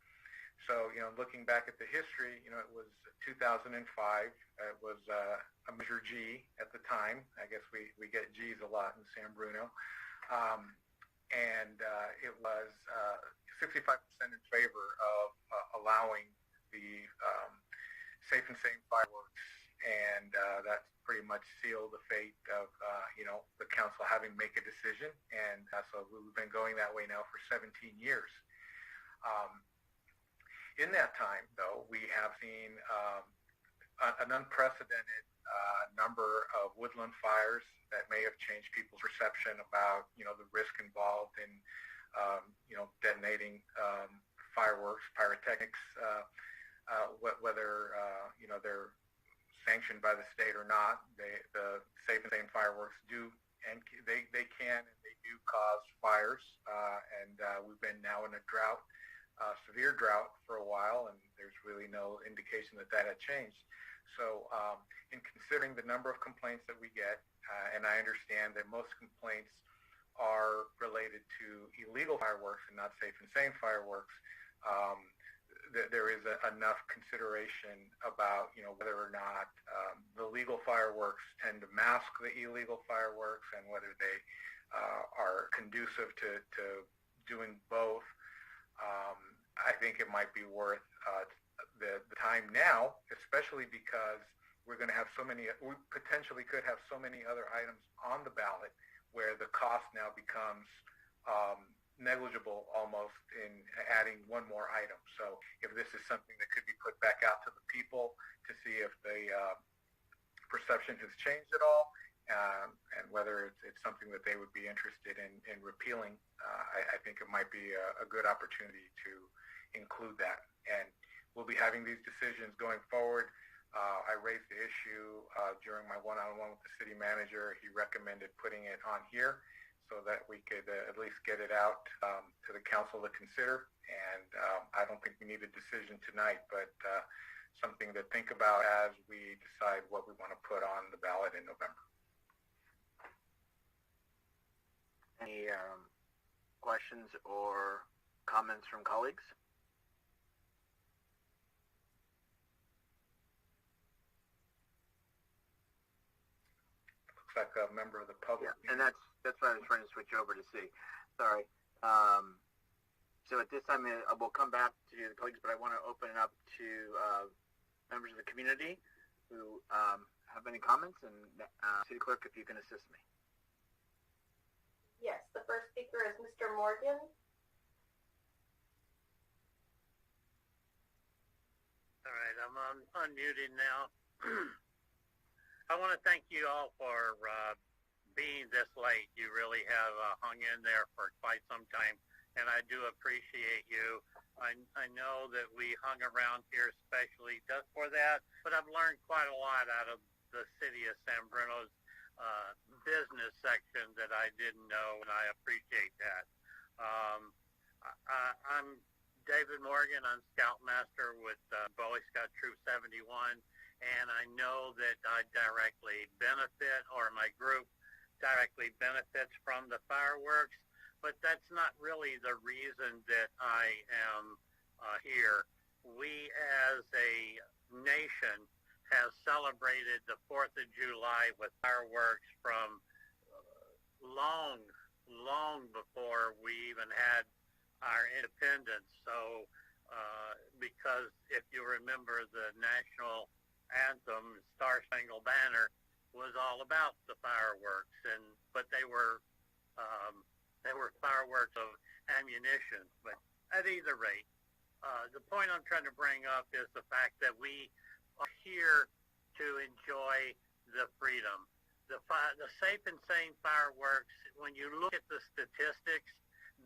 So, looking back at the history, it was 2005. It was a Measure G at the time. I guess we get G's a lot in San Bruno. And it was 65% in favor of allowing the safe and sane fireworks, and that pretty much sealed the fate of the council having to make a decision. And so we've been going that way now for 17 years. In that time, though, we have seen an unprecedented number of woodland fires that may have changed people's perception about, the risk involved in, detonating fireworks, pyrotechnics, whether, they're sanctioned by the state or not. The safe and sane fireworks do, and they can and they do cause fires. And we've been now in a drought, severe drought for a while, and there's really no indication that had changed. So in considering the number of complaints that we get, and I understand that most complaints are related to illegal fireworks and not safe and sane fireworks, there is enough consideration about, whether or not the legal fireworks tend to mask the illegal fireworks and whether they are conducive to doing both. I think it might be worth the time now, especially because we're going to have we potentially could have so many other items on the ballot where the cost now becomes negligible almost in adding one more item. So if this is something that could be put back out to the people to see if the perception has changed at all, and whether it's something that they would be interested in repealing, I think it might be a good opportunity to include that. And we'll be having these decisions going forward. I raised the issue during my one-on-one with the city manager. He recommended putting it on here so that we could at least get it out to the council to consider. And I don't think we need a decision tonight, but something to think about as we decide what we want to put on the ballot in November. Any questions or comments from colleagues? Looks like a member of the public. Yeah, and that's what I was trying to switch over to see. Sorry. So at this time, we'll come back to the colleagues, but I want to open it up to members of the community who have any comments, and City Clerk, if you can assist me. Yes, the first speaker is Mr. Morgan. All right, I'm unmuted now. I want to thank you all for being this late. You really have hung in there for quite some time, and I do appreciate you. I know that we hung around here especially just for that, but I've learned quite a lot out of the city of San Bruno's business section that I didn't know, and I appreciate that. I'm David Morgan. I'm Scoutmaster with Boy Scout Troop 71, and I know that I directly benefit, or my group directly benefits from the fireworks, but that's not really the reason that I am here. We as a nation have celebrated the 4th of July with fireworks from long before we even had our independence. So because if you remember, the national anthem, Star Spangled Banner, was all about the fireworks, but they were fireworks of ammunition. But at either rate, the point I'm trying to bring up is the fact that we are here to enjoy the freedom. The safe and sane fireworks, when you look at the statistics,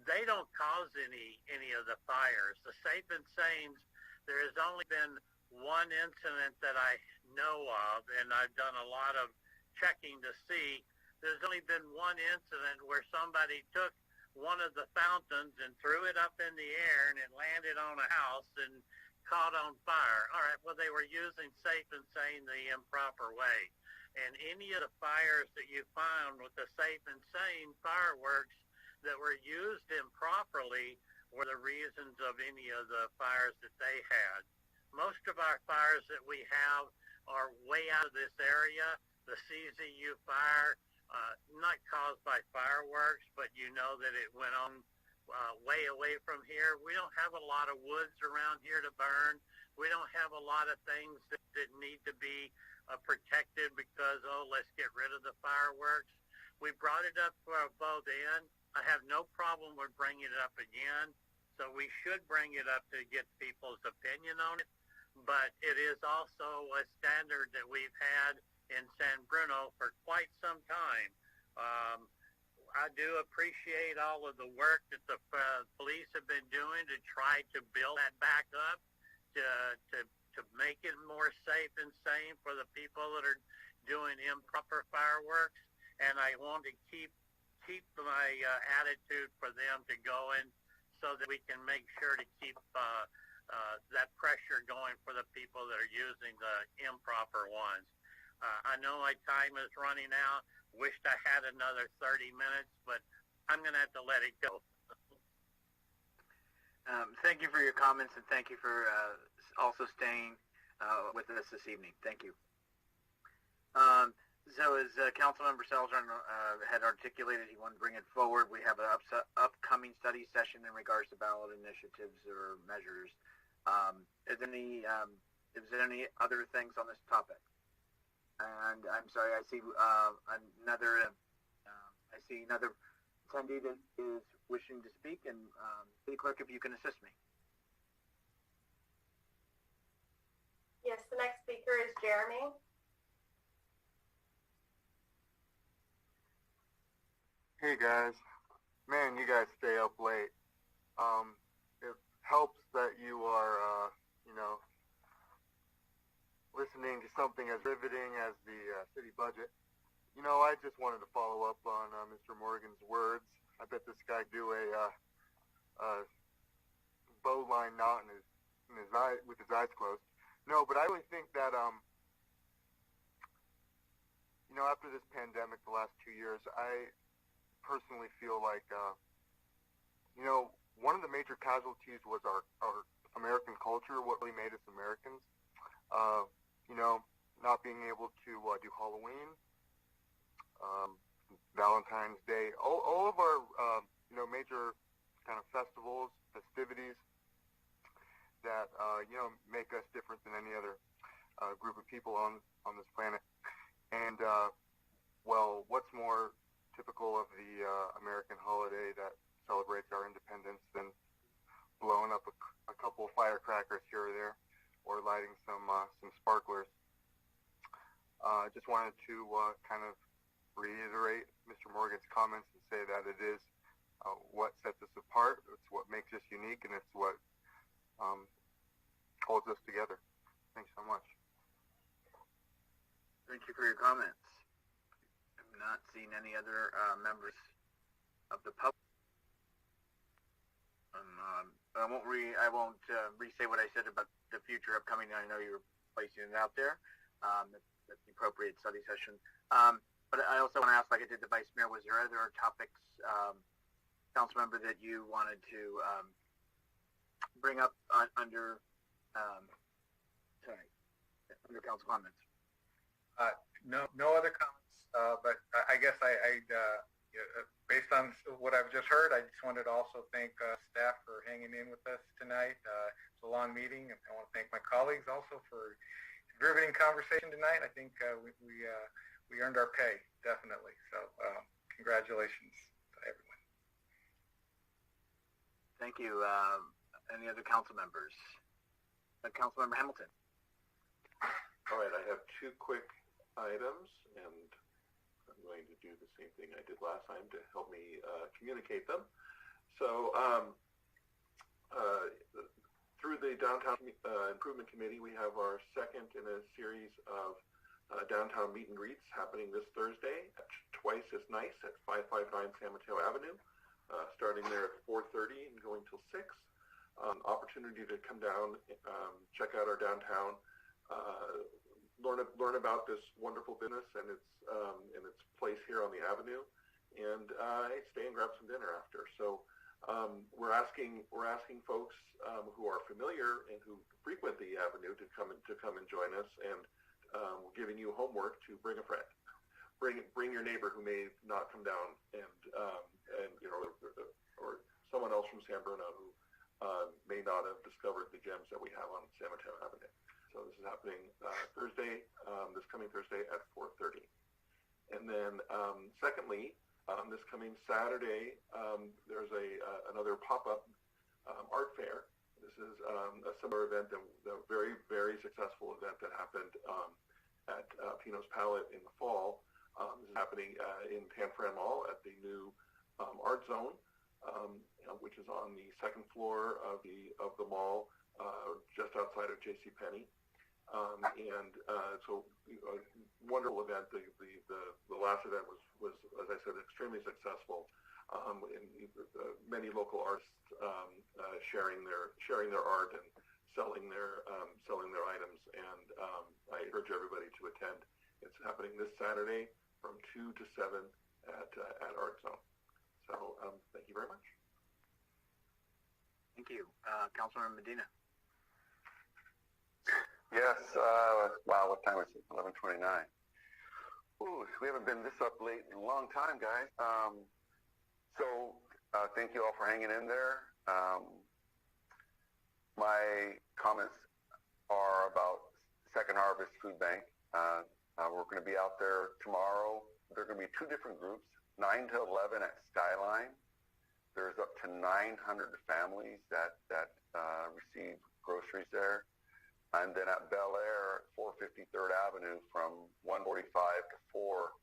they don't cause any of the fires. The safe and sanes, there has only been one incident that I know of, and I've done a lot of checking to see. There's only been one incident where somebody took one of the fountains and threw it up in the air, and it landed on a house and caught on fire. All right, well, they were using safe and sane the improper way. And any of the fires that you found with the safe and sane fireworks that were used improperly were the reasons of any of the fires that they had. Most of our fires that we have are way out of this area. The CZU fire, not caused by fireworks, but you know that it went on way away from here. We don't have a lot of woods around here to burn. We don't have a lot of things that need to be protected because, let's get rid of the fireworks. We brought it up for both ends. I have no problem with bringing it up again, so we should bring it up to get people's opinion on it. But it is also a standard that we've had in San Bruno for quite some time. I do appreciate all of the work that the police have been doing to try to build that back up, to make it more safe and sane for the people that are doing improper fireworks. And I want to keep my attitude for them to go in so that we can make sure to keep that pressure going for the people that are using the improper ones. I know my time is running out. Wished I had another 30 minutes, but I'm going to have to let it go. Thank you for your comments, and thank you for also staying with us this evening. Thank you. So as Councilmember Salzern had articulated, he wanted to bring it forward. We have an upcoming study session in regards to ballot initiatives or measures. Is there any other things on this topic? And I'm sorry, I see another attendee that is wishing to speak. And City Clerk, if you can assist me. Yes, the next speaker is Jeremy. Hey guys, man, you guys stay up late. It helps that you are, listening budget. You know, I just wanted to follow up on Mr. Morgan's words. I bet this guy do a bowline knot in his eye with his eyes closed. No, but I really think that you know, after this pandemic, the last 2 years, I personally feel like you know, one of the major casualties was our American culture, what really made us Americans. You know, not being able to do Halloween, Valentine's Day, all of our you know, major kind of festivals, festivities that you know, make us different than any other group of people on this planet. And well, what's more typical of the American holiday that celebrates our independence than blowing up a couple of firecrackers here or there, or lighting some sparklers. I just wanted to kind of reiterate Mr. Morgan's comments and say that it is what sets us apart, it's what makes us unique, and it's what holds us together. Thanks so much. Thank you for your comments. I've not seen any other members of the public. I won't re-say what I said about the future upcoming. I know you're placing it out there. That's the appropriate study session. But I also want to ask, like I did the Vice Mayor, was there other topics, Council Member, that you wanted to bring up under Council comments? No other comments. But I guess based on what I've just heard, I just wanted to also thank staff for hanging in with us tonight. It's a long meeting, and I want to thank my colleagues also for riveting conversation tonight. I think we earned our pay, definitely. So congratulations to everyone. Thank you. Any other council members? Councilmember Hamilton. All right, I have two quick items, and I'm going to do the same thing I did last time to help me communicate them. So through the Downtown Improvement Committee, we have our second in a series of downtown meet and greets happening this Thursday at Twice as Nice at 559 San Mateo Avenue, starting there at 4:30 and going till 6. Opportunity to come down, check out our downtown, learn about this wonderful business and its place here on the avenue, and stay and grab some dinner after. So we're asking folks who are familiar and who frequent the avenue to come and join us, and we're giving you homework to bring a friend, bring your neighbor who may not come down, and you know, or someone else from San Bruno who may not have discovered the gems that we have on San Mateo Avenue. So this is happening Thursday, this coming Thursday at 4:30. And then secondly, this coming Saturday, there's another pop-up art fair. This is a similar event, the very, very successful event that happened at Pino's Palette in the fall. This is happening in Pan Fran Mall at the new art zone, which is on the second floor of the mall, just outside of JCPenney. And so a wonderful event. The last event was, as I said, extremely successful. And many local artists sharing their art and selling their items. And I urge everybody to attend. It's happening this Saturday from 2 to 7 at Art Zone. So thank you very much. Thank you. Councilmember Medina. Yes. Wow, what time is it? 11:29. Ooh, we haven't been this up late in a long time, guys. So thank you all for hanging in there. My comments are about Second Harvest Food Bank. We're going to be out there tomorrow. There are going to be two different groups, 9 to 11 at Skyline. There's up to 900 families that receive groceries there. And then at Bel Air, 453rd Avenue, from 1:45 to 4,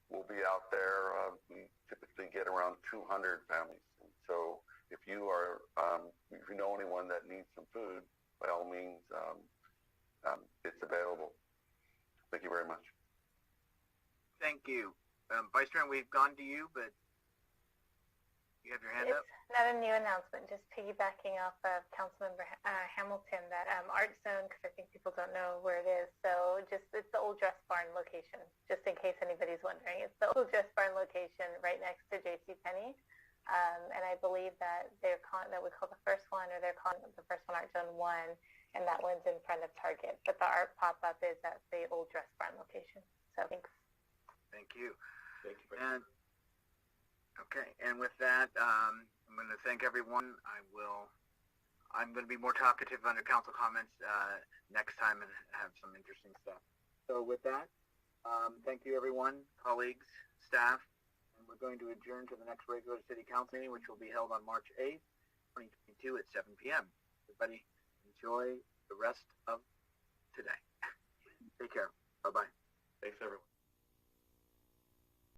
we'll be out there. We typically get around 200 families. And so if you know anyone that needs some food, by all means, it's available. Thank you very much. Vice Chair, we've gone to you, but you have your hand up. It's not a new announcement, just piggybacking off of Councilmember Hamilton, that Art Zone, because I think people don't know where it is. So it's the old Dress Barn location, just in case anybody's wondering. It's the old Dress Barn location right next to JCPenney. And I believe that that we call the first one, or they're calling the first one Art Zone 1, and that one's in front of Target. But the art pop-up is at the old Dress Barn location. So thanks. Thank you. Thank you. And okay, and with that, I'm going to thank everyone. I'm going to be more talkative under council comments next time and have some interesting stuff. So with that, thank you everyone, colleagues, staff, and we're going to adjourn to the next regular city council meeting, which will be held on March 8th, 2022 at 7 p.m. Everybody enjoy the rest of